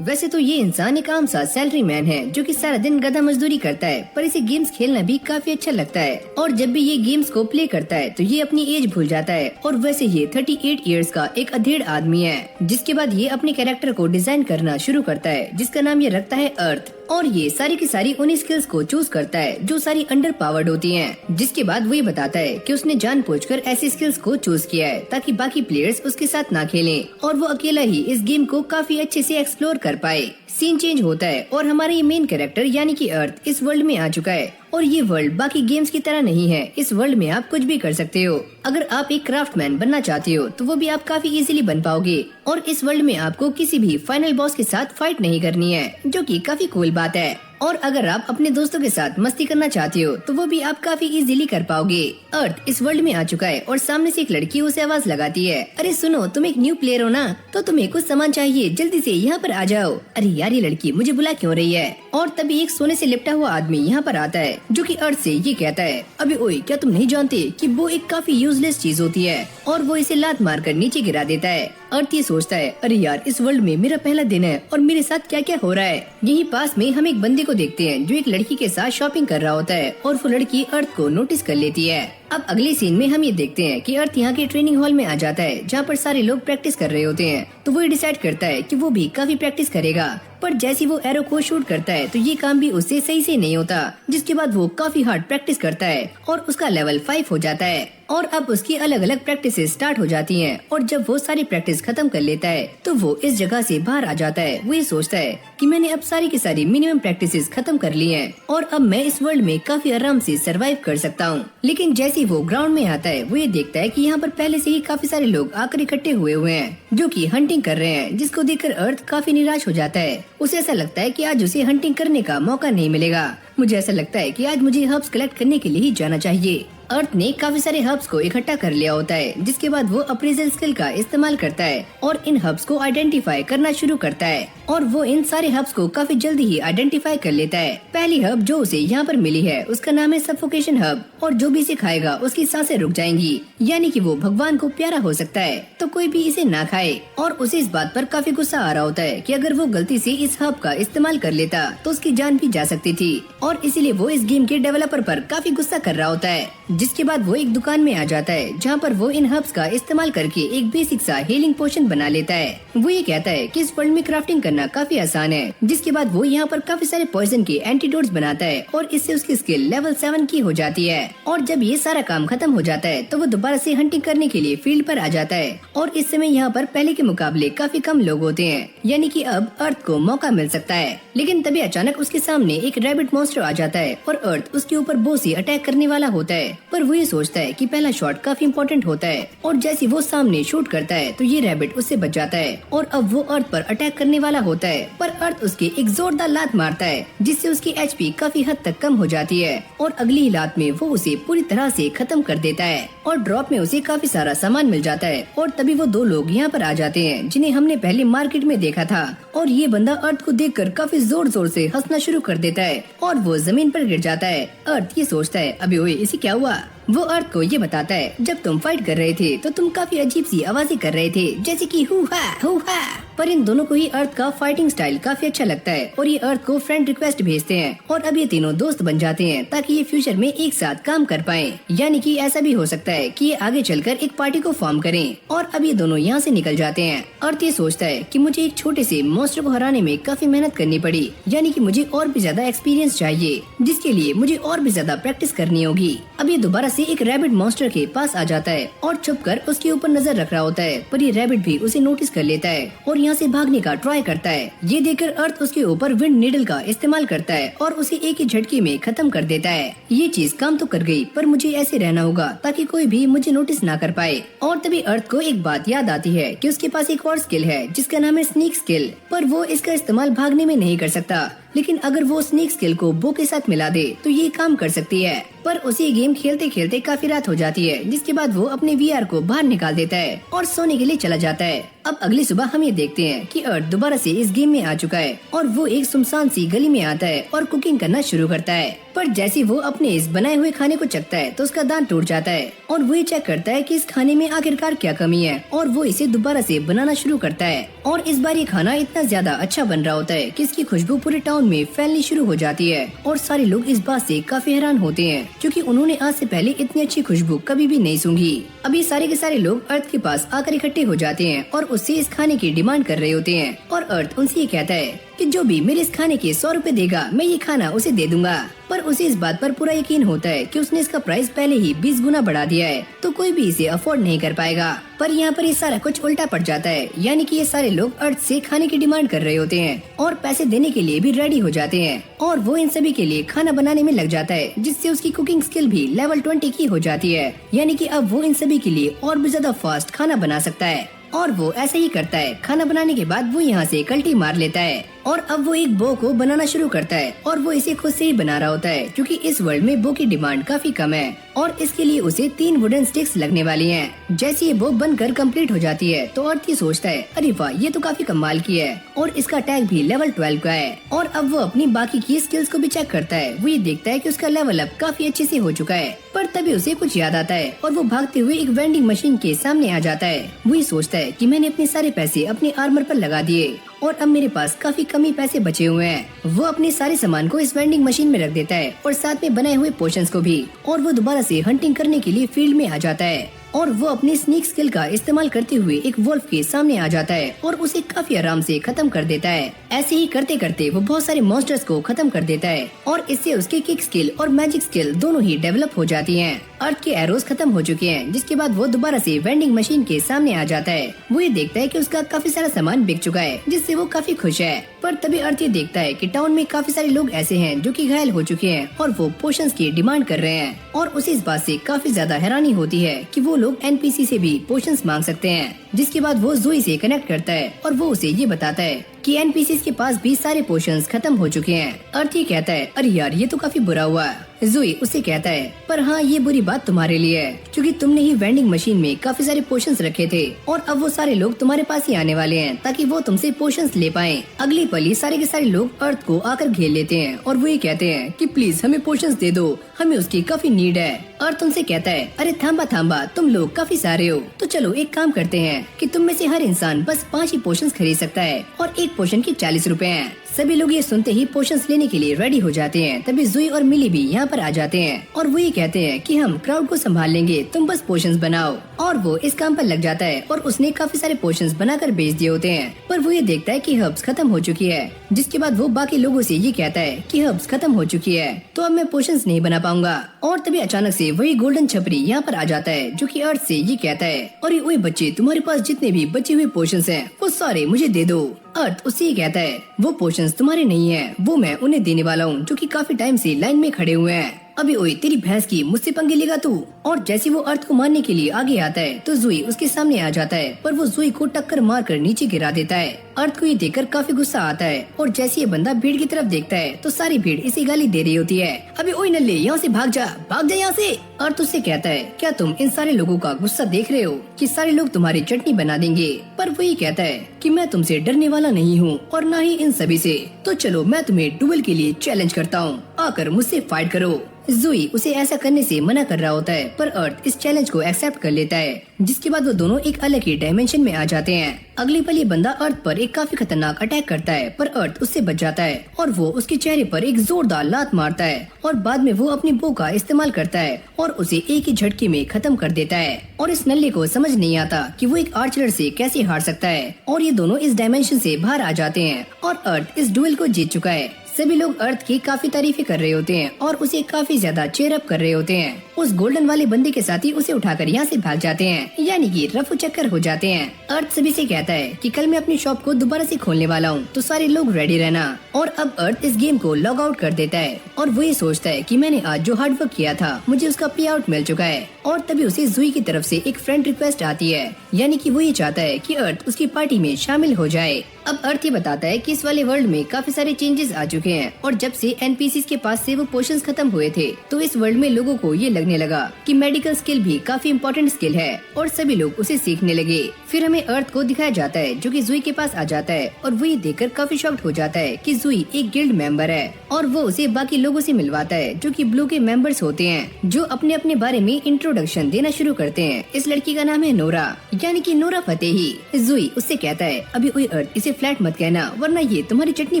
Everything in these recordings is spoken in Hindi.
वैसे तो ये इंसान एक आम सा सैलरी मैन है जो कि सारा दिन गधा मजदूरी करता है, पर इसे गेम्स खेलना भी काफी अच्छा लगता है। और जब भी ये गेम्स को प्ले करता है तो ये अपनी एज भूल जाता है। और वैसे ये 38 इयर्स का एक अधेड़ आदमी है। जिसके बाद ये अपने कैरेक्टर को डिजाइन करना शुरू करता है, जिसका नाम ये रखता है अर्थ। और ये सारी की सारी उन्हीं स्किल्स को चूज करता है जो सारी अंडर पावर्ड होती हैं। जिसके बाद वो ये बताता है कि उसने जानबूझकर ऐसी स्किल्स को चूज किया है ताकि बाकी प्लेयर्स उसके साथ ना खेलें और वो अकेला ही इस गेम को काफी अच्छे से एक्सप्लोर कर पाए। सीन चेंज होता है और हमारा ये मेन कैरेक्टर यानी कि अर्थ इस वर्ल्ड में आ चुका है। और ये वर्ल्ड बाकी गेम्स की तरह नहीं है। इस वर्ल्ड में आप कुछ भी कर सकते हो। अगर आप एक क्राफ्टमैन बनना चाहते हो तो वो भी आप काफी इजीली बन पाओगे। और इस वर्ल्ड में आपको किसी भी फाइनल बॉस के साथ फाइट नहीं करनी है, जो कि काफी कूल बात है। और अगर आप अपने दोस्तों के साथ मस्ती करना चाहते हो तो वो भी आप काफी इजीली कर पाओगे। अर्थ इस वर्ल्ड में आ चुका है और सामने से एक लड़की उसे आवाज लगाती है, अरे सुनो, तुम एक न्यू प्लेयर हो ना, तो तुम्हें कुछ सामान चाहिए, जल्दी से यहाँ पर आ जाओ। अरे यार, ये लड़की मुझे बुला क्यों रही है। और तभी एक सोने से लिपटा हुआ आदमी यहाँ पर आता है जो कि अर्थ से ये कहता है, अबे ओए, क्या तुम नहीं जानते कि वो एक काफी यूजलेस चीज होती है। और वो इसे लात मारकर नीचे गिरा देता है। अर्थ ये सोचता है, अरे यार, इस वर्ल्ड में मेरा पहला दिन है और मेरे साथ क्या क्या हो रहा है। यहीं पास में हम एक बंदे को देखते हैं जो एक लड़की के साथ शॉपिंग कर रहा होता है और वो लड़की अर्थ को नोटिस कर लेती है। अब अगले सीन में हम ये देखते हैं कि अर्थ यहाँ के ट्रेनिंग हॉल में आ जाता है जहाँ पर सारे लोग प्रैक्टिस कर रहे होते हैं। तो वो डिसाइड करता है कि वो भी काफी प्रैक्टिस करेगा। पर जैसे वो एरो को शूट करता है तो ये काम भी उससे सही से नहीं होता। जिसके बाद वो काफी हार्ड प्रैक्टिस करता है और उसका लेवल 5 हो जाता है। और अब उसकी अलग अलग प्रैक्टिस स्टार्ट हो जाती हैं। और जब वो सारी प्रैक्टिस खत्म कर लेता है तो वो इस जगह से बाहर आ जाता है। वो ये सोचता है कि मैंने अब सारी की सारी मिनिमम प्रैक्टिसेस खत्म कर ली हैं और अब मैं इस वर्ल्ड में काफी आराम से सरवाइव कर सकता हूँ। लेकिन जैसे वो ग्राउंड में आता है वो ये देखता है कि यहाँ पर पहले से ही काफी सारे लोग आकर इकट्ठे हुए हैं जो कि हंटिंग कर रहे हैं। जिसको देखकर अर्थ काफी निराश हो जाता है। उसे ऐसा लगता है कि आज उसे हंटिंग करने का मौका नहीं मिलेगा। मुझे ऐसा लगता है कि आज मुझे हर्ब्स कलेक्ट करने के लिए ही जाना चाहिए। अर्थ ने काफी सारे हर्ब्स को इकट्ठा कर लिया होता है। जिसके बाद वो अप्रेजल स्किल का इस्तेमाल करता है और इन हर्ब्स को आइडेंटिफाई करना शुरू करता है। और वो इन सारे हर्ब्स को काफी जल्दी ही आइडेंटिफाई कर लेता है। पहली हर्ब जो उसे यहाँ पर मिली है उसका नाम है सफोकेशन हर्ब। और जो भी इसे खाएगा उसकी सांसें रुक जाएंगी, यानी कि वो भगवान को प्यारा हो सकता है तो कोई भी इसे ना खाए। और उसे इस बात पर काफी गुस्सा आ रहा होता है कि अगर वो गलती से इस हर्ब का इस्तेमाल कर लेता तो उसकी जान भी जा सकती थी। और इसीलिए वो इस गेम के डेवलपर पर काफी गुस्सा कर रहा होता है। जिसके बाद वो एक दुकान में आ जाता है जहाँ पर वो इन हर्ब्स का इस्तेमाल करके एक बेसिक सा हीलिंग पोशन बना लेता है। वो ये कहता है कि इस वर्ल्ड में क्राफ्टिंग करना काफी आसान है। जिसके बाद वो यहाँ पर काफी सारे पॉइजन के एंटीडोट्स बनाता है और इससे उसकी स्किल लेवल 7 की हो जाती है। और जब ये सारा काम खत्म हो जाता है तो वो दोबारा से हंटिंग करने के लिए फील्ड पर आ जाता है। और इस समय यहाँ पर पहले के मुकाबले काफी कम लोग होते हैं, यानी कि अब अर्थ को मौका मिल सकता है। लेकिन तभी अचानक उसके सामने एक रैबिट मॉन्स्टर आ जाता है और अर्थ उसके ऊपर बो से अटैक करने वाला होता है। पर वो ये सोचता है कि पहला शॉट काफी इम्पोर्टेंट होता है। और जैसे वो सामने शूट करता है तो ये रैबिट उससे बच जाता है और अब वो अर्थ पर अटैक करने वाला होता है। पर अर्थ उसके एक जोरदार लात मारता है जिससे उसकी एचपी काफी हद तक कम हो जाती है। और अगली ही लात में वो उसे पूरी तरह से खत्म कर देता है और ड्रॉप में उसे काफी सारा सामान मिल जाता है। और तभी वो दो लोग यहाँ पर आ जाते हैं जिन्हें हमने पहले मार्केट में देखा था। और ये बंदा अर्थ को देखकर काफी जोर जोर से हंसना शुरू कर देता है और वो जमीन पर गिर जाता है। अर्थ ये सोचता है, अबे ओए, इसे क्या हुआ। वो अर्थ को ये बताता है, जब तुम फाइट कर रहे थे तो तुम काफी अजीब सी आवाजें कर रहे थे, जैसे कि हु हा। पर इन दोनों को ही अर्थ का फाइटिंग स्टाइल काफी अच्छा लगता है और ये अर्थ को फ्रेंड रिक्वेस्ट भेजते हैं। और अब ये तीनों दोस्त बन जाते हैं ताकि ये फ्यूचर में एक साथ काम कर पाएं। यानी कि ऐसा भी हो सकता है कि ये आगे चलकर एक पार्टी को फॉर्म करें। और अब ये दोनों यहाँ से निकल जाते हैं। अर्थ ये सोचता है कि मुझे एक छोटे से मॉन्स्टर को हराने में काफी मेहनत करनी पड़ी, यानी कि मुझे और भी ज्यादा एक्सपीरियंस चाहिए, जिसके लिए मुझे और भी ज्यादा प्रैक्टिस करनी होगी। अब ये दोबारा से एक रैबिट मॉन्स्टर के पास आ जाता है और छुपकर उसके ऊपर नजर रख रहा होता है। पर ये रैबिट भी उसे नोटिस कर लेता है और यहाँ से भागने का ट्राई करता है। ये देखकर अर्थ उसके ऊपर विंड नीडल का इस्तेमाल करता है और उसे एक ही झटके में खत्म कर देता है। ये चीज काम तो कर गई, पर मुझे ऐसे रहना होगा ताकि कोई भी मुझे नोटिस ना कर पाए। और तभी अर्थ को एक बात याद आती है कि उसके पास एक और स्किल है जिसका नाम है स्नीक स्किल। पर वो इसका इस्तेमाल भागने में नहीं कर सकता। लेकिन अगर वो स्नीक स्किल को बो के साथ मिला दे तो ये काम कर सकती है। पर उसी गेम खेलते खेलते काफी रात हो जाती है। जिसके बाद वो अपने वीआर को बाहर निकाल देता है और सोने के लिए चला जाता है। अब अगली सुबह हम ये देखते हैं कि अर्थ दोबारा से इस गेम में आ चुका है और वो एक सुनसान सी गली में आता है और कुकिंग करना शुरू करता है। पर जैसे वो अपने इस बनाए हुए खाने को चखता है तो उसका दांत टूट जाता है और वो ये चेक करता है कि इस खाने में आखिरकार क्या कमी है और वो इसे दोबारा से बनाना शुरू करता है। और इस बार ये खाना इतना ज्यादा अच्छा बन रहा होता है कि इसकी खुशबू पूरे टाउन में फैलनी शुरू हो जाती है और सारे लोग इस बात से काफी हैरान होते हैं क्योंकि उन्होंने आज से पहले इतनी अच्छी खुशबू कभी भी नहीं सूंघी। अभी सारे के सारे लोग अर्थ के पास आकर इकट्ठे हो जाते हैं और उससे इस खाने की डिमांड कर रहे होते हैं और अर्थ उनसे ये कहता है कि जो भी मेरे इस खाने के 100 रुपए देगा मैं ये खाना उसे दे दूंगा। पर उसे इस बात पर पूरा यकीन होता है कि उसने इसका प्राइस पहले ही 20 गुना बढ़ा दिया है तो कोई भी इसे अफोर्ड नहीं कर पाएगा। पर यहाँ पर ये सारा कुछ उल्टा पड़ जाता है, यानी कि ये सारे लोग अर्थ से खाने की डिमांड कर रहे होते हैं और पैसे देने के लिए भी रेडी हो जाते हैं और वो इन सभी के लिए खाना बनाने में लग जाता है जिससे उसकी कुकिंग स्किल भी लेवल 20 की हो जाती है, यानी कि अब वो इन सभी के लिए और भी ज्यादा फास्ट खाना बना सकता है। और वो ऐसे ही करता है। खाना बनाने के बाद वो यहाँ से कल्टी मार लेता है और अब वो एक बो को बनाना शुरू करता है और वो इसे खुद से ही बना रहा होता है क्योंकि इस वर्ल्ड में बो की डिमांड काफी कम है और इसके लिए उसे 3 वुडन स्टिक्स लगने वाली हैं। जैसे ये बो बनकर कंप्लीट हो जाती है तो अर्थ ये सोचता है अरे वाह ये तो काफी कमाल की है और इसका टैग भी लेवल 12 का है। और अब वो अपनी बाकी की स्किल्स को भी चेक करता है। वो ये देखता है कि उसका लेवल अब काफी अच्छे से हो चुका है। पर तभी उसे कुछ याद आता है और वो भागते हुए एक वेंडिंग मशीन के सामने आ जाता है। वो ये सोचता है कि मैंने अपने सारे पैसे अपने आर्मर पर लगा दिए और अब मेरे पास काफी कमी पैसे बचे हुए हैं। वो अपने सारे सामान को इस वेंडिंग मशीन में रख देता है और साथ में बनाए हुए पोशंस को भी और वो दोबारा से हंटिंग करने के लिए फील्ड में आ जाता है और वो अपनी स्नीक स्किल का इस्तेमाल करते हुए एक वोल्फ के सामने आ जाता है और उसे काफी आराम से खत्म कर देता है। ऐसे ही करते करते वो बहुत सारे मॉन्स्टर्स को खत्म कर देता है और इससे उसकी किक स्किल और मैजिक स्किल दोनों ही डेवलप हो जाती हैं। अर्थ के एरोज खत्म हो चुके हैं जिसके बाद वो दोबारा से वेंडिंग मशीन के सामने आ जाता है। वो ये देखता है कि उसका काफी सारा सामान बिक चुका है जिससे वो काफी खुश है। पर तभी अर्थ ये देखता है कि टाउन में काफी सारे लोग ऐसे हैं जो कि घायल हो चुके हैं और वो पोशंस की डिमांड कर रहे हैं और उसे इस बात से काफी ज्यादा हैरानी होती है कि वो लोग एनपीसी से भी पोशंस मांग सकते हैं। जिसके बाद वो ज़ोई से कनेक्ट करता है और वो उसे ये बताता है कि एनपीसीज के पास भी सारे पोशंस खत्म हो चुके हैं। अर्थ ये कहता है अरे यार ये तो काफी बुरा हुआ। ज़ोई उसे कहता है पर हाँ ये बुरी बात तुम्हारे लिए है क्योंकि तुमने ही वेंडिंग मशीन में काफी सारे पोशंस रखे थे और अब वो सारे लोग तुम्हारे पास ही आने वाले हैं ताकि वो तुमसे पोशंस ले पाएं। अगली पल ही सारे के सारे लोग अर्थ को आकर घेर लेते हैं और वो ये कहते हैं कि प्लीज हमें पोशंस दे दो, हमें उसकी काफी नीड है। अर्थ उनसे कहता है अरे थांबा तुम लोग काफी सारे हो तो चलो एक काम करते हैं कि तुम में से हर इंसान बस 5 ही पोशंस खरीद सकता है और एक पोशन के 40 रुपए हैं। सभी लोग ये सुनते ही पोशंस लेने के लिए रेडी हो जाते हैं। तभी ज़ोई और मिली भी यहाँ पर आ जाते हैं और वो ये कहते हैं कि हम क्राउड को संभाल लेंगे, तुम बस पोशंस बनाओ। और वो इस काम पर लग जाता है और उसने काफी सारे पोशंस बनाकर बेच दिए होते हैं। पर वो ये देखता है कि हर्ब्स खत्म हो चुकी है जिसके बाद वो बाकी लोगों से ये कहता है कि हर्ब्स खत्म हो चुकी है तो अब मैं पोशंस नहीं बना पाऊंगा। और तभी अचानक से वही गोल्डन छपरी यहाँ पर आ जाता है जो कि अर्थ से ये कहता है अरे ओए बच्चे तुम्हारे पास जितने भी बचे हुए पोशंस हैं वो सारे मुझे दे दो। अर्थ उससे ये कहता है वो पोशंस तुम्हारे नहीं है, वो मैं उन्हें देने वाला हूँ जो कि काफी टाइम से लाइन में खड़े हुए हैं। अभी ओए तेरी भैंस की मुझसे पंगे लेगा तू। और जैसे वो अर्थ को मारने के लिए आगे आता है तो ज़ोई उसके सामने आ जाता है पर वो ज़ोई को टक्कर मारकर नीचे गिरा देता है। अर्थ को ये देखकर काफी गुस्सा आता है और जैसे ये बंदा भीड़ की तरफ देखता है तो सारी भीड़ इसे गाली दे रही होती है। अभी ओए नल्ले यहाँ से भाग जा यहाँ से। अर्थ उससे कहता है क्या तुम इन सारे लोगों का गुस्सा देख रहे हो कि सारे लोग तुम्हारी चटनी बना देंगे। पर वो ये कहता है कि मैं तुमसे डरने वाला नहीं हूँ और न ही इन सभी से, तो चलो मैं तुम्हें डुएल के लिए चैलेंज करता हूँ, आकर मुझसे फाइट करो। ज़ोई उसे ऐसा करने से मना कर रहा होता है पर अर्थ इस चैलेंज को एक्सेप्ट कर लेता है जिसके बाद वो दोनों एक अलग ही डायमेंशन में आ जाते हैं। अगली पल ये बंदा अर्थ पर एक काफी खतरनाक अटैक करता है पर अर्थ उससे बच जाता है और वो उसके चेहरे पर एक जोरदार लात मारता है और बाद में वो अपनी बो का इस्तेमाल करता है और उसे एक ही झटके में खत्म कर देता है। और इस नल्ले को समझ नहीं आता कि वो एक आर्चर से कैसे हार सकता है और ये दोनों इस डायमेंशन से बाहर आ जाते हैं और अर्थ इस डुएल को जीत चुका है। सभी लोग अर्थ की काफी तारीफें कर रहे होते हैं और उसे काफी ज्यादा चेयर अप कर रहे होते हैं। उस गोल्डन वाले बंदे के साथ ही उसे उठाकर यहाँ से भाग जाते हैं, यानी कि रफू चक्कर हो जाते हैं। अर्थ सभी से कहता है कि कल मैं अपनी शॉप को दोबारा से खोलने वाला हूँ तो सारे लोग रेडी रहना। और अब अर्थ इस गेम को लॉग आउट कर देता है और वो ये सोचता है कि मैंने आज जो हार्ड वर्क किया था मुझे उसका पे आउट मिल चुका है। और तभी उसे ज़ोई की तरफ से एक फ्रेंड रिक्वेस्ट आती है यानी कि वो ये चाहता है कि अर्थ उसकी पार्टी में शामिल हो जाए। अब अर्थ ये बताता है कि इस वाले वर्ल्ड में काफी सारे चेंजेस आ चुके हैं और जब से एनपीसीज के पास से वो पोशंस खत्म हुए थे तो इस वर्ल्ड में लोगों को ये लगने लगा कि मेडिकल स्किल भी काफी इम्पोर्टेंट स्किल है और सभी लोग उसे सीखने लगे। फिर हमें अर्थ को दिखाया जाता है जो कि जुई के पास आ जाता है और वो ये देखकर काफी शॉक्ड हो जाता है कि जुई एक गिल्ड मेंबर है और वो उसे बाकी लोगों से मिलवाता है जो कि ब्लू के मेंबर्स होते हैं जो अपने अपने बारे में इंट्रोडक्शन देना शुरू करते हैं। इस लड़की का नाम है नोरा, यानी कि नोरा फतेही। जुई उससे कहता है अभी ओए अर्थ इसे फ्लैट मत कहना वरना ये तुम्हारी चटनी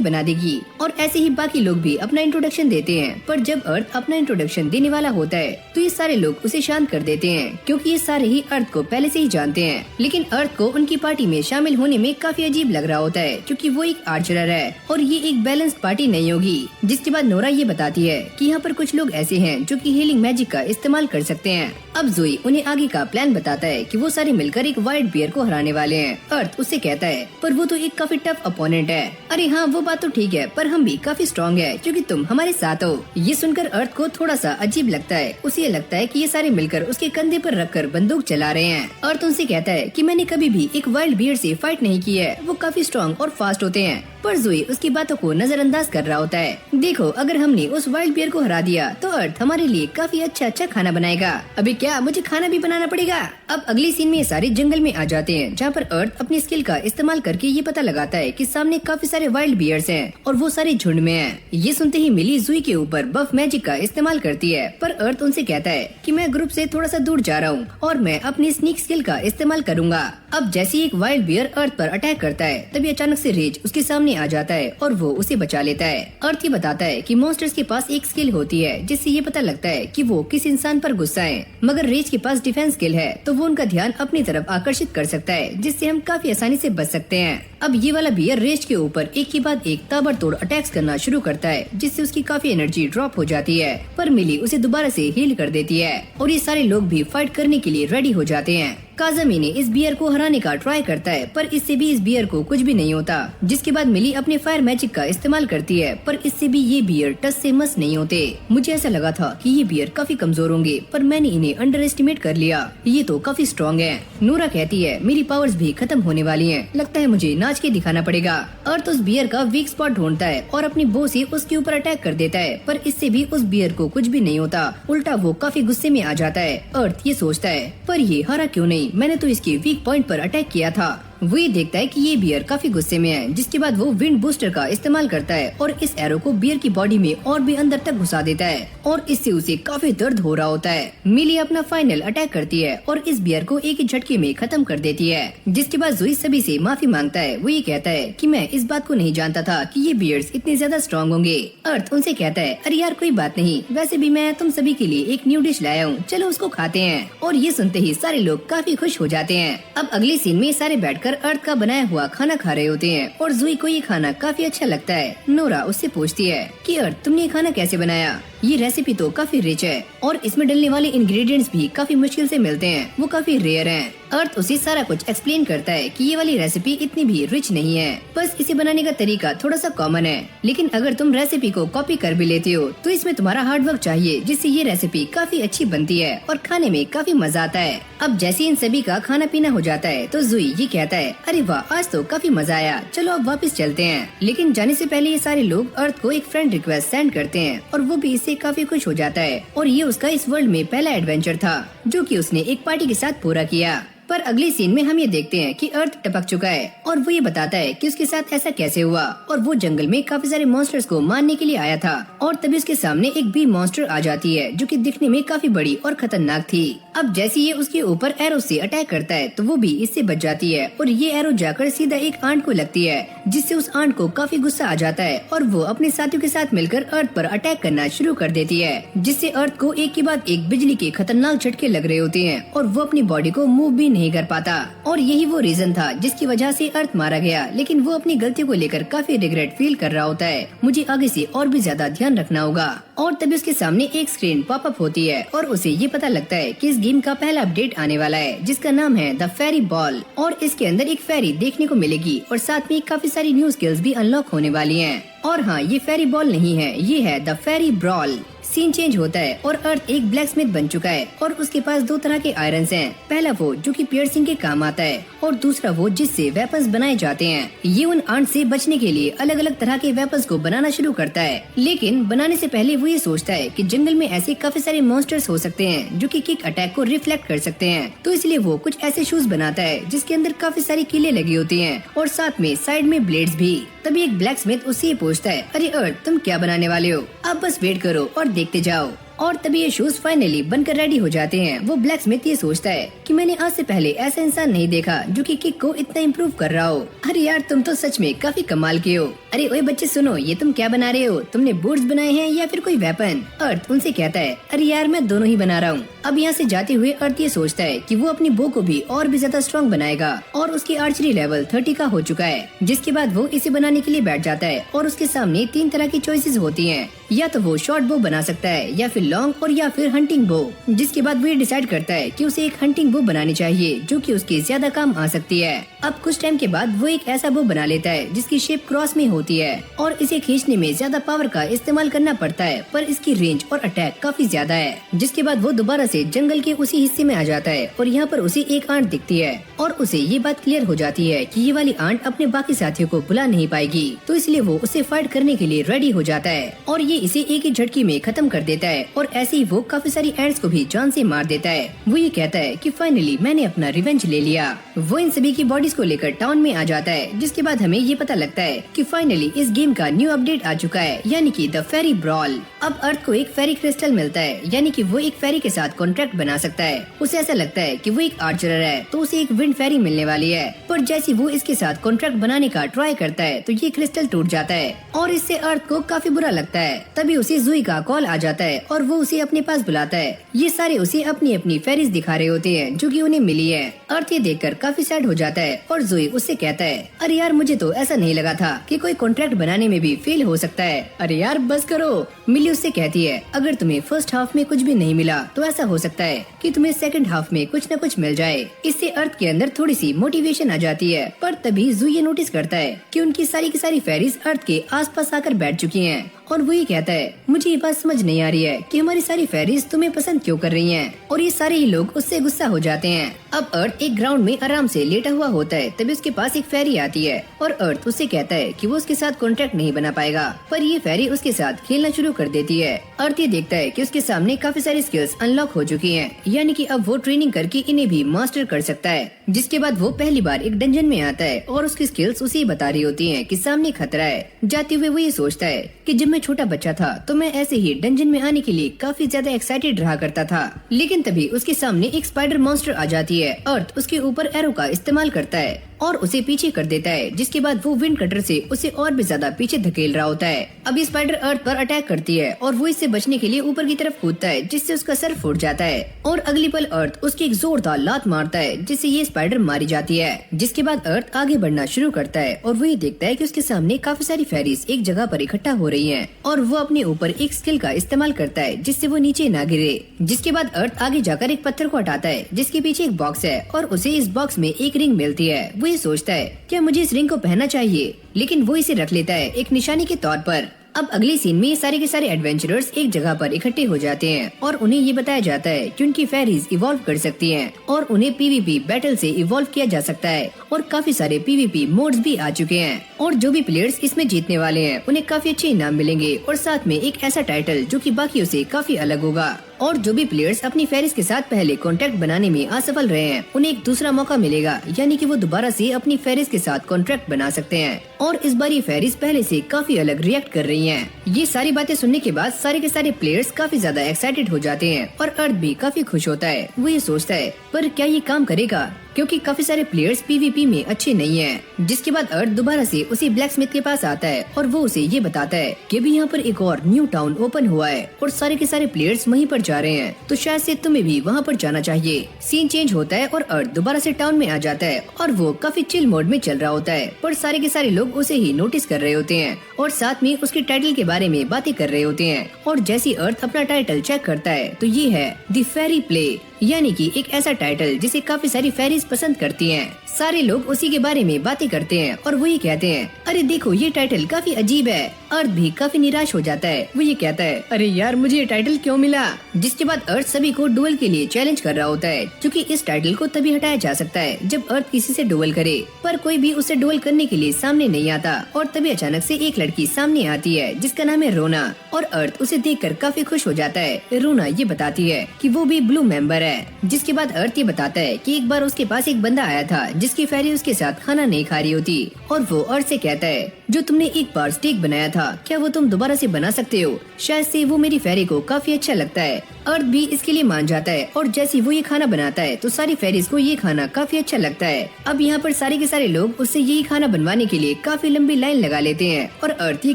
बना देगी। और ऐसे ही बाकी लोग भी अपना इंट्रोडक्शन देते हैं, पर जब अर्थ अपना इंट्रोडक्शन देने वाला होता है तो ये सारे लोग उसे शांत कर देते हैं क्योंकि ये सारे ही अर्थ को पहले से ही जानते हैं। लेकिन अर्थ को उनकी पार्टी में शामिल होने में काफी अजीब लग रहा होता है क्योंकि वो एक आर्चरर है और ये एक बैलेंस्ड पार्टी नहीं होगी। जिसके बाद नोरा ये बताती है कि यहाँ पर कुछ लोग ऐसे हैं जो कि हीलिंग मैजिक का इस्तेमाल कर सकते हैं। अब जुई उन्हें आगे का प्लान बताता है कि वो सारे मिलकर एक वाइल्ड बियर को हराने वाले हैं। अर्थ उससे कहता है पर वो तो एक काफी टफ अपोनेंट है। अरे हाँ वो बात तो ठीक है पर हम भी काफी स्ट्रॉन्ग है क्योंकि तुम हमारे साथ हो। ये सुनकर अर्थ को थोड़ा सा अजीब लगता है। उसे लगता है कि ये सारे मिलकर उसके कंधे पर रखकर बंदूक चला रहे हैं। अर्थ उनसे कहता है कि मैंने कभी भी एक वाइल्ड बियर से फाइट नहीं की है, वो काफी स्ट्रॉन्ग और फास्ट होते हैं। पर जुई उसकी बातों को नजरअंदाज कर रहा होता है। देखो अगर हमने उस वाइल्ड बियर को हरा दिया तो अर्थ हमारे लिए काफी अच्छा खाना बनाएगा। अभी क्या मुझे खाना भी बनाना पड़ेगा। अब अगली सीन में ये सारे जंगल में आ जाते हैं जहाँ पर अर्थ अपनी स्किल का इस्तेमाल करके ये पता लगाता है कि सामने काफी सारे वाइल्ड बियर्स हैं और वो सारे झुंड में हैं। ये सुनते ही मिली जुई के ऊपर बफ मैजिक का इस्तेमाल करती है, पर अर्थ उनसे कहता है कि मैं ग्रुप से थोड़ा सा दूर जा रहा हूँ और मैं अपनी स्नीक स्किल का इस्तेमाल करूंगा। अब जैसे ही एक वाइल्ड बियर अर्थ पर अटैक करता है तभी अचानक से रेज उसके सामने आ जाता है और वो उसे बचा लेता है। अर्थ ये बताता है कि मॉन्स्टर्स के पास एक स्किल होती है जिससे ये पता लगता है कि वो किस इंसान पर गुस्सा है, मगर रेज के पास डिफेंस स्किल है तो वो उनका ध्यान अपनी तरफ आकर्षित कर सकता है जिससे हम काफी आसानी से बच सकते हैं। अब ये वाला बियर रेज के ऊपर एक के बाद एक ताबड़तोड़ अटैक्स करना शुरू करता है जिससे उसकी काफी एनर्जी ड्रॉप हो जाती है, पर मिली उसे दोबारा से हील कर देती है और ये सारे लोग भी फाइट करने के लिए रेडी हो जाते हैं। काजमी ने इस बियर को हराने का ट्राई करता है पर इससे भी इस बियर को कुछ भी नहीं होता। जिसके बाद मिली अपने फायर मैजिक का इस्तेमाल करती है पर इससे भी ये बियर टस से मस नहीं होते। मुझे ऐसा लगा था कि ये बियर काफी कमजोर होंगे पर मैंने इन्हें अंडर एस्टिमेट कर लिया, ये तो काफी स्ट्रॉन्ग है। नूरा कहती है मेरी पावर्स भी खत्म होने वाली है, लगता है मुझे नाच के दिखाना पड़ेगा। अर्थ उस बियर का वीक स्पॉट ढूंढता है और अपनी बो से उसके ऊपर अटैक कर देता है पर इससे भी उस बियर को कुछ भी नहीं होता, उल्टा वो काफी गुस्से में आ जाता है। अर्थ ये सोचता है पर ये हारा क्यों नहीं, मैंने तो इसके वीक पॉइंट पर अटैक किया था। वो ये देखता है कि ये बियर काफी गुस्से में है, जिसके बाद वो विंड बूस्टर का इस्तेमाल करता है और इस एरो को बियर की बॉडी में और भी अंदर तक घुसा देता है और इससे उसे काफी दर्द हो रहा होता है। मिली अपना फाइनल अटैक करती है और इस बियर को एक ही झटके में खत्म कर देती है। जिसके बाद जुई सभी से माफी मांगता है। वो ये कहता है कि मैं इस बात को नहीं जानता था कि ये बियर्स इतने ज्यादा स्ट्रॉन्ग होंगे। अर्थ उनसे कहता है अरे यार कोई बात नहीं, वैसे भी मैं तुम सभी के लिए एक न्यू डिश लाया हूँ, चलो उसको खाते हैं। और ये सुनते ही सारे लोग काफी खुश हो जाते हैं। अब अगली सीन में सारे बैठकर अर्थ का बनाया हुआ खाना खा रहे होते हैं और जुई को ये खाना काफी अच्छा लगता है। नोरा उससे पूछती है कि अर्थ तुमने ये खाना कैसे बनाया, ये रेसिपी तो काफी रिच है और इसमें डलने वाले इंग्रेडिएंट्स भी काफी मुश्किल से मिलते हैं, वो काफी रेयर हैं। अर्थ उसे सारा कुछ एक्सप्लेन करता है कि ये वाली रेसिपी इतनी भी रिच नहीं है, बस इसे बनाने का तरीका थोड़ा सा कॉमन है, लेकिन अगर तुम रेसिपी को कॉपी कर भी लेते हो तो इसमें तुम्हारा हार्ड वर्क चाहिए, जिससे ये रेसिपी काफी अच्छी बनती है और खाने में काफी मजा आता है। अब जैसे इन सभी का खाना पीना हो जाता है तो जुई ये कहता है अरे वाह आज तो काफी मजा आया, चलो अब वापस चलते हैं। लेकिन जाने से पहले ये सारे लोग अर्थ को एक फ्रेंड रिक्वेस्ट सेंड करते हैं और वो भी इससे काफी खुश हो जाता है और ये उसका इस वर्ल्ड में पहला एडवेंचर था जो कि उसने एक पार्टी के साथ पूरा किया। पर अगले सीन में हम ये देखते हैं कि अर्थ टपक चुका है और वो ये बताता है कि उसके साथ ऐसा कैसे हुआ और वो जंगल में काफी सारे मॉन्स्टर्स को मारने के लिए आया था और तभी उसके सामने एक बी मॉन्स्टर आ जाती है जो कि दिखने में काफी बड़ी और खतरनाक थी। अब जैसे ये उसके ऊपर एरो से अटैक करता है तो वो भी इससे बच जाती है और ये एरो जाकर सीधा एक आंट को लगती है, जिससे उस आंट को काफी गुस्सा आ जाता है और वो अपने साथियों के साथ मिलकर अर्थ पर अटैक करना शुरू कर देती है, जिससे अर्थ को एक के बाद एक बिजली के खतरनाक झटके लग रहे होते हैं और वो अपनी बॉडी को मूव भी नहीं कर पाता। और यही वो रीजन था जिसकी वजह से अर्थ मारा गया, लेकिन वो अपनी गलती को लेकर काफी रिग्रेट फील कर रहा होता है। मुझे आगे से और भी ज्यादा ध्यान रखना होगा। और तभी उसके सामने एक स्क्रीन पॉपअप होती है और उसे ये पता लगता है कि इस गेम का पहला अपडेट आने वाला है जिसका नाम है द फेरी बॉल और इसके अंदर एक फेरी देखने को मिलेगी और साथ में काफी सारी न्यू स्किल्स भी अनलॉक होने वाली हैं। और हाँ, ये फेरी बॉल नहीं है, ये है the ferry brawl. Scene change होता है और अर्थ एक ब्लैक स्मिथ बन चुका है और उसके पास दो तरह के आयरन हैं। पहला वो जो कि पियर्सिंग के काम आता है और दूसरा वो जिससे वेपन्स बनाए जाते हैं। ये उन आंट से बचने के लिए अलग अलग तरह के वेपन्स को बनाना शुरू करता है, लेकिन बनाने से पहले वो ये सोचता है कि जंगल में ऐसे काफी सारे मॉन्स्टर्स हो सकते हैं जो कि किक अटैक को रिफ्लेक्ट कर सकते हैं। तो इसलिए वो कुछ ऐसे शूज बनाता है जिसके अंदर काफी सारी कीलें लगी होती हैं और साथ में साइड में ब्लेड्स भी। तभी एक ब्लैक स्मिथ उससे ये पूछता है, अरे अर्थ तुम क्या बनाने वाले हो? आप बस वेट करो और देखते जाओ। और तभी ये शूज फाइनली बनकर रेडी हो जाते हैं। वो ब्लैक स्मिथ ये सोचता है कि मैंने आज से पहले ऐसा इंसान नहीं देखा जो कि किक को इतना इम्प्रूव कर रहा हो। अरे यार तुम तो सच में काफी कमाल के हो। अरे ओए बच्चे सुनो, ये तुम क्या बना रहे हो? तुमने बूट्स बनाए हैं या फिर कोई वेपन? अर्थ उनसे कहता है, अरे यार मैं दोनों ही बना रहा हूँ। अब यहाँ से जाते हुए अर्थ ये सोचता है कि वो अपनी बो को भी और भी ज्यादा स्ट्रॉन्ग बनाएगा और उसकी आर्चरी लेवल 30 का हो चुका है। जिसके बाद वो इसे बनाने के लिए बैठ जाता है और उसके सामने 3 तरह की चॉइसेस होती हैं। या तो वो शॉर्ट बो बना सकता है या फिर लॉन्ग और या फिर हंटिंग बो। जिसके बाद वो ये डिसाइड करता है कि उसे एक हंटिंग बो बनानी चाहिए जो कि उसके ज्यादा काम आ सकती है। अब कुछ टाइम के बाद वो एक ऐसा बो बना लेता है जिसकी शेप क्रॉस में होती है और इसे खींचने में ज्यादा पावर का इस्तेमाल करना पड़ता है, पर इसकी रेंज और अटैक काफी ज्यादा है। जिसके बाद वो दोबारा से जंगल के उसी हिस्से में आ जाता है और यहाँ पर उसे एक आंट दिखती है और उसे ये बात क्लियर हो जाती है कि ये वाली आंट अपने बाकी साथियों को बुला नहीं पाएगी। तो इसलिए वो उसे फाइट करने के लिए रेडी हो जाता है और ये इसे एक ही झटके में खत्म कर देता है और ऐसे ही वो काफी सारी एंट्स को भी जान से मार देता है। वो ये कहता है कि फाइनली मैंने अपना रिवेंज ले लिया। वो इन सभी की बॉडीज को लेकर टाउन में आ जाता है, जिसके बाद हमें ये पता लगता है कि फाइनली इस गेम का न्यू अपडेट आ चुका है, यानी कि द फेरी ब्रॉल। अब अर्थ को एक फेरी क्रिस्टल मिलता है, यानी कि वो एक फेरी के साथ कॉन्ट्रैक्ट बना सकता है। उसे ऐसा लगता है कि वो एक आर्चरर है तो उसे एक विंड फेरी मिलने वाली है, पर जैसे वो इसके साथ कॉन्ट्रैक्ट बनाने का ट्राई करता है तो ये क्रिस्टल टूट जाता है और इससे अर्थ को काफी बुरा लगता है। तभी उसे ज़ूई का कॉल आ जाता है और वो उसे अपने पास बुलाता है। ये सारे उसे अपनी अपनी फेरीज दिखा रहे होते हैं जो कि उन्हें मिली है। अर्थ ये देखकर काफी सैड हो जाता है और ज़ूई उससे कहता है, अरे यार मुझे तो ऐसा नहीं लगा था कि कोई कॉन्ट्रैक्ट बनाने में भी फेल हो सकता है। अरे यार बस करो। मिली उससे कहती है, अगर तुम्हें फर्स्ट हाफ में कुछ भी नहीं मिला तो ऐसा हो सकता है कि तुम्हें सेकंड हाफ में कुछ न कुछ मिल जाए। इससे अर्थ के अंदर थोड़ी सी मोटिवेशन आ जाती है, पर तभी ज़ूई ये नोटिस करता है कि उनकी सारी की सारी फेरीज अर्थ के आसपास आकर बैठ चुकी हैं और वो ये कहता है, मुझे ये बात समझ नहीं आ रही है कि हमारी सारी फेरीज तुम्हें पसंद क्यों कर रही हैं। और ये सारे ही लोग उससे गुस्सा हो जाते हैं। अब अर्थ एक ग्राउंड में आराम से लेटा हुआ होता है, तभी उसके पास एक फेरी आती है और अर्थ उससे कहता है कि वो उसके साथ कॉन्ट्रैक्ट नहीं बना पाएगा, पर ये फेरी उसके साथ खेलना शुरू कर देती है। अर्थ ये देखता है कि उसके सामने काफी सारी स्किल्स अनलॉक हो चुकी हैं, यानी कि अब वो ट्रेनिंग करके इन्हें भी मास्टर कर सकता है। जिसके बाद वो पहली बार एक डंजन में आता है और उसकी स्किल्स उसे बता रही होती हैं कि सामने खतरा है। जाते हुए वो ये सोचता है कि जब मैं छोटा बच्चा था तो मैं ऐसे ही डंजन में आने के लिए काफी ज्यादा एक्साइटेड रहा करता था, लेकिन तभी उसके सामने एक स्पाइडर मॉन्स्टर आ जाती है। अर्थ उसके ऊपर एरो का इस्तेमाल करता है और उसे पीछे कर देता है, जिसके बाद वो विंड कटर से उसे और भी ज्यादा पीछे धकेल रहा होता है। अब ये स्पाइडर अर्थ पर अटैक करती है और वो इससे बचने के लिए ऊपर की तरफ कूदता है, जिससे उसका सर फूट जाता है और अगली पल अर्थ उसकी एक जोरदार लात मारता है, जिससे ये स्पाइडर मारी जाती है। जिसके बाद अर्थ आगे बढ़ना शुरू करता है और वो ये देखता है कि उसके सामने काफी सारी फेरीज एक जगह पर इकट्ठा हो रही हैं और वो अपने ऊपर एक स्किल का इस्तेमाल करता है जिससे वो नीचे ना गिरे। जिसके बाद अर्थ आगे जाकर एक पत्थर को हटाता है जिसके पीछे एक बॉक्स है और उसे इस बॉक्स में एक रिंग मिलती है। वो ये सोचता है क्या मुझे इस रिंग को पहनना चाहिए, लेकिन वो इसे रख लेता है एक निशानी के तौर पर। अब अगले सीन में सारे के सारे एडवेंचरर्स एक जगह पर इकट्ठे हो जाते हैं और उन्हें ये बताया जाता है कि उनकी फेरीज इवॉल्व कर सकती हैं और उन्हें पीवीपी बैटल से इवॉल्व किया जा सकता है और काफी सारे पीवीपी मोड्स भी आ चुके हैं और जो भी प्लेयर्स इसमें जीतने वाले हैं उन्हें काफी अच्छे इनाम मिलेंगे और साथ में एक ऐसा टाइटल जो कि बाकियों से काफी अलग होगा। और जो भी प्लेयर्स अपनी फेरीज के साथ पहले कॉन्ट्रैक्ट बनाने में असफल रहे हैं उन्हें एक दूसरा मौका मिलेगा, यानी कि वो दोबारा से अपनी फेरीज के साथ कॉन्ट्रैक्ट बना सकते हैं। और इस बार ये फेरीज पहले से काफी अलग रिएक्ट कर रही हैं। ये सारी बातें सुनने के बाद सारे के सारे प्लेयर्स काफी ज्यादा एक्साइटेड हो जाते हैं और अर्थ भी काफी खुश होता है। वो ये सोचता है पर क्या ये काम करेगा, क्योंकि काफी सारे प्लेयर्स पीवीपी में अच्छे नहीं हैं। जिसके बाद अर्थ दोबारा से उसी ब्लैक स्मिथ के पास आता है और वो उसे ये बताता है कि अभी यहाँ पर एक और न्यू टाउन ओपन हुआ है और सारे के सारे प्लेयर्स वहीं पर जा रहे हैं, तो शायद से तुम्हें भी वहाँ पर जाना चाहिए। सीन चेंज होता है और अर्थ दोबारा से टाउन में आ जाता है और वो काफी चिल मोड में चल रहा होता है, पर सारे के सारे लोग उसे ही नोटिस कर रहे होते हैं और साथ में उसके टाइटल के बारे में बातें कर रहे होते हैं। और जैसे अर्थ अपना टाइटल चेक करता है तो ये है द फेरी प्ले, यानी कि एक ऐसा टाइटल जिसे काफी सारी फेरीज पसंद करती हैं। सारे लोग उसी के बारे में बातें करते हैं और वो ये कहते हैं, अरे देखो ये टाइटल काफी अजीब है। अर्थ भी काफी निराश हो जाता है। वो ये कहता है, अरे यार मुझे ये टाइटल क्यों मिला। जिसके बाद अर्थ सभी को डुएल के लिए चैलेंज कर रहा होता है, क्योंकि इस टाइटल को तभी हटाया जा सकता है जब अर्थ किसी से डुएल करे। पर कोई भी उससे डुएल करने के लिए सामने नहीं आता और तभी अचानक से एक लड़की सामने आती है जिसका नाम है रोना, और अर्थ उसे देखकर काफी खुश हो जाता है। रोना ये बताती है कि वो भी ब्लू मेंबर है। जिसके बाद अर्थ ये बताता है कि एक बार उसके पास एक बंदा आया था जिसकी फेरी उसके साथ खाना नहीं खा रही होती, और वो अर्थ से कहता है, जो तुमने एक बार स्टेक बनाया था क्या वो तुम दोबारा से बना सकते हो? शायद से वो मेरी फेरी को काफी अच्छा लगता है। अर्थ भी इसके लिए मान जाता है और जैसे वो ये खाना बनाता है तो सारी फेरीज को ये खाना काफी अच्छा लगता है। अब यहाँ पर सारे के सारे लोग उससे यही खाना बनवाने के लिए काफी लंबी लाइन लगा लेते हैं और अर्थ ये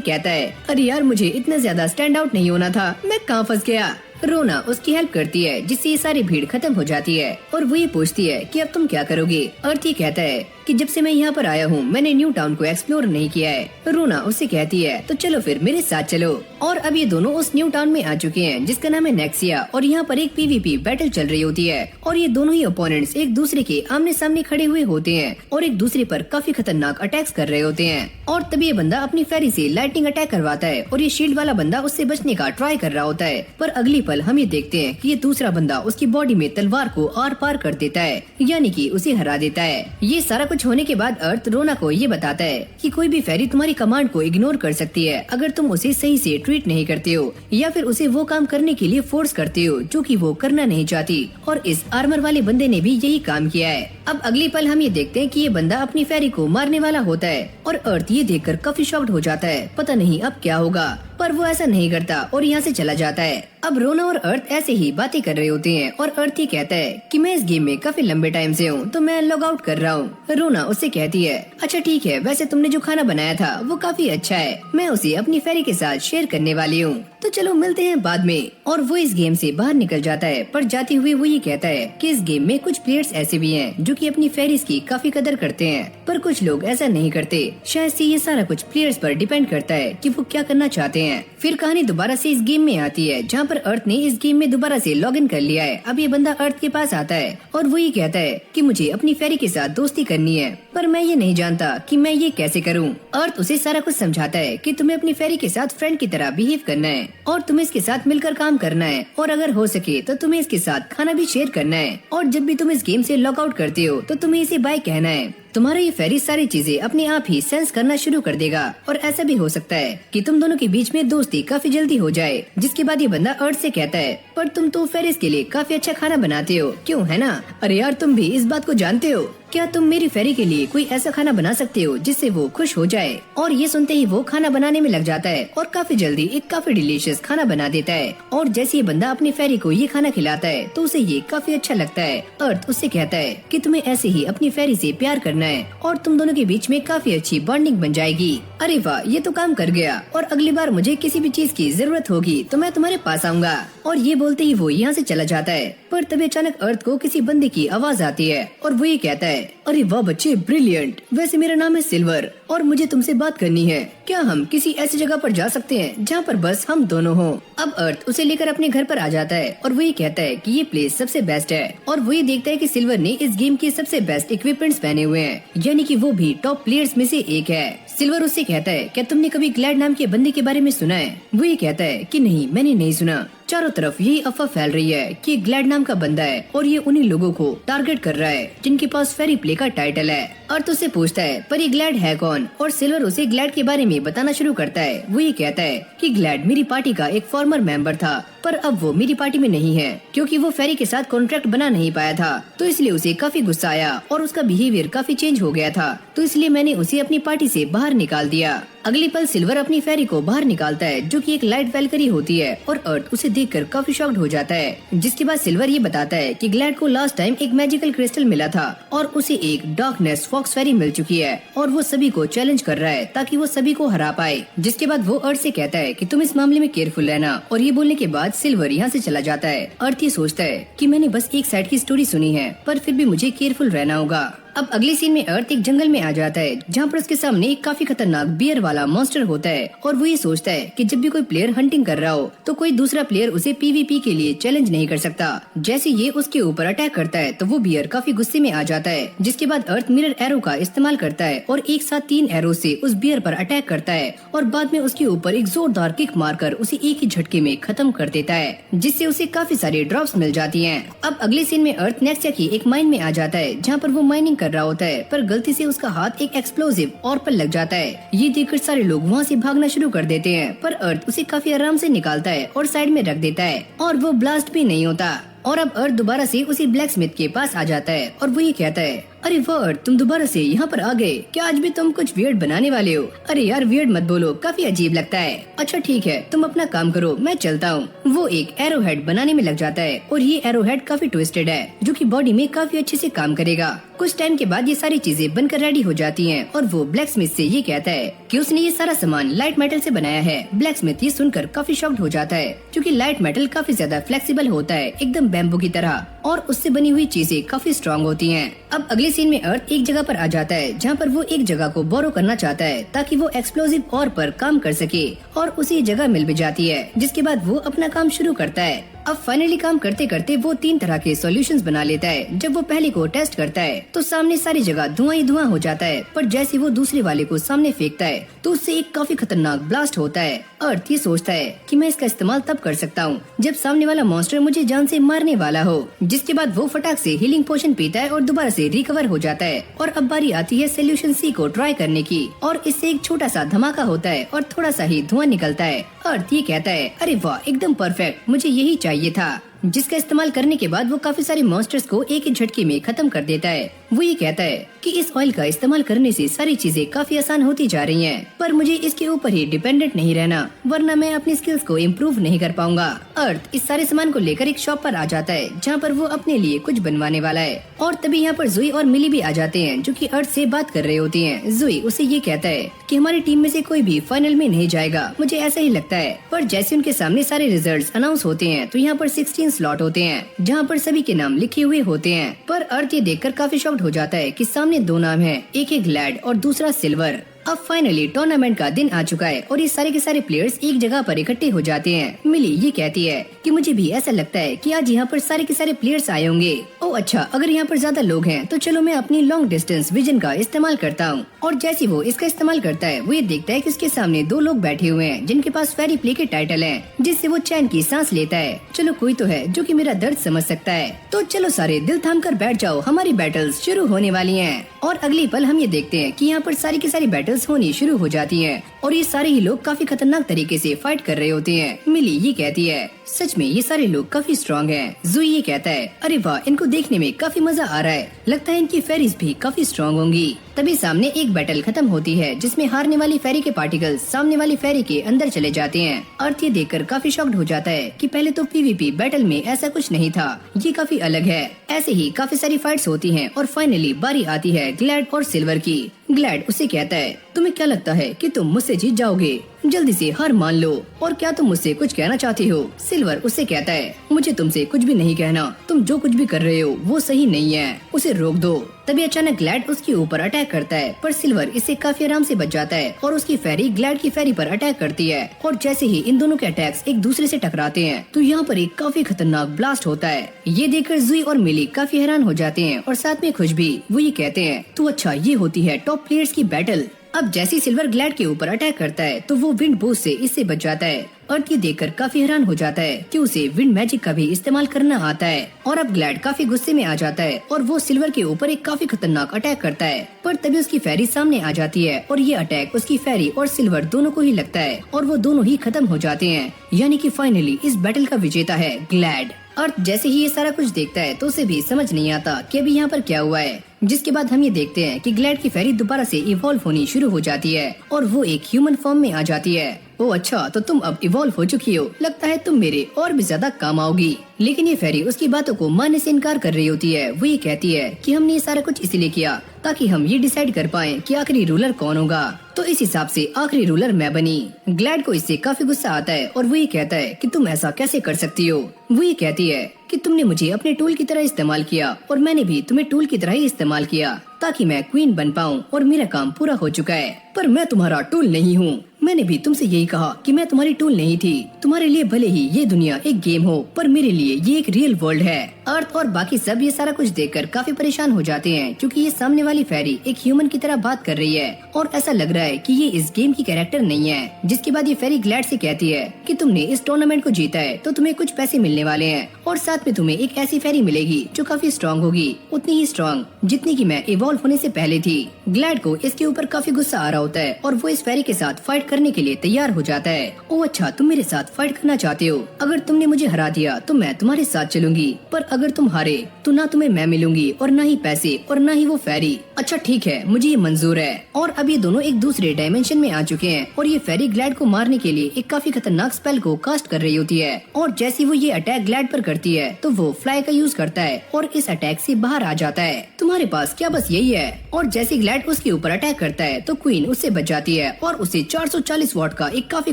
कहता है, अरे यार मुझे इतना ज्यादा स्टैंड आउट नहीं होना था, मैं कहाँ फंस गया। रोना उसकी हेल्प करती है जिससे ये सारी भीड़ खत्म हो जाती है और वो ये पूछती है कि अब तुम क्या करोगे। अर्थ ये कहता है कि जब से मैं यहाँ पर आया हूँ मैंने न्यू टाउन को एक्सप्लोर नहीं किया है। रोना उससे कहती है, तो चलो फिर मेरे साथ चलो। और अब ये दोनों उस न्यू टाउन में आ चुके हैं जिसका नाम है नेक्सिया, और यहाँ पर एक पीवीपी बैटल चल रही होती है और ये दोनों ही ओपोनेंट्स एक दूसरे के आमने सामने खड़े हुए होते हैं और एक दूसरे पर काफी खतरनाक अटैक्स कर रहे होते हैं। और तभी ये बंदा अपनी फेरी से लाइटनिंग अटैक करवाता है और ये शील्ड वाला बंदा उससे बचने का ट्राई कर रहा होता है, पर अगली पल हम ये देखते हैं कि ये दूसरा बंदा उसकी बॉडी में तलवार को आर पार कर देता है, यानी कि उसे हरा देता है। ये सारा कुछ होने के बाद अर्थ रोना को ये बताता है कि कोई भी फेरी तुम्हारी कमांड को इग्नोर कर सकती है अगर तुम उसे सही से ट्रीट नहीं करते हो या फिर उसे वो काम करने के लिए फोर्स करते हो जो कि वो करना नहीं चाहती। और इस आर्मर वाले बंदे ने भी यही काम किया है। अब अगली पल हम ये देखते हैं कि ये बंदा अपनी फेरी को मारने वाला होता है और अर्थ ये देखकर काफी शॉक्ड हो जाता है, पता नहीं अब क्या होगा, पर वो ऐसा नहीं करता और यहाँ से चला जाता है। अब रोना और अर्थ ऐसे ही बातें कर रहे होते हैं और अर्थ ही कहता है कि मैं इस गेम में काफी लंबे टाइम से हूँ तो मैं लॉग आउट कर रहा हूँ। रोना उससे कहती है, अच्छा ठीक है, वैसे तुमने जो खाना बनाया था वो काफी अच्छा है, मैं उसे अपनी फेरी के साथ शेयर करने वाली हूँ, तो चलो मिलते हैं बाद में। और वो इस गेम से बाहर निकल जाता है, पर जाते हुए वो ये कहता है कि इस गेम में कुछ प्लेयर्स ऐसे भी हैं जो कि अपनी फेरीज की काफी कदर करते हैं, पर कुछ लोग ऐसा नहीं करते। शायद से ये सारा कुछ प्लेयर्स पर डिपेंड करता है कि वो क्या करना चाहते हैं। फिर कहानी दोबारा से इस गेम में आती है जहाँ पर अर्थ ने इस गेम में दोबारा से लॉग इन कर लिया है। अब ये बंदा अर्थ के पास आता है और वो ये कहता है कि मुझे अपनी फेरी के साथ दोस्ती करनी है, पर मैं ये नहीं जानता कि मैं ये कैसे करूँ। अर्थ उसे सारा कुछ समझाता है कि तुम्हें अपनी फेरी के साथ फ्रेंड की तरह बिहेव करना है और तुम्हें इसके साथ मिलकर काम करना है, और अगर हो सके तो तुम्हें इसके साथ खाना भी शेयर करना है, और जब भी तुम इस गेम से लॉग आउट करते हो तो तुम्हें इसे बाय कहना है। तुम्हारा ये फेरी सारी चीजें अपने आप ही सेंस करना शुरू कर देगा और ऐसा भी हो सकता है कि तुम दोनों के बीच में दोस्ती काफी जल्दी हो जाए। जिसके बाद ये बंदा अर्थ से कहता है, पर तुम तो फेरिस के लिए काफी अच्छा खाना बनाते हो, क्यों है ना? अरे यार तुम भी इस बात को जानते हो, क्या तुम मेरी फेरी के लिए कोई ऐसा खाना बना सकते हो जिससे वो खुश हो जाए? और ये सुनते ही वो खाना बनाने में लग जाता है और काफी जल्दी एक काफी डिलीशियस खाना बना देता है। और जैसे ये बंदा अपनी फेरी को ये खाना खिलाता है तो उसे ये काफी अच्छा लगता है। अर्थ उससे कहता है कि तुम्हें ऐसे ही अपनी फेरी से प्यार करना है और तुम दोनों के बीच में काफी अच्छी बॉन्डिंग बन जाएगी। अरे वाह, ये तो काम कर गया, और अगली बार मुझे किसी भी चीज की जरूरत होगी तो मैं तुम्हारे पास आऊंगा। और ये बोलते ही वो यहाँ से चला जाता है, पर तभी अचानक अर्थ को किसी बंदे की आवाज आती है और वो ये कहता है, अरे वाह बच्चे, ब्रिलियंट, वैसे मेरा नाम है सिल्वर और मुझे तुमसे बात करनी है। क्या हम किसी ऐसी जगह पर जा सकते हैं जहाँ पर बस हम दोनों हों? अब अर्थ उसे लेकर अपने घर पर आ जाता है और वो ये कहता है कि ये प्लेस सबसे बेस्ट है, और वो ये देखता है कि सिल्वर ने इस गेम के सबसे बेस्ट इक्विपमेंट्स पहने हुए हैं, यानी कि वो भी टॉप प्लेयर्स में से एक है। सिल्वर उससे कहता है, क्या तुमने कभी ग्लैड नाम के बंदे के बारे में सुना है? वो ये कहता है कि नहीं, मैंने नहीं सुना। चारों तरफ यही अफवाह फैल रही है कि ग्लैड नाम का बंदा है और ये उन्हीं लोगों को टारगेट कर रहा है जिनके पास फेरी प्ले का टाइटल है। अर्थ उससे पूछता है, पर ये ग्लैड है कौन? और सिल्वर उसे ग्लैड के बारे में बताना शुरू करता है। वो ये कहता है कि ग्लैड मेरी पार्टी का एक फॉर्मर मेंबर था, पर अब वो मेरी पार्टी में नहीं है क्योंकि वो फेरी के साथ कॉन्ट्रैक्ट बना नहीं पाया था, तो इसलिए उसे काफी गुस्सा आया और उसका बिहेवियर काफी चेंज हो गया था, तो इसलिए मैंने उसे अपनी पार्टी से बाहर निकाल दिया। अगली पल सिल्वर अपनी फेरी को बाहर निकालता है जो कि एक लाइट वेलकरी होती है, और अर्थ उसे देखकर काफी शॉक्ड हो जाता है। जिसके बाद सिल्वर ये बताता है कि ग्लैड को लास्ट टाइम एक मैजिकल क्रिस्टल मिला था और उसे एक डार्कनेस फॉक्स फेरी मिल चुकी है और वो सभी को चैलेंज कर रहा है ताकि वो सभी को हरा पाए। जिसके बाद वो अर्थ से कहता है कि तुम इस मामले में केयरफुल रहना, और ये बोलने के बाद सिल्वर यहाँ से चला जाता है। अर्थ ये सोचता है कि मैंने बस एक साइड की स्टोरी सुनी है, पर फिर भी मुझे केयरफुल रहना होगा। अब अगले सीन में अर्थ एक जंगल में आ जाता है जहाँ पर उसके सामने एक काफी खतरनाक बियर वाला मॉन्स्टर होता है और वो ये सोचता है कि जब भी कोई प्लेयर हंटिंग कर रहा हो तो कोई दूसरा प्लेयर उसे पीवीपी के लिए चैलेंज नहीं कर सकता। जैसे ये उसके ऊपर अटैक करता है तो वो बियर काफी गुस्से में आ जाता है, जिसके बाद अर्थ मिरर एरो का इस्तेमाल करता है और एक साथ 3 एरो से उस बियर पर अटैक करता है और बाद में उसके ऊपर एक जोरदार किक मारकर उसे एक ही झटके में खत्म कर देता है, जिससे उसे काफी सारे ड्रॉप्स मिल जाती हैं। अब अगले सीन में अर्थ नेक्सा की एक माइन में आ जाता है जहाँ पर वो माइनिंग कर रहा होता है, पर गलती से उसका हाथ एक एक्सप्लोसिव और पर लग जाता है। ये देखकर सारे लोग वहाँ से भागना शुरू कर देते हैं, पर अर्थ उसे काफी आराम से निकालता है और साइड में रख देता है और वो ब्लास्ट भी नहीं होता। और अब अर्थ दोबारा से उसी ब्लैक स्मिथ के पास आ जाता है और वो ये कहता है, अरे वाह तुम दोबारा से यहाँ पर आ गए, क्या आज भी तुम कुछ वियर्ड बनाने वाले हो? अरे यार वियर्ड मत बोलो, काफी अजीब लगता है। अच्छा ठीक है तुम अपना काम करो, मैं चलता हूँ। वो एक एरो हेड बनाने में लग जाता है और ये एरो हेड काफी ट्विस्टेड है जो कि बॉडी में काफी अच्छे से काम करेगा। कुछ टाइम के बाद ये सारी चीजें बनकर रेडी हो जाती हैं और वो ब्लैक स्मिथ से ये कहता है कि उसने ये सारा सामान लाइट मेटल से बनाया है। ब्लैक स्मिथ ये सुनकर काफी शॉक्ड हो जाता है क्योंकि लाइट मेटल काफी ज्यादा फ्लेक्सिबल होता है, एकदम बैम्बू की तरह, और उससे बनी हुई चीजें काफी स्ट्रॉन्ग होती हैं। अब अगले सीन में अर्थ एक जगह पर आ जाता है जहाँ पर वो एक जगह को बोरो करना चाहता है ताकि वो एक्सप्लोसिव और पर काम कर सके और उसी जगह मिल भी जाती है, जिसके बाद वो अपना काम शुरू करता है। अब फाइनली काम करते करते वो 3 तरह के सॉल्यूशंस बना लेता है। जब वो पहले को टेस्ट करता है तो सामने सारी जगह धुआं ही धुआं हो जाता है, पर जैसे वो दूसरे वाले को सामने फेंकता है तो उससे एक काफी खतरनाक ब्लास्ट होता है। अर्थ ये सोचता है कि मैं इसका इस्तेमाल तब कर सकता हूँ जब सामने वाला मॉन्स्टर मुझे जान से मारने वाला हो, जिसके बाद वो फटाक से हीलिंग पोशन पीता है और दोबारा से रिकवर हो जाता है। और अब बारी आती है सोल्यूशन सी को ट्राई करने की और इससे एक छोटा सा धमाका होता है और थोड़ा सा ही धुआं निकलता है। अर्थ ये कहता है, अरे वाह एकदम परफेक्ट, मुझे यही चाहिए था, जिसका इस्तेमाल करने के बाद वो काफी सारे मॉन्स्टर्स को एक ही झटके में खत्म कर देता है। वो ये कहता है कि इस ऑयल का इस्तेमाल करने से सारी चीजें काफी आसान होती जा रही हैं, पर मुझे इसके ऊपर ही डिपेंडेंट नहीं रहना, वरना मैं अपनी स्किल्स को इम्प्रूव नहीं कर पाऊंगा। अर्थ इस सारे सामान को लेकर एक शॉप पर आ जाता है जहाँ पर वो अपने लिए कुछ बनवाने वाला है और तभी यहाँ पर जुई और मिली भी आ जाते हैं जो कि अर्थ से बात कर रही होती हैं। जुई उसे ये कहता है कि हमारी टीम में से कोई भी फाइनल में नहीं जाएगा, मुझे ऐसा ही लगता है। पर जैसे उनके सामने सारे रिजल्ट्स अनाउंस होते हैं तो यहाँ पर 16 स्लॉट होते हैं जहाँ पर सभी के नाम लिखे हुए होते हैं। पर अर्थ ये देखकर काफी शॉक्ड हो जाता है कि सामने 2 नाम हैं, एक है ग्लैड और दूसरा सिल्वर। अब फाइनली टूर्नामेंट का दिन आ चुका है और ये सारे के सारे प्लेयर्स एक जगह पर इकट्ठे हो जाते हैं। मिली ये कहती है कि मुझे भी ऐसा लगता है कि आज यहाँ पर सारे के सारे प्लेयर्स आए होंगे। ओह अच्छा, अगर यहाँ पर ज्यादा लोग हैं तो चलो मैं अपनी लॉन्ग डिस्टेंस विजन का इस्तेमाल करता हूँ। और जैसे वो इसका इस्तेमाल करता है वो ये देखता है कि उसके सामने 2 लोग बैठे हुए हैं जिनके पास फेरी प्ले के टाइटल है, जिससे वो चैन की सांस लेता है। चलो कोई तो है जो कि मेरा दर्द समझ सकता है, तो चलो सारे दिल थाम कर बैठ जाओ, हमारी बैटल्स शुरू होने वाली हैं। और अगली पल हम ये देखते हैं कि यहाँ पर सारी की सारी बैटल्स होनी शुरू हो जाती हैं और ये सारे ही लोग काफी खतरनाक तरीके से फाइट कर रहे होते हैं। मिली ये कहती है, सच में ये सारे लोग काफी स्ट्रांग हैं। जुई ये कहता है, अरे वाह इनको देखने में काफी मजा आ रहा है, लगता है इनकी फेरीज भी काफी स्ट्रांग होंगी। तभी सामने एक बैटल खत्म होती है जिसमें हारने वाली फेरी के पार्टिकल्स सामने वाली फेरी के अंदर चले जाते हैं। अर्थ ये देखकर काफी शॉक्ड हो जाता है कि पहले तो पीवीपी बैटल में ऐसा कुछ नहीं था, ये काफी अलग है। ऐसे ही काफी सारी फाइट्स होती हैं और फाइनली बारी आती है ग्लैड और सिल्वर की। ग्लैड उसे कहता है, तुम्हें क्या लगता है कि तुम मुझसे जीत जाओगे? जल्दी से हार मान लो, और क्या तुम मुझसे कुछ कहना चाहती हो? सिल्वर उससे कहता है, मुझे तुमसे कुछ भी नहीं कहना, तुम जो कुछ भी कर रहे हो वो सही नहीं है, उसे रोक दो। तभी अचानक ग्लैड उसके ऊपर अटैक करता है, पर सिल्वर इससे काफी आराम से बच जाता है और उसकी फेरी ग्लैड की फेरी पर अटैक करती है। और जैसे ही इन दोनों के अटैक्स एक दूसरे से टकराते हैं तो यहाँ पर एक काफी खतरनाक ब्लास्ट होता है। ये देखकर जुई और मिली काफी हैरान हो जाते हैं और साथ में खुश भी। वो ये कहते हैं, तो अच्छा ये होती है टॉप प्लेयर्स की बैटल। अब जैसे सिल्वर ग्लैड के ऊपर अटैक करता है तो वो विंड बूस्ट से इससे बच जाता है। अर्थ ये देखकर काफी हैरान हो जाता है कि उसे विंड मैजिक का भी इस्तेमाल करना आता है। और अब ग्लैड काफी गुस्से में आ जाता है और वो सिल्वर के ऊपर एक काफी खतरनाक अटैक करता है, पर तभी उसकी फेरी सामने आ जाती है और ये अटैक उसकी फेरी और सिल्वर दोनों को ही लगता है और वो दोनों ही खत्म हो जाते हैं। यानी कि फाइनली इस बैटल का विजेता है ग्लैड। अर्थ जैसे ही ये सारा कुछ देखता है तो उसे भी समझ नहीं आता कि अभी यहाँ पर क्या हुआ है। जिसके बाद हम ये देखते हैं कि ग्लैड की फेरी दोबारा से इवॉल्व होनी शुरू हो जाती है और वो एक ह्यूमन फॉर्म में आ जाती है। ओह अच्छा, तो तुम अब इवॉल्व हो चुकी हो, लगता है तुम मेरे और भी ज्यादा काम आओगी। लेकिन ये फेरी उसकी बातों को मानने से इनकार कर रही होती है। वो ये कहती है कि हमने ये सारा कुछ इसलिए किया ताकि हम ये डिसाइड कर पाएं कि आखिरी रूलर कौन होगा, तो इस हिसाब से आखिरी रूलर मैं बनी। ग्लैड को इससे काफी गुस्सा आता है और वो ये कहता है कि तुम ऐसा कैसे कर सकती हो, वो ये कहती है कि तुमने मुझे अपने टूल की तरह इस्तेमाल किया और मैंने भी तुम्हें टूल की तरह ही इस्तेमाल किया ताकि मैं क्वीन बन पाऊँ और मेरा काम पूरा हो चुका है। पर मैं तुम्हारा टूल नहीं हूँ। मैंने भी तुमसे यही कहा कि मैं तुम्हारी टूल नहीं थी। तुम्हारे लिए भले ही ये दुनिया एक गेम हो, पर मेरे लिए ये एक रियल वर्ल्ड है। अर्थ और बाकी सब ये सारा कुछ देखकर काफी परेशान हो जाते हैं, क्योंकि ये सामने वाली फेरी एक ह्यूमन की तरह बात कर रही है और ऐसा लग रहा है कि ये इस गेम की कैरेक्टर नहीं है। जिसके बाद ये फेरी ग्लैड से कहती है कि तुमने इस टूर्नामेंट को जीता है तो तुम्हें कुछ पैसे मिलने वाले हैं और साथ में तुम्हें एक ऐसी फेरी मिलेगी जो काफी स्ट्रॉन्ग होगी, उतनी ही स्ट्रॉन्ग जितनी की मैं इवॉल्व होने से पहले थी। ग्लैड को इसके ऊपर काफी गुस्सा आ रहा होता है और वो इस फेरी के साथ फाइट करने के लिए तैयार हो जाता है। ओ अच्छा, तुम मेरे साथ फाइट करना चाहते हो? अगर तुमने मुझे हरा दिया तो मैं तुम्हारे साथ चलूंगी, पर अगर तुम हारे तो ना तुम्हें मैं मिलूंगी और ना ही पैसे और ना ही वो फेरी। अच्छा ठीक है, मुझे ये मंजूर है। और अब ये दोनों एक दूसरे डायमेंशन में आ चुके हैं और ये फेरी ग्लैड को मारने के लिए एक काफी खतरनाक स्पेल को कास्ट कर रही होती है। और जैसे वो ये अटैक ग्लैड पर करती है तो वो फ्लाई का यूज करता है और इस अटैक से बाहर आ जाता है। तुम्हारे पास क्या बस यही है? और जैसे ग्लैड उसके ऊपर अटैक करता है तो क्वीन उससे बच जाती है और उसे 440 वॉट का एक काफी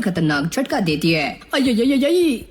खतरनाक झटका देती है।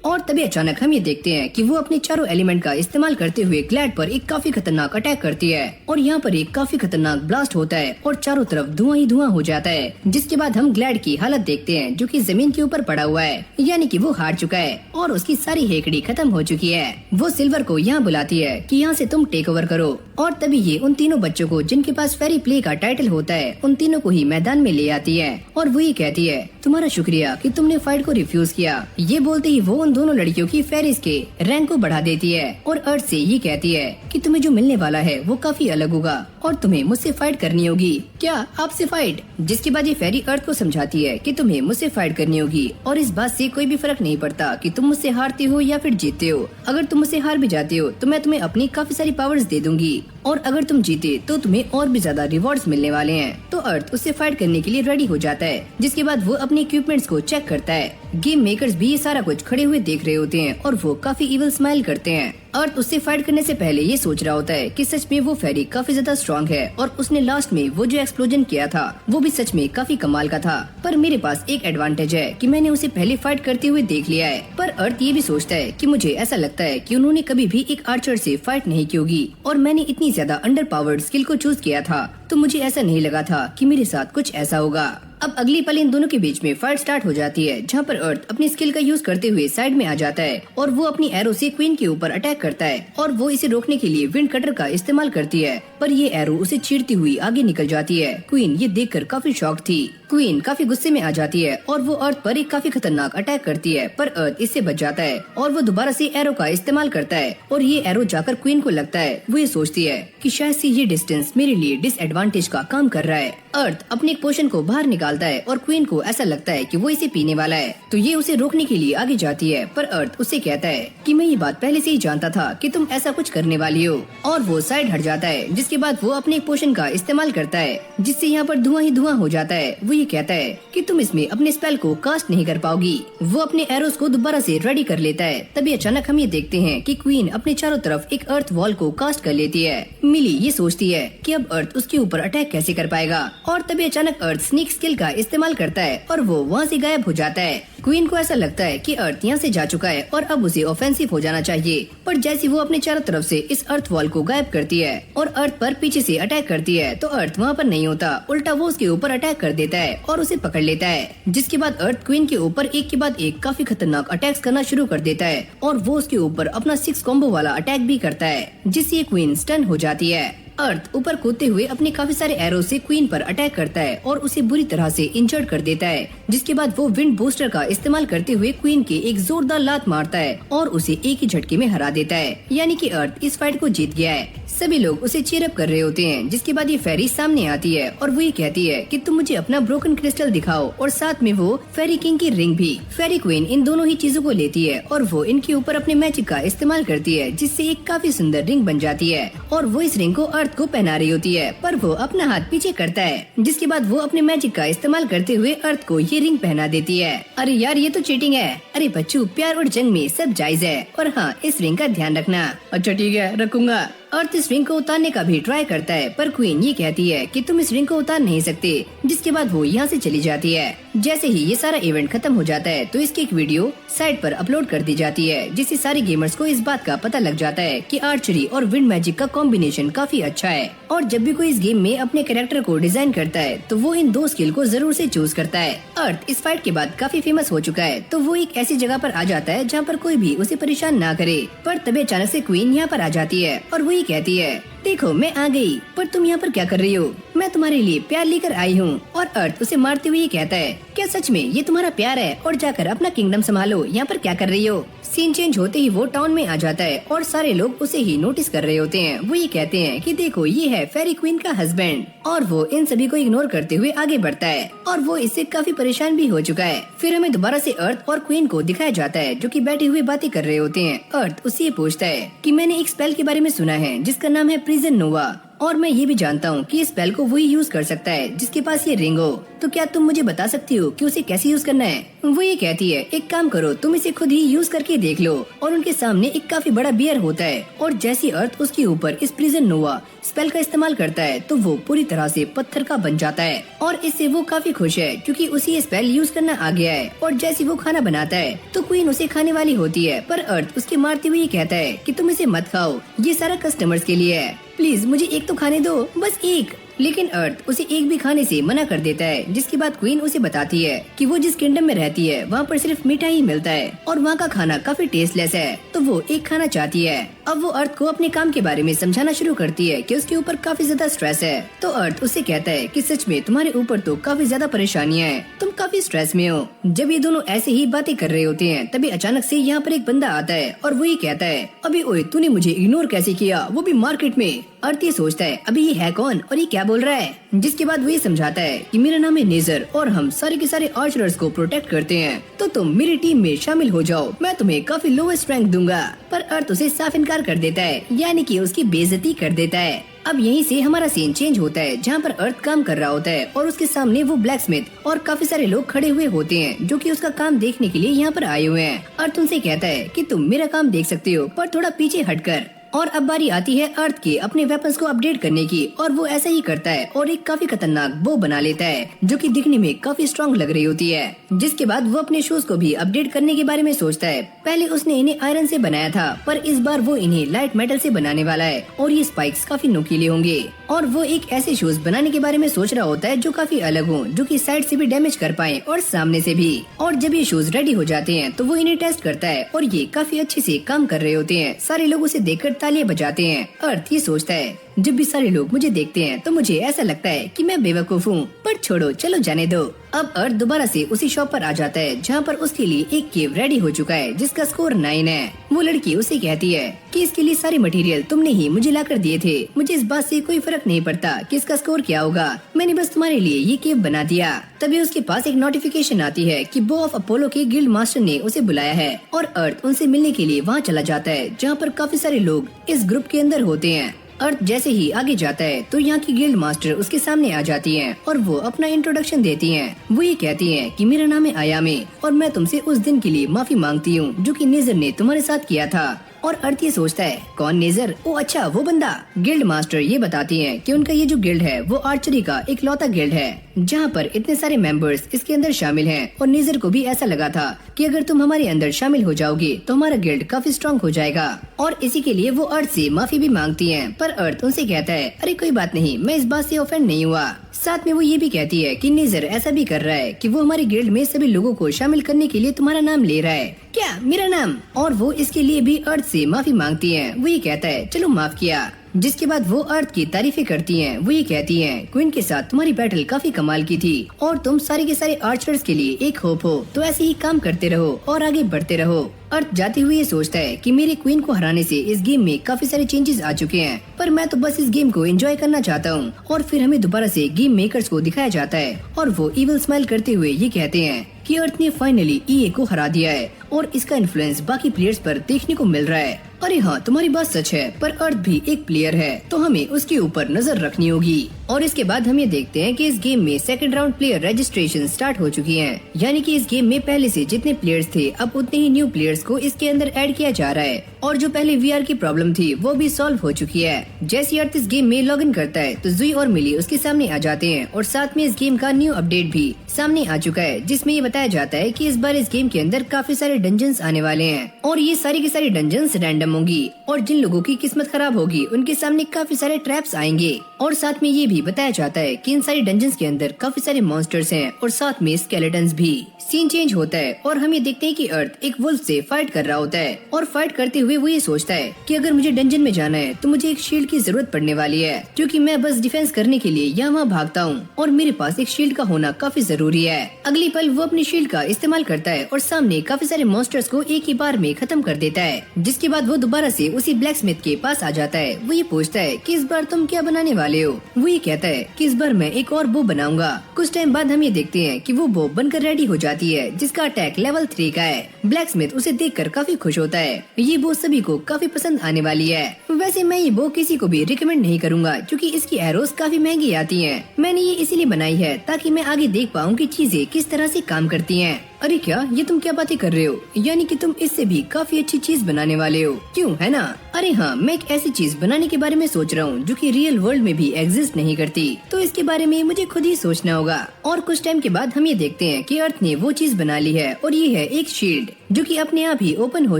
और तभी अचानक हम ये देखते हैं कि वो अपने चारों एलिमेंट का इस्तेमाल करते हुए ग्लैड पर एक काफी खतरनाक अटैक करती है और यहाँ पर एक काफी खतरनाक ब्लास्ट होता है और चारों तरफ धुआं ही धुआं हो जाता है। जिसके बाद हम ग्लैड की हालत देखते हैं जो कि जमीन के ऊपर पड़ा हुआ है, यानी कि वो हार चुका है और उसकी सारी हेकड़ी खत्म हो चुकी है। वो सिल्वर को यहाँ बुलाती है कि यहाँ से तुम टेक ओवर करो और तभी ये उन तीनों बच्चों को जिनके पास फेरी प्ले का टाइटल होता है उन तीनों को ही मैदान में ले आती है और वो ये कहती है तुम्हारा शुक्रिया कि तुमने फाइट को रिफ्यूज किया। ये बोलते ही वो उन दोनों लड़कियों की फेरिस के रैंक को बढ़ा देती है और अर्थ से ये कहती है कि तुम्हें जो मिलने वाला है वो काफी अलग होगा और तुम्हें मुझसे फाइट करनी होगी। क्या आपसे फाइट? जिसके बाद ये फेरी अर्थ को समझाती है कि तुम्हें मुझसे फाइट करनी होगी और इस बात से कोई भी फर्क नहीं पड़ता कि तुम मुझसे हारते हो या फिर जीतते हो। अगर तुम मुझसे हार भी जाते हो तो मैं तुम्हें अपनी काफी सारी पावर्स दे दूंगी और अगर तुम जीते तो तुम्हें और भी ज्यादा रिवॉर्ड्स मिलने वाले हैं। तो अर्थ उससे फाइट करने के लिए रेडी हो जाता है। जिसके बाद वो अपने इक्विपमेंट्स को चेक करता है। गेम मेकर्स भी ये सारा कुछ खड़े हुए देख रहे होते हैं और वो काफी इविल स्माइल करते हैं। अर्थ उससे फाइट करने से पहले ये सोच रहा होता है कि सच में वो फेरी काफी ज्यादा स्ट्रॉन्ग है और उसने लास्ट में वो जो एक्सप्लोजन किया था वो भी सच में काफी कमाल का था। पर मेरे पास एक एडवांटेज है कि मैंने उसे पहले फाइट करते हुए देख लिया है। पर अर्थ ये भी सोचता है कि मुझे ऐसा लगता है कि उन्होंने कभी भी एक आर्चर से फाइट नहीं की होगी और मैंने इतनी ज्यादा अंडर पावर्ड स्किल को चूज किया था तो मुझे ऐसा नहीं लगा था कि मेरे साथ कुछ ऐसा होगा। अब अगली पल इन दोनों के बीच में फाइट स्टार्ट हो जाती है, जहाँ पर अर्थ अपनी स्किल का यूज करते हुए साइड में आ जाता है और वो अपनी एरो से क्वीन के ऊपर अटैक करता है और वो इसे रोकने के लिए विंड कटर का इस्तेमाल करती है, पर ये एरो उसे चीरती हुई आगे निकल जाती है। क्वीन ये देखकर काफी शॉक थी। क्वीन काफी गुस्से में आ जाती है और वो अर्थ पर एक काफी खतरनाक अटैक करती है, पर अर्थ इससे बच जाता है और वो दोबारा से एरो का इस्तेमाल करता है और ये एरो जाकर क्वीन को लगता है। वो ये सोचती है कि शायद से ये डिस्टेंस मेरे लिए डिसएडवांटेज का काम कर रहा है। अर्थ अपने एक पोशन को बाहर निकालता है और क्वीन को ऐसा लगता है कि वो इसे पीने वाला है, तो ये उसे रोकने के लिए आगे जाती है, पर अर्थ उससे कहता है कि मैं ये बात पहले से ही जानता था कि तुम ऐसा कुछ करने वाली हो और वो साइड हट जाता है। जिसके बाद वो अपने एक पोशन का इस्तेमाल करता है जिससे यहाँ पर धुआं ही धुआं हो जाता है। वो ये कहता है कि तुम इसमें अपने स्पेल को कास्ट नहीं कर पाओगी। वो अपने एरोस को दोबारा से रेडी कर लेता है। तभी अचानक हम ये देखते हैं कि क्वीन अपने चारों तरफ एक अर्थ वॉल को कास्ट कर लेती है। मिली ये सोचती है कि अब अर्थ उसके ऊपर अटैक कैसे कर पाएगा और तभी अचानक अर्थ स्नीक स्किल का इस्तेमाल करता है और वो वहाँ से गायब हो जाता है। क्वीन को ऐसा लगता है कि अर्थ यहाँ से जा चुका है और अब उसे ऑफेंसिव हो जाना चाहिए, पर जैसे वो अपने चारों तरफ से इस अर्थ वॉल को गायब करती है और अर्थ पर पीछे से अटैक करती है तो अर्थ वहाँ पर नहीं होता, उल्टा वो उसके ऊपर अटैक कर देता है और उसे पकड़ लेता है। जिसके बाद अर्थ क्वीन के ऊपर एक के बाद एक काफी खतरनाक अटैक्स करना शुरू कर देता है और वो उसके ऊपर अपना 6 कॉम्बो वाला अटैक भी करता है जिससे क्वीन स्टन हो जाती है। अर्थ ऊपर कूदते हुए अपने काफी सारे एरो से क्वीन पर अटैक करता है और उसे बुरी तरह से इंजर्ड कर देता है। जिसके बाद वो विंड बूस्टर का इस्तेमाल करते हुए क्वीन के एक जोरदार लात मारता है और उसे एक ही झटके में हरा देता है, यानी कि अर्थ इस फाइट को जीत गया है। सभी लोग उसे चीयर अप कर रहे होते हैं। जिसके बाद ये फेरी सामने आती है और वो ये कहती है कि तुम मुझे अपना ब्रोकन क्रिस्टल दिखाओ और साथ में वो फेरी किंग की रिंग भी। फेरी क्वीन इन दोनों ही चीजों को लेती है और वो इनके ऊपर अपने मैजिक का इस्तेमाल करती है जिससे एक काफी सुंदर रिंग बन जाती है और वो इस रिंग को अर्थ को पहना रही होती है, पर वो अपना हाथ पीछे करता है। जिसके बाद वो अपने मैजिक का इस्तेमाल करते हुए अर्थ को ये रिंग पहना देती है। अरे यार ये तो चीटिंग है। अरे बच्चों, प्यार और जंग में सब जायज है और हाँ, इस रिंग का ध्यान रखना। अच्छा ठीक है, रखूंगा। अर्थ इस रिंग को उतारने का भी ट्राई करता है, पर क्वीन ये कहती है कि तुम इस रिंग को उतार नहीं सकते, जिसके बाद वो यहाँ से चली जाती है। जैसे ही ये सारा इवेंट खत्म हो जाता है तो इसकी एक वीडियो साइट पर अपलोड कर दी जाती है, जिससे सारे गेमर्स को इस बात का पता लग जाता है कि आर्चरी और विंड मैजिक का कॉम्बिनेशन काफी अच्छा है। और जब भी कोई इस गेम में अपने कैरेक्टर को डिजाइन करता है तो वो इन 2 स्किल को जरूर से चूज करता है। अर्थ इस फाइट के बाद काफी फेमस हो चुका है, तो वो एक ऐसी जगह पर आ जाता है जहाँ पर कोई भी उसे परेशान ना करे। पर तभी अचानक से क्वीन यहाँ पर आ जाती है और वो ये कहती है, देखो मैं आ गई, पर तुम यहाँ पर क्या कर रही हो? मैं तुम्हारे लिए प्यार लेकर आई हूँ। और अर्थ उसे मारते हुए ये कहता है, क्या सच में ये तुम्हारा प्यार है? और जाकर अपना किंगडम संभालो, यहाँ पर क्या कर रही हो? सीन चेंज होते ही वो टाउन में आ जाता है और सारे लोग उसे ही नोटिस कर रहे होते हैं। वो ये कहते हैं कि देखो ये है फेरी क्वीन का हस्बैंड। और वो इन सभी को इग्नोर करते हुए आगे बढ़ता है और वो इससे काफी परेशान भी हो चुका है। फिर हमें दोबारा से अर्थ और क्वीन को दिखाया जाता है जो कि बैठे हुए बातें कर रहे होते हैं। अर्थ उससे पूछता है कि मैंने एक स्पेल के बारे में सुना है जिसका नाम है प्रिजन नोवा, और मैं ये भी जानता हूँ कि इस स्पेल को वही यूज कर सकता है जिसके पास ये रिंग हो। तो क्या तुम मुझे बता सकती हो कि उसे कैसे यूज करना है? वो ये कहती है, एक काम करो, तुम इसे खुद ही यूज करके देख लो। और उनके सामने एक काफी बड़ा बियर होता है और जैसी अर्थ उसके ऊपर इस प्रिजन नोवा स्पेल का इस्तेमाल करता है तो वो पूरी तरह से पत्थर का बन जाता है। और इससे वो काफी खुश है क्योंकि उसे ये स्पेल यूज करना आ गया है। और जैसे वो खाना बनाता है तो क्वीन उसे खाने वाली होती है, पर अर्थ उसके मारते हुए कहता है कि तुम इसे मत खाओ, ये सारा कस्टमर्स के लिए है, प्लीज मुझे एक तो खाने दो, बस एक। लेकिन अर्थ उसे एक भी खाने से मना कर देता है, जिसके बाद क्वीन उसे बताती है कि वो जिस किंगडम में रहती है वहाँ पर सिर्फ मीठा ही मिलता है और वहाँ का खाना काफी टेस्टलेस है, तो वो एक खाना चाहती है। अब वो अर्थ को अपने काम के बारे में समझाना शुरू करती है कि उसके ऊपर काफी ज्यादा स्ट्रेस है। तो अर्थ उससे कहता है कि सच में तुम्हारे ऊपर तो काफी ज्यादा परेशानियाँ हैं, तुम काफी स्ट्रेस में हो। जब ये दोनों ऐसे ही बातें कर रहे होते हैं तभी अचानक से यहाँ पर एक बंदा आता है और वो ये कहता है, अबे ओए तूने मुझे इग्नोर कैसे किया, वो भी मार्केट में। अर्थ ये सोचता है, अभी ये है कौन और ये क्या बोल रहा है? जिसके बाद वो ये समझाता है कि मेरा नाम है नेजर और हम सारे के सारे आर्चरर्स को प्रोटेक्ट करते हैं, तो तुम मेरी टीम में शामिल हो जाओ, मैं तुम्हें काफी लोएस्ट रैंक दूंगा। पर अर्थ उसे साफ इनकार कर देता है, यानी कि उसकी बेइज्जती कर देता है। अब यहीं से हमारा सीन चेंज होता है जहाँ पर अर्थ काम कर रहा होता है और उसके सामने वो ब्लैक स्मिथ और काफी सारे लोग खड़े हुए होते हैं जो कि उसका काम देखने के लिए यहाँ पर आए हुए हैं। अर्थ उनसे कहता है कि तुम मेरा काम देख सकते हो पर थोड़ा पीछे हटकर। और अब बारी आती है अर्थ के अपने वेपन्स को अपडेट करने की और वो ऐसा ही करता है और एक काफी खतरनाक बो बना लेता है जो कि दिखने में काफी स्ट्रांग लग रही होती है। जिसके बाद वो अपने शूज को भी अपडेट करने के बारे में सोचता है। पहले उसने इन्हें आयरन से बनाया था पर इस बार वो इन्हें लाइट मेटल से बनाने वाला है और ये स्पाइक्स काफी नुकीले होंगे। और वो एक ऐसे शूज बनाने के बारे में सोच रहा होता है जो काफी अलग हो, जो कि साइड से भी डैमेज कर पाए और सामने से भी। और जब ये शूज रेडी हो जाते हैं तो वो इन्हें टेस्ट करता है और ये काफी अच्छे से काम कर रहे होते हैं। सारे लोग उसे देखकर तालियां बजाते हैं। अर्थ ये सोचता है, जब भी सारे लोग मुझे देखते हैं तो मुझे ऐसा लगता है कि मैं बेवकूफ हूँ, पर छोड़ो, चलो जाने दो। अब अर्थ दोबारा से उसी शॉप पर आ जाता है जहाँ पर उसके लिए एक केव रेडी हो चुका है जिसका स्कोर 9 है। वो लड़की उसे कहती है कि इसके लिए सारे मटेरियल तुमने ही मुझे लाकर दिए थे, मुझे इस बात से कोई फर्क नहीं पड़ता कि इसका स्कोर क्या होगा, मैंने बस तुम्हारे लिए ये केव बना दिया। तभी उसके पास एक नोटिफिकेशन आती है कि बो ऑफ अपोलो के गिल्ड मास्टर ने उसे बुलाया है और अर्थ उनसे मिलने के लिए वहाँ चला जाता है जहाँ पर काफी सारे लोग इस ग्रुप के अंदर होते हैं। अर्थ जैसे ही आगे जाता है तो यहाँ की गिल्ड मास्टर उसके सामने आ जाती हैं और वो अपना इंट्रोडक्शन देती हैं। वो ये कहती हैं कि मेरा नाम है आयामे और मैं तुमसे उस दिन के लिए माफी मांगती हूँ जो कि नेजर ने तुम्हारे साथ किया था। और अर्थ ये सोचता है, कौन नेजर? ओ अच्छा, वो बंदा। गिल्ड मास्टर ये बताती हैं कि उनका ये जो गिल्ड है वो आर्चरी का एक लौता गिल्ड है जहाँ पर इतने सारे मेंबर्स इसके अंदर शामिल हैं और नेजर को भी ऐसा लगा था कि अगर तुम हमारे अंदर शामिल हो जाओगे तो हमारा गिल्ड काफी स्ट्रांग हो जाएगा। और इसी के लिए वो अर्थ से माफी भी मांगती हैं, पर अर्थ उनसे कहता है, अरे कोई बात नहीं, मैं इस बात से ऑफेंड नहीं हुआ। साथ में वो ये भी कहती है कि नेजर ऐसा भी कर रहा है कि वो हमारे गिल्ड में सभी लोगों को शामिल करने के लिए तुम्हारा नाम ले रहा है। क्या मेरा नाम? और वो इसके लिए भी अर्थ से माफी मांगती हैं। वो ये कहता है, चलो माफ किया। जिसके बाद वो अर्थ की तारीफें करती हैं। वो ये कहती हैं, क्वीन के साथ तुम्हारी बैटल काफी कमाल की थी और तुम सारे के सारे आर्चर्स के लिए एक होप हो, तो ऐसे ही काम करते रहो और आगे बढ़ते रहो। अर्थ जाते हुए ये सोचता है कि मेरी क्वीन को हराने से इस गेम में काफी सारे चेंजेस आ चुके हैं, पर मैं तो बस इस गेम को एंजॉय करना चाहता हूँ। और फिर हमें दोबारा से गेम मेकर्स को दिखाया जाता है और वो इविल स्माइल करते हुए ये कहते हैं कि अर्थ ने फाइनली ईए को हरा दिया है और इसका इन्फ्लुएंस बाकी प्लेयर्स पर देखने को मिल रहा है। अरे हाँ, तुम्हारी बात सच है, पर अर्थ भी एक प्लेयर है, तो हमें उसके ऊपर नजर रखनी होगी। और इसके बाद हम ये देखते हैं कि इस गेम में second round player registration start हो चुकी है। यानी कि इस गेम में पहले से जितने प्लेयर्स थे, अब उतने ही न्यू प्लेयर्स को इसके अंदर ऐड किया जा रहा है। और जो पहले वीआर की प्रॉब्लम थी वो भी सॉल्व हो चुकी है। जैसे अर्थ इस गेम में लॉग इन करता है तो जुई और मिली उसके सामने आ जाते हैं, और साथ में इस गेम का न्यू अपडेट भी सामने आ चुका है, जिसमें ये बताया जाता है कि इस बार इस गेम के अंदर काफी सारे डंजन्स आने वाले हैं, और ये सारी की सारी डंजन्स रैंडम होंगी, और जिन लोगों की किस्मत खराब होगी उनके सामने काफी सारे ट्रैप्स आएंगे। और साथ में ये भी बताया जाता है कि इन सारी डंजन्स के अंदर काफी सारे मॉन्स्टर्स हैं, और साथ में स्केलेटन्स भी। सीन चेंज होता है और हम ये देखते हैं कि अर्थ एक वुल्फ से फाइट कर रहा होता है, और फाइट करते हुए वो ये सोचता है कि अगर मुझे डंजन में जाना है तो मुझे एक शील्ड की जरूरत पड़ने वाली है, क्योंकि मैं बस डिफेंस करने के लिए यहाँ वहाँ भागता हूँ, और मेरे पास एक शील्ड का होना काफी जरूरी है। अगली पल वो अपनी शील्ड का इस्तेमाल करता है और सामने काफी सारे मॉन्स्टर्स को एक ही बार में खत्म कर देता है। जिसके बाद वो दोबारा से उसी ब्लैक स्मिथ के पास आ जाता है। वो ये पूछता है कि इस बार तुम क्या बनाने वाले हो। वो ये कहता है कि इस बार मैं एक और बो बनाऊंगा। कुछ टाइम बाद हम ये देखते हैं कि वो बो बनकर रेडी हो जाती है, जिसका अटैक लेवल 3 का है। ब्लैक स्मिथ उसे देखकर काफी खुश होता है। ये बो सभी को काफी पसंद आने वाली है। वैसे मैं ये बो किसी को भी रिकमेंड नहीं करूंगा, क्योंकि इसकी एरोस काफी महंगी आती हैं। मैंने ये इसीलिए बनाई है ताकि मैं आगे देख पाऊँ कि चीजें किस तरह से काम करती हैं। अरे क्या, ये तुम क्या बातें कर रहे हो? यानी कि तुम इससे भी काफी अच्छी चीज बनाने वाले हो, क्यों, है ना? अरे हाँ, मैं एक ऐसी चीज बनाने के बारे में सोच रहा हूँ जो कि रियल वर्ल्ड में भी एग्जिस्ट नहीं करती, तो इसके बारे में मुझे खुद ही सोचना होगा। और कुछ टाइम के बाद हम ये देखते हैं कि अर्थ ने वो चीज बना ली है, और ये है एक शील्ड जो कि अपने आप ही ओपन हो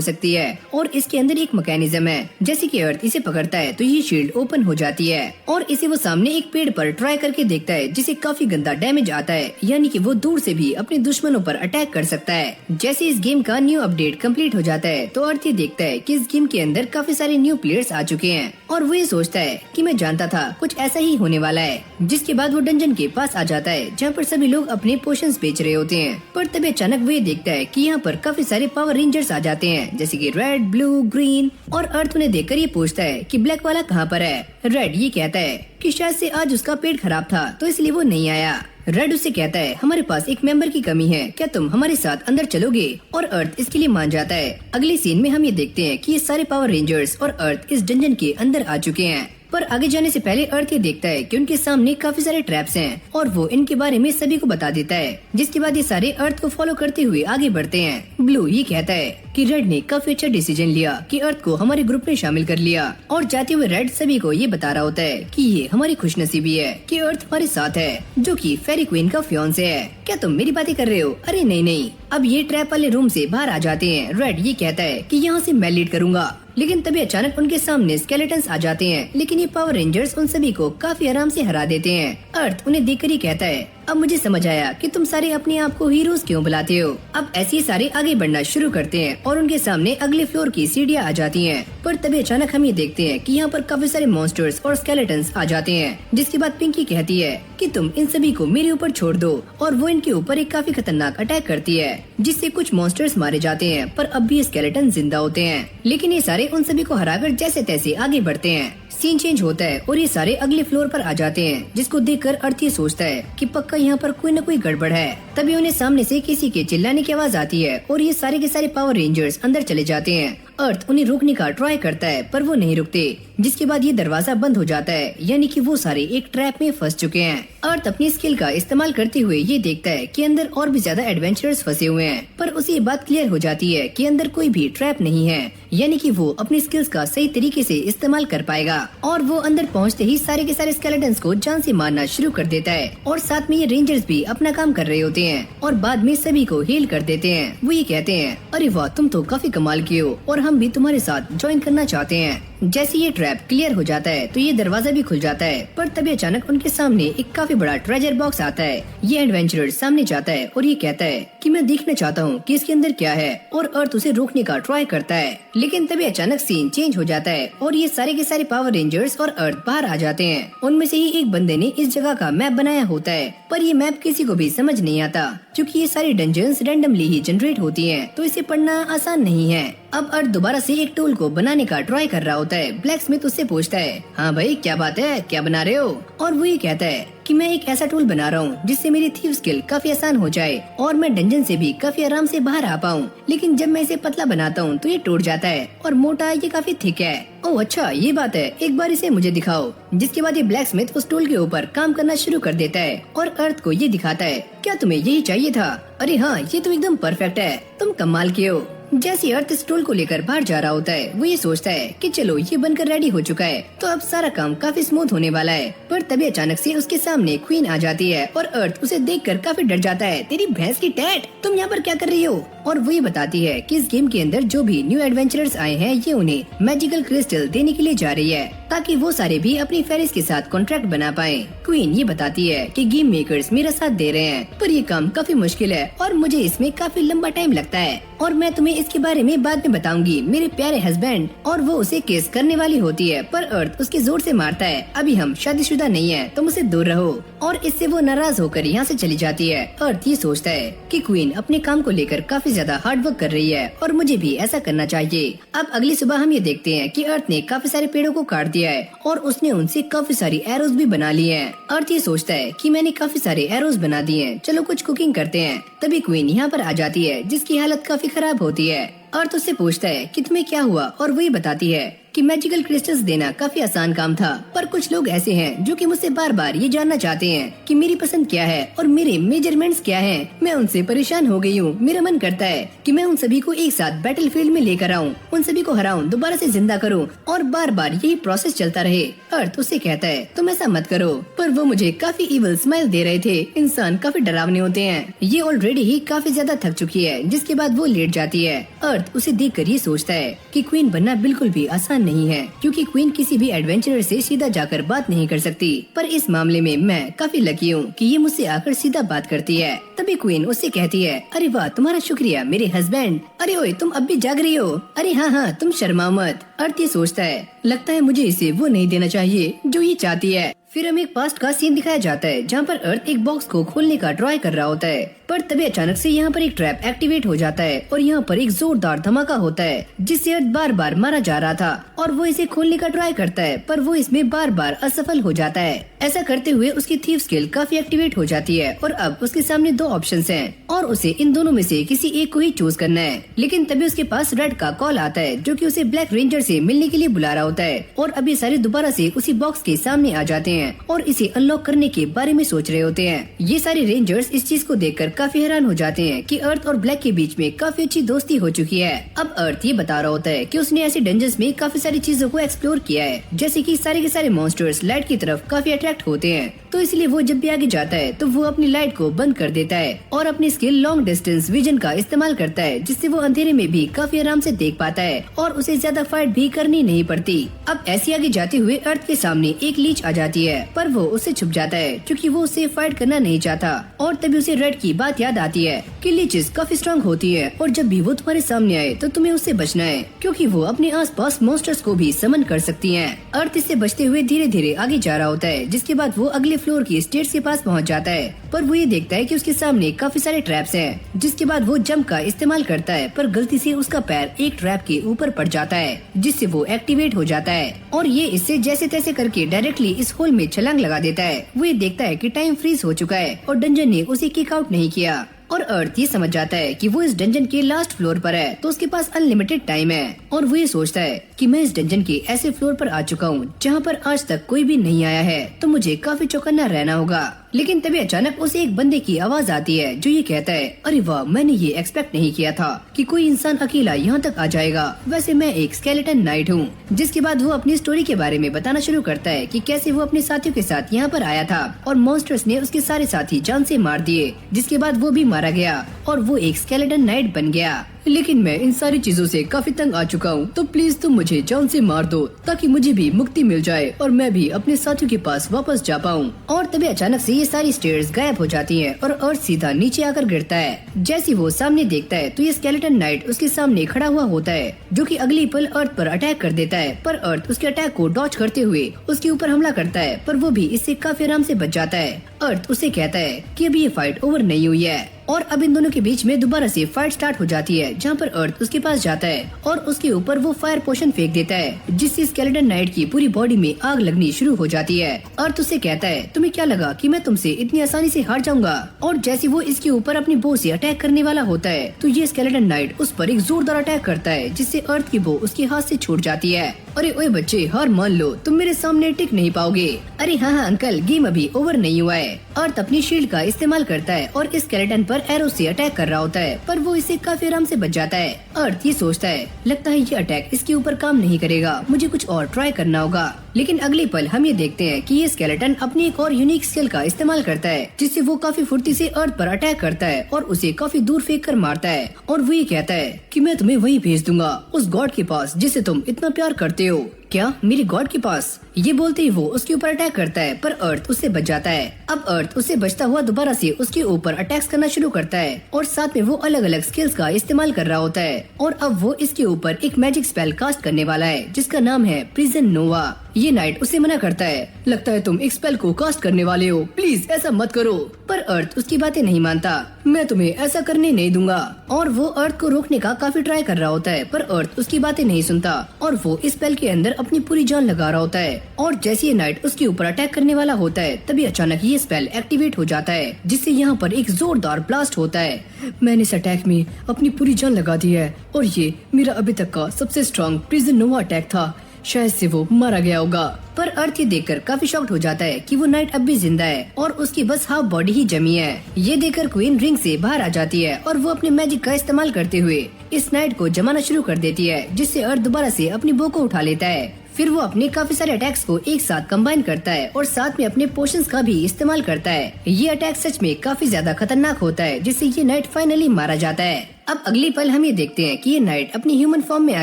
सकती है। और इसके अंदर एक मैकेनिज्म है, जैसे कि अर्थ इसे पकड़ता है तो ये शील्ड ओपन हो जाती है, और इसे वो सामने एक पेड़ पर ट्राई करके देखता है, जिसे काफी गंदा डैमेज आता है। यानी कि वो दूर से भी अपने दुश्मनों पर अटैक कर सकता है। जैसे इस गेम का न्यू अपडेट कंप्लीट हो जाता है तो अर्थ ये देखता है कि इस गेम के अंदर काफी सारे न्यू प्लेयर्स आ चुके हैं, और वो ये सोचता है कि मैं जानता था कुछ ऐसा ही होने वाला है। जिसके बाद वो डंजन के पास आ जाता है जहाँ पर सभी लोग अपने पोशंस बेच रहे होते हैं। पर तभी अचानक वो ये देखता है कि यहाँ पर काफी सारे पावर रेंजर्स आ जाते हैं, जैसे कि रेड, ब्लू, ग्रीन। और अर्थ उन्हें देखकर ये पूछता है कि ब्लैक वाला कहाँ पर है। रेड ये कहता है कि शायद से आज उसका पेट खराब था तो इसलिए वो नहीं आया। रेड उससे कहता है हमारे पास एक मेंबर की कमी है, क्या तुम हमारे साथ अंदर चलोगे? और अर्थ इसके लिए मान जाता है। अगले सीन में हम ये देखते हैं कि ये सारे पावर रेंजर्स और अर्थ इस डंजन के अंदर आ चुके हैं। पर आगे जाने से पहले अर्थ ये देखता है कि उनके सामने काफी सारे ट्रैप्स हैं, और वो इनके बारे में सभी को बता देता है। जिसके बाद ये सारे अर्थ को फॉलो करते हुए आगे बढ़ते हैं। ब्लू ये कहता है कि रेड ने काफी अच्छा डिसीजन लिया कि अर्थ को हमारे ग्रुप में शामिल कर लिया, और जाते हुए रेड सभी को ये बता रहा होता है कि ये हमारी खुशनसीबी है कि अर्थ हमारे साथ है, जो कि फेरी क्वीन का फियांसे है। क्या तुम मेरी बातें कर रहे हो? अरे नहीं नहीं। अब ये ट्रैप वाले रूम से बाहर आ जाते हैं। रेड ये कहता है कि यहाँ से मैं लीड करूंगा, लेकिन तभी अचानक उनके सामने स्केलेटन्स आ जाते हैं, लेकिन ये पावर रेंजर्स उन सभी को काफी आराम से हरा देते हैं। अर्थ उन्हें देखकर ही कहता है अब मुझे समझ आया कि तुम सारे अपने आप को हीरोज क्यों बुलाते हो। अब ऐसे ही सारे आगे बढ़ना शुरू करते हैं, और उनके सामने अगले फ्लोर की सीढ़ियाँ आ जाती हैं। पर तभी अचानक हम ये देखते हैं कि यहाँ पर काफी सारे मॉन्स्टर्स और स्केलेटन्स आ जाते हैं। जिसके बाद पिंकी कहती है कि तुम इन सभी को मेरे ऊपर छोड़ दो, और वो इनके ऊपर एक काफी खतरनाक अटैक करती है, जिससे कुछ मॉन्स्टर्स मारे जाते हैं, पर अब भी स्केलेटन जिंदा होते हैं। लेकिन ये सारे उन सभी को हराकर जैसे तैसे आगे बढ़ते हैं। सीन चेंज होता है और ये सारे अगले फ्लोर पर आ जाते हैं, जिसको देखकर अर्थ ये सोचता है कि पक्का यहाँ पर कोई न कोई गड़बड़ है। तभी उन्हें सामने से किसी के चिल्लाने की आवाज आती है, और ये सारे के सारे पावर रेंजर्स अंदर चले जाते हैं। अर्थ उन्हें रोकने का ट्राई करता है, पर वो नहीं रुकते। जिसके बाद ये दरवाजा बंद हो जाता है, यानी कि वो सारे एक ट्रैप में फंस चुके हैं। अर्थ अपनी स्किल का इस्तेमाल करते हुए ये देखता है कि अंदर और भी ज्यादा एडवेंचरर्स फंसे हुए हैं, पर उसे ये बात क्लियर हो जाती है कि अंदर कोई भी ट्रैप नहीं है, यानी कि वो अपनी स्किल्स का सही तरीके से इस्तेमाल कर पाएगा। और वो अंदर पहुंचते ही सारे के सारे स्केलेटन्स को जान से मारना शुरू कर देता है, और साथ में ये रेंजर्स भी अपना काम कर रहे होते हैं, और बाद में सभी को हील कर देते हैं। वो ये कहते हैं अरे वाह, तुम तो काफी कमाल की हो, और हम भी तुम्हारे साथ ज्वाइन करना चाहते हैं। जैसे ये ट्रैप क्लियर हो जाता है तो ये दरवाजा भी खुल जाता है, पर तभी अचानक उनके सामने एक काफी बड़ा ट्रेजर बॉक्स आता है। ये एडवेंचरर सामने जाता है और ये कहता है कि मैं देखना चाहता हूँ कि इसके अंदर क्या है, और अर्थ उसे रोकने का ट्राई करता है। लेकिन तभी अचानक सीन चेंज हो जाता है और ये सारे के सारे पावर रेंजर्स और अर्थ बाहर आ जाते हैं। उनमें से ही एक बंदे ने इस जगह का मैप बनाया होता है, पर ये मैप किसी को भी समझ नहीं आता, क्योंकि ये सारी डंजन्स रैंडमली ही जनरेट होती हैं, तो इसे पढ़ना आसान नहीं है। अब अर्थ दोबारा से एक टूल को बनाने का ट्राई कर रहा होता होता है, ब्लैक स्मिथ उससे पूछता है, हाँ भाई क्या बात है, क्या बना रहे हो? और वो ये कहता है कि मैं एक ऐसा टूल बना रहा हूँ जिससे मेरी थीव स्किल काफी आसान हो जाए और मैं डंजन से भी काफी आराम से बाहर आ पाऊँ। लेकिन जब मैं इसे पतला बनाता हूँ तो ये टूट जाता है और मोटा ये काफी थिक है। ओह अच्छा ये बात है, एक बार इसे मुझे दिखाओ। जिसके बाद ये ब्लैक स्मिथ उस टूल के ऊपर काम करना शुरू कर देता है और अर्थ को ये दिखाता है, क्या तुम्हें यही चाहिए था? अरे हाँ ये तो एकदम परफेक्ट है, तुम कमाल के हो। जैसे अर्थ इस टूल को लेकर बाहर जा रहा होता है वो ये सोचता है कि चलो ये बनकर रेडी हो चुका है तो अब सारा काम काफी स्मूथ होने वाला है। पर तभी अचानक से उसके सामने क्वीन आ जाती है और अर्थ उसे देखकर काफी डर जाता है। तेरी भैंस की टैट, तुम यहाँ पर क्या कर रही हो? और वो ये बताती है कि इस गेम के अंदर जो भी न्यू एडवेंचरर्स आए हैं ये उन्हें मैजिकल क्रिस्टल देने के लिए जा रही है ताकि वो सारे भी अपनी फेरिस के साथ कॉन्ट्रैक्ट बना पाए। क्वीन ये बताती है कि गेम मेकर्स मेरा साथ दे रहे हैं पर ये काम काफी मुश्किल है और मुझे इसमें काफी लंबा टाइम लगता है और मैं तुम्हें इसके बारे में बाद में बताऊंगी मेरे प्यारे हस्बैंड। और वो उसे किस करने वाली होती है पर अर्थ उसके जोर से मारता है, अभी हम शादीशुदा नहीं है, तुम मुझसे दूर रहो। और इससे वो नाराज होकर यहाँ से चली जाती है। अर्थ ये सोचता है कि क्वीन अपने काम को लेकर काफी ज्यादा हार्ड वर्क कर रही है और मुझे भी ऐसा करना चाहिए। अब अगली सुबह हम ये देखते हैं कि अर्थ ने काफी सारे पेड़ों को काट दिया है और उसने उनसे काफी सारी एरोज भी बना ली है। अर्थ ये सोचता है कि मैंने काफी सारे एरोज बना दिए हैं, चलो कुछ कुकिंग करते हैं। तभी क्वीन यहाँ पर आ जाती है जिसकी हालत काफी खराब होती है। अर्थ उससे पूछता है कि तुम्हें क्या हुआ और वही बताती है कि मैजिकल क्रिस्टल्स देना काफी आसान काम था पर कुछ लोग ऐसे हैं जो कि मुझसे बार बार ये जानना चाहते हैं कि मेरी पसंद क्या है और मेरे मेजरमेंट्स क्या हैं। मैं उनसे परेशान हो गई हूँ। मेरा मन करता है कि मैं उन सभी को एक साथ बैटलफील्ड में लेकर आऊँ, उन सभी को हराऊं, दोबारा से जिंदा करूँ और बार बार यही प्रोसेस चलता रहे। अर्थ उससे कहता है तुम ऐसा मत करो, पर वो मुझे काफी इवल स्माइल दे रहे थे। इंसान काफी डरावने होते हैं। ये ऑलरेडी ही काफी ज्यादा थक चुकी है जिसके बाद वो लेट जाती है। अर्थ उसे देखकर ये सोचता है कि क्वीन बनना बिल्कुल भी आसान नहीं है क्योंकि क्वीन किसी भी एडवेंचरर से सीधा जाकर बात नहीं कर सकती। पर इस मामले में मैं काफी लकी हूँ कि ये मुझसे आकर सीधा बात करती है। तभी क्वीन उससे कहती है, अरे वाह तुम्हारा शुक्रिया मेरे हस्बैंड। अरे ओए तुम अब भी जाग रही हो? अरे हाँ हाँ तुम शर्मा मत। अर्थ ये सोचता है लगता है मुझे इसे वो नहीं देना चाहिए जो ये चाहती है। फिर हमें एक पास्ट का सीन दिखाया जाता है जहाँ पर अर्थ एक बॉक्स को खोलने का ट्राई कर रहा होता है पर तभी अचानक से यहाँ पर एक ट्रैप एक्टिवेट हो जाता है और यहाँ पर एक जोरदार धमाका होता है जिससे अर्थ बार बार मारा जा रहा था और वो इसे खोलने का ट्राई करता है पर वो इसमें बार बार असफल हो जाता है। ऐसा करते हुए उसकी थीव स्किल काफी एक्टिवेट हो जाती है और अब उसके सामने दो ऑप्शंस हैं और उसे इन दोनों में से किसी एक को ही चूज करना है। लेकिन तभी उसके पास रेड का कॉल आता है जो कि उसे ब्लैक रेंजर से मिलने के लिए बुला रहा होता है और अभी सारे दोबारा से उसी बॉक्स के सामने आ जाते हैं और इसे अनलॉक करने के बारे में सोच रहे होते हैं। ये सारे रेंजर्स इस चीज को देखकर काफी हैरान हो जाते हैं कि अर्थ और ब्लैक के बीच में काफी अच्छी दोस्ती हो चुकी है। अब अर्थ ये बता रहा होता है कि उसने ऐसे डंजन्स में काफी सारी चीजों को एक्सप्लोर किया है जैसे कि सारे के सारे मॉन्स्टर्स लाइट की तरफ काफी अट्रैक्ट होते हैं तो इसलिए वो जब भी आगे जाता है तो वो अपनी लाइट को बंद कर देता है और अपनी स्किल लॉन्ग डिस्टेंस विजन का इस्तेमाल करता है जिससे वो अंधेरे में भी काफी आराम से देख पाता है और उसे ज्यादा फाइट भी करनी नहीं पड़ती। अब ऐसे आगे जाते हुए अर्थ के सामने एक लीच आ जाती है पर वो उससे छुप जाता है क्योंकि वो उससे फाइट करना नहीं चाहता और तभी उसे रेड की बात याद आती है कि लीचेस काफी स्ट्रांग होती है और जब भी वो तुम्हारे सामने आए तो तुम्हें उससे बचना है क्योंकि वो अपने आसपास मॉन्स्टर्स को भी समन कर सकती हैं। अर्थ इससे बचते हुए धीरे धीरे आगे जा रहा होता है जिसके बाद वो अगले फ्लोर की स्टेयर्स के पास पहुंच जाता है पर वो ये देखता है कि उसके सामने काफी सारे ट्रैप्स हैं जिसके बाद वो जंप का इस्तेमाल करता है पर गलती से उसका पैर एक ट्रैप के ऊपर पड़ जाता है जिससे वो एक्टिवेट हो जाता है और ये इससे जैसे तैसे करके डायरेक्टली इस होल में छलांग लगा देता है। वो ये देखता है कि टाइम फ्रीज हो चुका है और डंजन ने उसे किक आउट नहीं किया और अर्थ ये समझ जाता है कि वो इस डंजन के लास्ट फ्लोर पर है तो उसके पास अनलिमिटेड टाइम है और वो ये सोचता है कि मैं इस डंजन के ऐसे फ्लोर पर आ चुका हूँ जहाँ पर आज तक कोई भी नहीं आया है तो मुझे काफी चौकन्ना रहना होगा। लेकिन तभी अचानक उसे एक बंदे की आवाज आती है जो ये कहता है, अरे वाह मैंने ये एक्सपेक्ट नहीं किया था कि कोई इंसान अकेला यहाँ तक आ जाएगा। वैसे मैं एक स्केलेटन नाइट हूँ। जिसके बाद वो अपनी स्टोरी के बारे में बताना शुरू करता है कि कैसे वो अपने साथियों के साथ यहाँ पर आया था और मॉन्स्टर्स ने उसके सारे साथी जान से मार दिए जिसके बाद वो भी मारा गया और वो एक स्केलेटन नाइट बन गया। लेकिन मैं इन सारी चीजों से काफी तंग आ चुका हूँ तो प्लीज तुम मुझे जान से मार दो ताकि मुझे भी मुक्ति मिल जाए और मैं भी अपने साथियों के पास वापस जा पाऊँ। और तभी अचानक से ये सारी स्टेयर्स गायब हो जाती हैं और अर्थ सीधा नीचे आकर गिरता है। जैसे वो सामने देखता है तो ये स्केलेटन नाइट उसके सामने खड़ा हुआ होता है जो कि अगली पल अर्थ पर अटैक कर देता है पर अर्थ उसके अटैक को डॉज करते हुए उसके ऊपर हमला करता है पर वो भी इससे काफी आराम से बच जाता है। अर्थ उसे कहता है कि अभी ये फाइट ओवर नहीं हुई है और अब इन दोनों के बीच में दोबारा से फाइट स्टार्ट हो जाती है, जहाँ पर अर्थ उसके पास जाता है और उसके ऊपर वो फायर पोशन फेंक देता है, जिससे स्केलेटन नाइट की पूरी बॉडी में आग लगनी शुरू हो जाती है। अर्थ उससे कहता है, तुम्हें क्या लगा कि मैं तुमसे इतनी आसानी से हार जाऊंगा? और जैसे वो इसके ऊपर अपनी बो से अटैक करने वाला होता है तो ये स्केलेटन नाइट उस पर एक जोरदार अटैक करता है, जिससे अर्थ की बो उसके हाथ से छूट जाती है। अरे ओए बच्चे, हार मान लो, तुम मेरे सामने टिक नहीं पाओगे। अरे हाँ अंकल, गेम अभी ओवर नहीं हुआ है। अर्थ अपनी शील्ड का इस्तेमाल करता है और इस स्केलेटन पर एरो से अटैक कर रहा होता है, पर वो इससे काफी आराम से बच जाता है। अर्थ ये सोचता है, लगता है ये अटैक इसके ऊपर काम नहीं करेगा, मुझे कुछ और ट्राई करना होगा। लेकिन अगले पल हम ये देखते हैं कि ये स्केलेटन अपनी एक और यूनिक स्किल का इस्तेमाल करता है, जिससे वो काफी फुर्ती से अर्थ पर अटैक करता है और उसे काफी दूर फेंक कर मारता है। और वो ये कहता है कि मैं तुम्हें वहीं भेज दूंगा, उस गॉड के पास जिसे तुम इतना प्यार करते हो। क्या, मेरी गॉड के पास? ये बोलते ही वो उसके ऊपर अटैक करता है, पर अर्थ उससे बच जाता है। अब अर्थ उससे बचता हुआ दोबारा से उसके ऊपर अटैक्स करना शुरू करता है और साथ में वो अलग अलग स्किल्स का इस्तेमाल कर रहा होता है। और अब वो इसके ऊपर एक मैजिक स्पेल कास्ट करने वाला है, जिसका नाम है प्रिजन नोवा। ये नाइट उसे मना करता है, लगता है तुम एक स्पेल को कास्ट करने वाले हो, प्लीज ऐसा मत करो। पर अर्थ उसकी बातें नहीं मानता, मैं तुम्हें ऐसा करने नहीं दूंगा। और वो अर्थ को रोकने का काफी ट्राई कर रहा होता है, पर अर्थ उसकी बातें नहीं सुनता और वो इस स्पेल के अंदर अपनी पूरी जान लगा रहा होता है। और जैसे ये नाइट उसके ऊपर अटैक करने वाला होता है, तभी अचानक ये स्पेल एक्टिवेट हो जाता है, जिससे यहाँ पर एक जोरदार ब्लास्ट होता है। मैंने इस अटैक में अपनी पूरी जान लगा दी है और ये मेरा अभी तक का सबसे स्ट्रॉन्ग प्रिजन नोवा अटैक था, शायद से वो मारा गया होगा। पर अर्थ ये देखकर काफी शॉक्ड हो जाता है कि वो नाइट अब भी जिंदा है और उसकी बस हाफ बॉडी ही जमी है। ये देखकर क्वीन रिंग से बाहर आ जाती है और वो अपने मैजिक का इस्तेमाल करते हुए इस नाइट को जमाना शुरू कर देती है, जिससे अर्थ दोबारा से अपनी बो को उठा लेता है। फिर वो अपने काफी सारे अटैक्स को एक साथ कंबाइन करता है और साथ में अपने पोशंस का भी इस्तेमाल करता है। ये अटैक सच में काफी ज्यादा खतरनाक होता है, जिससे ये नाइट फाइनली मारा जाता है। अब अगली पल हम ये देखते हैं कि ये नाइट अपनी ह्यूमन फॉर्म में आ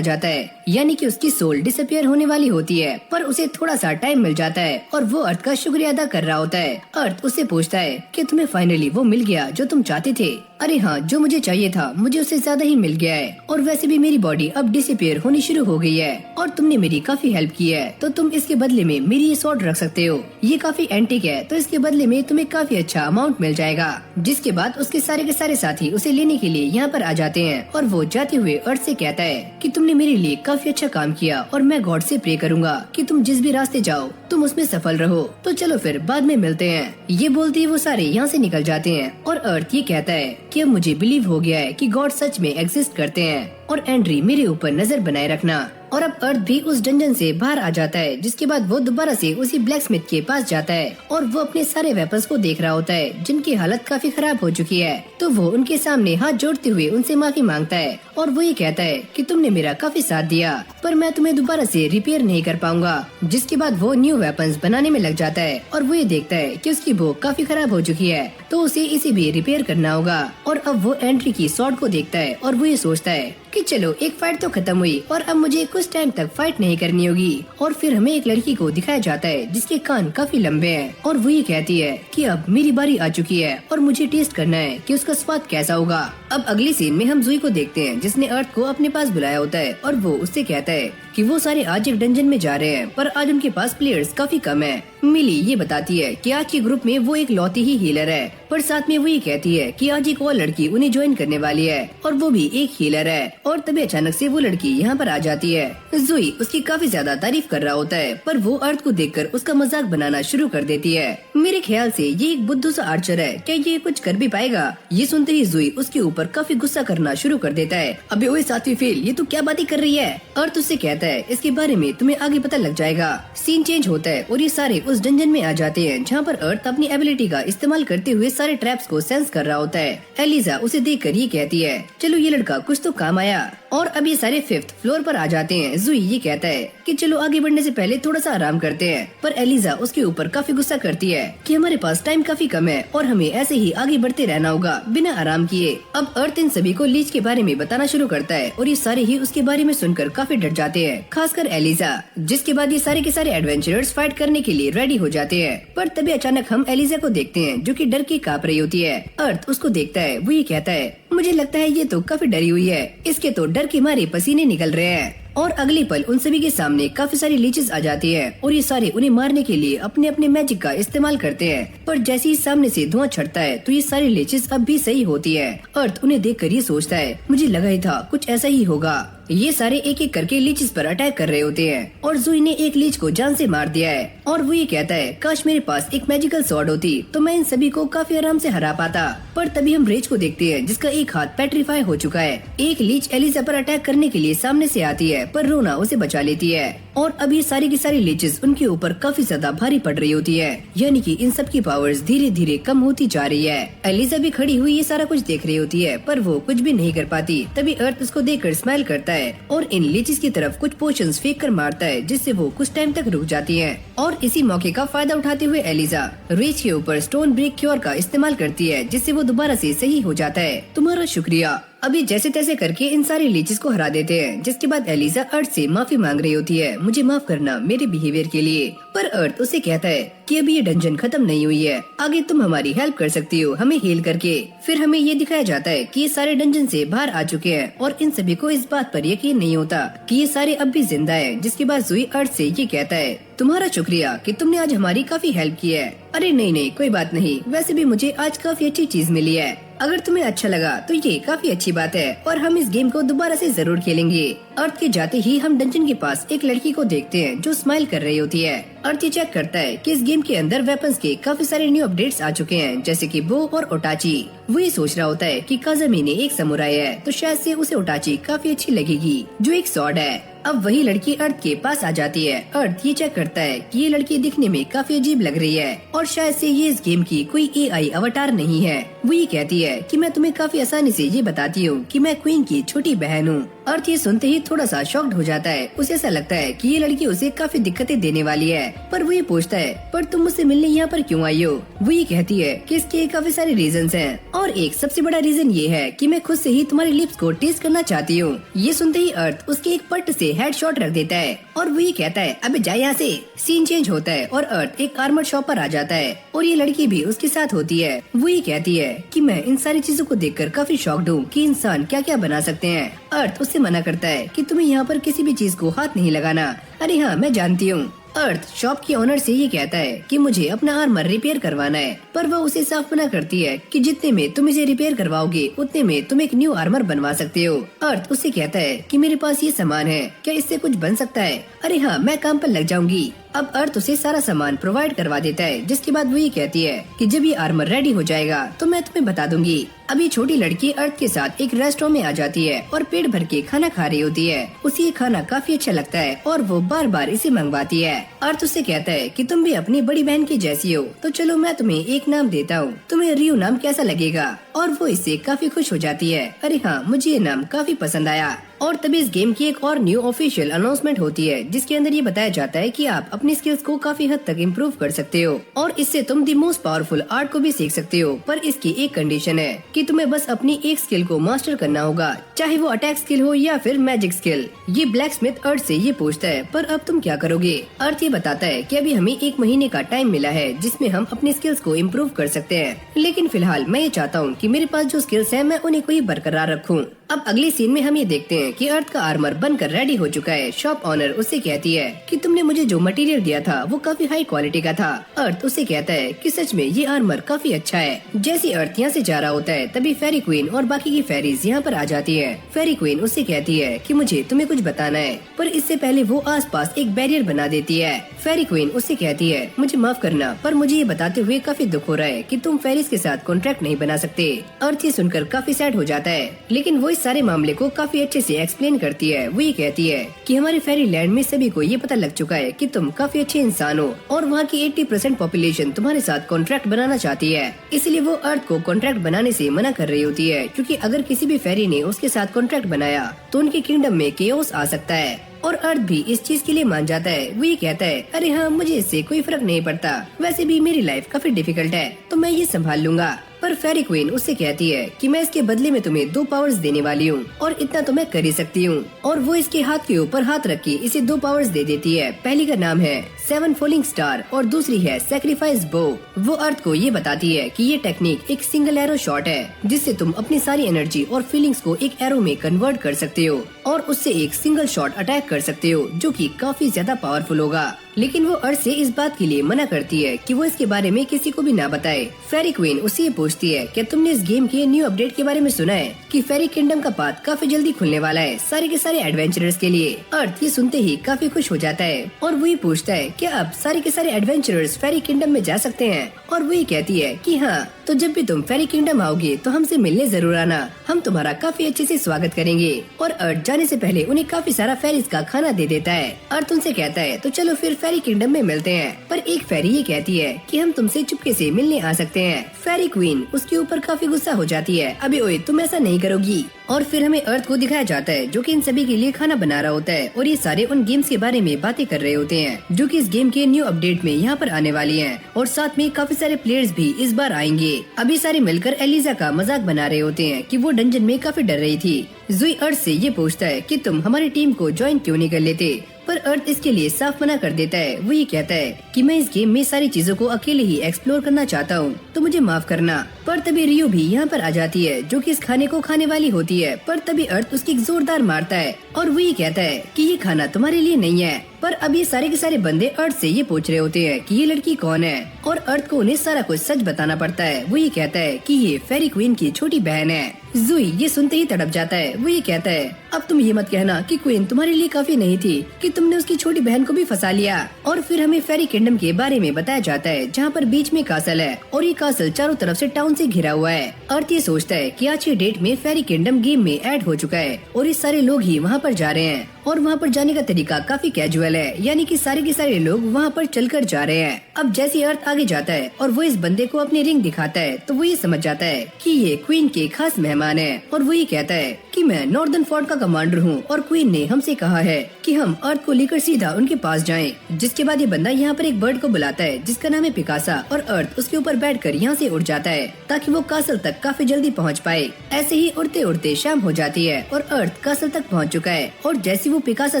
जाता है, यानी कि उसकी सोल डिसअपियर होने वाली होती है, पर उसे थोड़ा सा टाइम मिल जाता है और वो अर्थ का शुक्रिया अदा कर रहा होता है। अर्थ उससे पूछता है कि तुम्हें फाइनली वो मिल गया जो तुम चाहते थे। अरे हाँ, जो मुझे चाहिए था मुझे उससे ज्यादा ही मिल गया है और वैसे भी मेरी बॉडी अब डिसअपियर होनी शुरू हो गई है और तुमने मेरी काफी हेल्प की है, तो तुम इसके बदले में मेरी ये स्वॉर्ड रख सकते हो। ये काफी एंटीक है, तो इसके बदले में तुम्हें काफी अच्छा अमाउंट मिल जाएगा। जिसके बाद उसके सारे के सारे साथी उसे लेने के लिए यहाँ पर आ जाते हैं और वो जाते हुए अर्थ से कहता है कि तुमने मेरे लिए काफी अच्छा काम किया और मैं गॉड से प्रे करूंगा कि तुम जिस भी रास्ते जाओ तुम उसमें सफल रहो। तो चलो फिर बाद में मिलते हैं। ये बोलते ही वो सारे यहाँ से निकल जाते हैं और अर्थ ये कहता है कि अब मुझे बिलीव हो गया है कि गॉड सच में एग्जिस्ट करते हैं और एंड्री मेरे ऊपर नजर बनाए रखना। और अब अर्थ भी उस डंजन से बाहर आ जाता है, जिसके बाद वो दोबारा से उसी ब्लैक स्मिथ के पास जाता है और वो अपने सारे वेपन्स को देख रहा होता है, जिनकी हालत काफी खराब हो चुकी है। तो वो उनके सामने हाथ जोड़ते हुए उनसे माफी मांगता है और वो ये कहता है कि तुमने मेरा काफी साथ दिया, पर मैं तुम्हें दोबारा से रिपेयर नहीं कर पाऊंगा। जिसके बाद वो न्यू वेपन्स बनाने में लग जाता है और वो ये देखता है कि उसकी भूख काफी खराब हो चुकी है, तो उसे इसे भी रिपेयर करना होगा। और अब वो एंट्री की स्वॉर्ड को देखता है और वो ये सोचता है कि चलो एक फाइट तो खत्म हुई और अब मुझे कुछ टाइम तक फाइट नहीं करनी होगी। और फिर हमें एक लड़की को दिखाया जाता है जिसके कान काफी लंबे हैं और वो ये कहती है कि अब मेरी बारी आ चुकी है और मुझे टेस्ट करना है कि उसका स्वाद कैसा होगा। अब अगली सीन में हम जुई को देखते हैं, जिसने अर्थ को अपने पास बुलाया होता है और वो उससे कहता है कि वो सारे आज एक डंजन में जा रहे हैं, पर आज उनके पास प्लेयर्स काफी कम है। मिली ये बताती है कि आज के ग्रुप में वो एक लौती ही हीलर है, पर साथ में वो ये कहती है कि आज एक और लड़की उन्हें ज्वाइन करने वाली है और वो भी एक हीलर है। और तभी अचानक से वो लड़की यहाँ पर आ जाती है। जुई उसकी काफी ज्यादा तारीफ कर रहा होता है, पर वो अर्थ को देखकर उसका मजाक बनाना शुरू कर देती है। मेरे ख्याल से ये एक बुद्धू सा आर्चर है, क्या ये कुछ कर भी पाएगा? ये सुनते ही जुई उसके ऊपर काफी गुस्सा करना शुरू कर देता है। अबे ओए सातवीं फेल, ये तू क्या बातें कर रही है? अर्थ उससे कहता है इसके बारे में तुम्हें आगे पता लग जाएगा। सीन चेंज होता है और ये सारे उस डंजन में आ जाते हैं, जहाँ पर अर्थ अपनी एबिलिटी का इस्तेमाल करते हुए सारे ट्रैप्स को सेंस कर रहा होता है। एलिजा उसे देखकर ये कहती है चलो ये लड़का कुछ तो काम आया। और अब ये सारे 5th फ्लोर पर आ जाते हैं। जुई ये कहता है कि चलो आगे बढ़ने से पहले थोड़ा सा आराम करते हैं, पर एलिजा उसके ऊपर काफी गुस्सा करती है कि हमारे पास टाइम काफी कम है और हमें ऐसे ही आगे बढ़ते रहना होगा बिना आराम किए। अब अर्थ इन सभी को लीच के बारे में बताना शुरू करता है और ये सारे ही उसके बारे में सुनकर काफी डर जाते हैं, खासकर एलिजा। जिसके बाद ये सारे के सारे एडवेंचरर्स फाइट करने के लिए रेडी हो जाते हैं, पर तभी अचानक हम एलिजा को देखते हैं जो कि डर के कांप रही होती है। अर्थ उसको देखता है, वो ये कहता है मुझे लगता है ये तो काफी डरी हुई है, इसके तो डर के मारे पसीने निकल रहे हैं। और अगले पल उन सभी के सामने काफी सारी लीचेस आ जाती हैं और ये सारे उन्हें मारने के लिए अपने अपने मैजिक का इस्तेमाल करते हैं। पर जैसे ही सामने से धुआं छटता है तो ये सारी लीचेस अब भी सही होती है। अर्थ उन्हें देखकर ये सोचता है, मुझे लगा ही था कुछ ऐसा ही होगा। ये सारे एक एक करके लीचेस पर अटैक कर रहे होते हैं और ज़ूई ने एक लीच को जान से मार दिया है। और वो ये कहता है, काश मेरे पास एक मैजिकल स्वॉर्ड होती तो मैं इन सभी को काफी आराम से हरा पाता। पर तभी हम रेज को देखते हैं जिसका एक हाथ पेट्रीफाई हो चुका है। एक लीच एलिसा पर अटैक करने के लिए सामने से आती है पर रोना उसे बचा लेती है और अभी सारी की सारी लीचेस उनके ऊपर काफी ज्यादा भारी पड़ रही होती है, यानी कि इन सब की पावर्स धीरे धीरे कम होती जा रही है। एलिसा भी खड़ी हुई ये सारा कुछ देख रही होती है पर वो कुछ भी नहीं कर पाती। तभी अर्थ उसको देखकर स्माइल करता है और इन लीचेस की तरफ कुछ पोशंस फेंक कर मारता है जिससे वो कुछ टाइम तक रुक जाती है। और इसी मौके का फायदा उठाते हुए एलिसा रेज के ऊपर स्टोन ब्रेक क्योर का इस्तेमाल करती है जिससे वो दोबारा से सही हो जाता है। तुम्हारा शुक्रिया। अभी जैसे तैसे करके इन सारे लीचेस को हरा देते हैं, जिसके बाद एलिसा अर्थ से माफी मांग रही होती है, मुझे माफ करना मेरे बिहेवियर के लिए। पर अर्थ उसे कहता है कि अभी ये डंजन खत्म नहीं हुई है, आगे तुम हमारी हेल्प कर सकती हो हमें हील करके। फिर हमें ये दिखाया जाता है कि ये सारे डंजन से बाहर आ चुके हैं और इन सभी को इस बात पर यकीन नहीं होता कि ये सारे अब भी जिंदा हैं। जिसके बाद ज़ूई अर्थ से ये कहता है, तुम्हारा शुक्रिया कि तुमने आज हमारी काफी हेल्प की है। अरे नहीं कोई बात नहीं, वैसे भी मुझे आज काफी अच्छी चीज मिली है। अगर तुम्हें अच्छा लगा तो ये काफी अच्छी बात है और हम इस गेम को दोबारा से जरूर खेलेंगे। अर्थ के जाते ही हम डंजन के पास एक लड़की को देखते हैं जो स्माइल कर रही होती है। अर्थ ये चेक करता है कि इस गेम के अंदर वेपन्स के काफी सारे न्यू अपडेट्स आ चुके हैं, जैसे कि बो और ओटाची। वो ये सोच रहा होता है कि काज़ामी ने एक समुराई है तो शायद से उसे ओटाची काफी अच्छी लगेगी जो एक स्वॉर्ड है। अब वही लड़की अर्थ के पास आ जाती है। अर्थ ये चेक करता है कि ये लड़की दिखने में काफी अजीब लग रही है और शायद से ये इस गेम की कोई एआई अवतार नहीं है। वो ये कहती है कि मैं तुम्हें काफी आसानी से ये बताती हूँ कि मैं क्वीन की छोटी बहन हूँ। अर्थ ये सुनते ही थोड़ा सा शॉक्ड हो जाता है। उसे ऐसा लगता है कि ये लड़की उसे काफी दिक्कतें देने वाली है। पर वो ये पूछता है, पर तुम मुझसे मिलने यहाँ पर क्यों आई हो? वो ये कहती है कि इसके काफी सारे रीजंस हैं और एक सबसे बड़ा रीजन ये है कि मैं खुद से ही तुम्हारी लिप्स को टेस्ट करना चाहती हूँ। ये सुनते ही अर्थ उसके एक पट्ट से हेडशॉट रख देता है और वो ये कहता है, अबे जा यहाँ से। सीन चेंज होता है और अर्थ एक आर्मर शॉप पर आ जाता है और ये लड़की भी उसके साथ होती है। वो ये कहती है कि मैं इन सारी चीजों को देखकर काफी शॉक्ड हूँ कि इंसान क्या क्या बना सकते हैं। अर्थ उससे मना करता है कि तुम्हें यहाँ पर किसी भी चीज को हाथ नहीं लगाना। अरे हाँ मैं जानती हूँ। अर्थ शॉप के ओनर से ये कहता है कि मुझे अपना आर्मर रिपेयर करवाना है, पर वह उसे साफ मना करती है कि जितने में तुम इसे रिपेयर करवाओगे उतने में तुम एक न्यू आर्मर बनवा सकते हो। अर्थ उससे कहता है कि मेरे पास ये सामान है, क्या इससे कुछ बन सकता है? अरे हाँ मैं काम पर लग जाऊंगी। अब अर्थ उसे सारा सामान प्रोवाइड करवा देता है, जिसके बाद वो ये कहती है कि जब ये आर्मर रेडी हो जाएगा तो मैं तुम्हें बता दूंगी। अभी छोटी लड़की अर्थ के साथ एक रेस्टोरेंट में आ जाती है और पेट भर के खाना खा रही होती है। उसे ये खाना काफी अच्छा लगता है और वो बार बार इसे मंगवाती है। अर्थ उससे कहता है कि तुम भी अपनी बड़ी बहन की जैसी हो, तो चलो मैं तुम्हें एक नाम देता हूँ, तुम्हें रियो नाम कैसा लगेगा? और वो इससे काफी खुश हो जाती है। अरे हाँ मुझे ये नाम काफी पसंद आया। और तभी इस गेम की एक और न्यू ऑफिशियल अनाउंसमेंट होती है, जिसके अंदर ये बताया जाता है कि आप अपनी स्किल्स को काफी हद तक इम्प्रूव कर सकते हो और इससे तुम दी मोस्ट पावरफुल आर्ट को भी सीख सकते हो। पर इसकी एक कंडीशन है कि तुम्हें बस अपनी एक स्किल को मास्टर करना होगा, चाहे वो अटैक स्किल हो या फिर मैजिक स्किल। ये ब्लैक स्मिथ अर्थ से ये पूछता है, पर अब तुम क्या करोगे? अर्थ ये बताता है कि अभी हमें 1 महीने का टाइम मिला है जिसमें हम अपनी स्किल्स को इम्प्रूव कर सकते हैं, लेकिन फिलहाल मैं ये चाहता हूँ कि मेरे पास जो स्किल्स हैं मैं उन्हें को ही बरकरार रखूँ। अब अगली सीन में हम ये देखते हैं कि अर्थ का आर्मर बनकर रेडी हो चुका है। शॉप ऑनर उससे कहती है कि तुमने मुझे जो मटेरियल दिया था वो काफी हाई क्वालिटी का था। अर्थ उससे कहता है कि सच में ये आर्मर काफी अच्छा है। जैसे अर्थ यहाँ से जा रहा होता है तभी फेरी क्वीन और बाकी की फेरीज यहाँ पर आ जाती है। फेरी क्वीन उससे कहती है कि मुझे तुम्हें कुछ बताना है, पर इससे पहले वो आसपास एक बैरियर बना देती है। फेरी क्वीन उससे कहती है, मुझे माफ करना, पर मुझे ये बताते हुए काफी दुख हो रहा है कि तुम फेरीज के साथ कॉन्ट्रैक्ट नहीं बना सकते। अर्थ ये सुनकर काफी सैड हो जाता है, लेकिन वो इस सारे मामले को काफी अच्छे से एक्सप्लेन करती है। वो ये कहती है कि हमारे फेरी लैंड में सभी को ये पता लग चुका है कि तुम काफी अच्छे इंसान हो और वहाँ की 80% पॉपुलेशन तुम्हारे साथ कॉन्ट्रैक्ट बनाना चाहती है। इसलिए वो अर्थ को कॉन्ट्रैक्ट बनाने से मना कर रही होती है, क्योंकि अगर किसी भी फेरी ने उसके साथ कॉन्ट्रैक्ट बनाया तो उनके किंगडम में केओस आ सकता है। और अर्थ भी इस चीज के लिए मान जाता है। वो ये कहता है, अरे हाँ मुझे इससे कोई फर्क नहीं पड़ता, वैसे भी मेरी लाइफ काफी डिफिकल्ट है तो मैं ये संभाल लूंगा। पर फेरी क्वीन उससे कहती है कि मैं इसके बदले में तुम्हें 2 पावर्स देने वाली हूँ और इतना तो मैं कर ही सकती हूँ। और वो इसके हाथ के ऊपर हाथ रख के इसे 2 पावर्स दे देती है। पहली का नाम है 7 फॉलिंग स्टार और दूसरी है सैक्रिफाइस बो। वो अर्थ को ये बताती है कि ये टेक्निक एक सिंगल एरो शॉट है जिससे तुम अपनी सारी एनर्जी और फीलिंग्स को एक एरो में कन्वर्ट कर सकते हो और उससे एक सिंगल शॉट अटैक कर सकते हो जो कि काफी ज्यादा पावरफुल होगा। लेकिन वो अर्थ से इस बात के लिए मना करती है कि वो इसके बारे में किसी को भी ना बताए। फेरी क्वीन उससे ये पूछती है क्या तुमने इस गेम के न्यू अपडेट के बारे में सुना है कि फेरी किंगडम का पाथ काफी जल्दी खुलने वाला है सारे के सारे एडवेंचरर्स के लिए। अर्थ ये सुनते ही काफी खुश हो जाता है और वही पूछता है क्या अब सारे के सारे एडवेंचरर्स फेरी किंगडम में जा सकते हैं। और वही कहती है कि हाँ, तो जब भी तुम फेरी किंगडम आओगे तो हमसे मिलने जरूर आना, हम तुम्हारा काफी अच्छे से स्वागत करेंगे। और अर्थ जाने से पहले उन्हें काफी सारा फेरीज का खाना दे देता है। अर्थ उनसे कहता है तो चलो फिर फेरी किंगडम में मिलते हैं। पर एक फेरी ये कहती है कि हम तुमसे चुपके से मिलने आ सकते हैं। फेरी क्वीन उसके ऊपर काफी गुस्सा हो जाती है, अबे ओए तुम ऐसा नहीं करोगी। और फिर हमें अर्थ को दिखाया जाता है जो कि इन सभी के लिए खाना बना रहा होता है और ये सारे उन गेम्स के बारे में बातें कर रहे होते हैं जो कि इस गेम के न्यू अपडेट में यहाँ पर आने वाली हैं। और साथ में काफी सारे प्लेयर्स भी इस बार आएंगे। अभी सारे मिलकर एलिजा का मजाक बना रहे होते हैं कि वो डंजन में काफी डर रही थी। जुई अर्थ से ये पूछता है कि तुम हमारी टीम को ज्वाइन क्यों नहीं कर लेते, पर अर्थ इसके लिए साफ मना कर देता है। वो ये कहता है कि मैं इस गेम में सारी चीजों को अकेले ही एक्सप्लोर करना चाहता हूँ, तो मुझे माफ करना। पर तभी रियो भी यहाँ पर आ जाती है जो कि इस खाने को खाने वाली होती है। पर तभी अर्थ उसकी जोरदार मारता है और वो ये कहता है कि ये खाना तुम्हारे लिए नहीं है। पर अब ये सारे के सारे बंदे अर्थ से ये पूछ रहे होते हैं कि ये लड़की कौन है और अर्थ को उन्हें सारा कुछ सच बताना पड़ता है। वो ये कहता है कि ये फेरी क्वीन की छोटी बहन है। जुई ये सुनते ही तड़प जाता है। वो ये कहता है अब तुम ये मत कहना कि क्वीन तुम्हारे लिए काफी नहीं थी, कि तुमने उसकी छोटी बहन को भी फंसा लिया। और फिर हमें फेरी किंगडम के बारे में बताया जाता है जहाँ पर बीच में कासल है और ये कासल चारों तरफ से टाउन से घिरा हुआ है। अर्थ ये सोचता है कि आज की डेट में फेरी किंगडम गेम में ऐड हो चुका है और ये सारे लोग ही वहाँ पर जा रहे हैं और वहाँ पर जाने का तरीका काफी कैजुअल है, यानी कि सारे के सारे लोग वहाँ पर चलकर जा रहे हैं। अब जैसे अर्थ आगे जाता है और वो इस बंदे को अपनी रिंग दिखाता है तो वो ये समझ जाता है कि ये क्वीन के खास मेहमान है। और वो ये कहता है कि मैं नॉर्दर्न फोर्ट का कमांडर हूँ और क्वीन ने हमसे कहा है कि हम अर्थ को लेकर सीधा उनके पास जाएं। जिसके बाद ये बंदा यहाँ पर एक बर्ड को बुलाता है जिसका नाम है पिकासा और अर्थ उसके ऊपर बैठकर यहाँ से उड़ जाता है ताकि वो कासल तक काफी जल्दी पहुँच पाए। ऐसे ही उड़ते उड़ते शाम हो जाती है और अर्थ कासल तक पहुँच चुका है। और जैसे वो पिकासा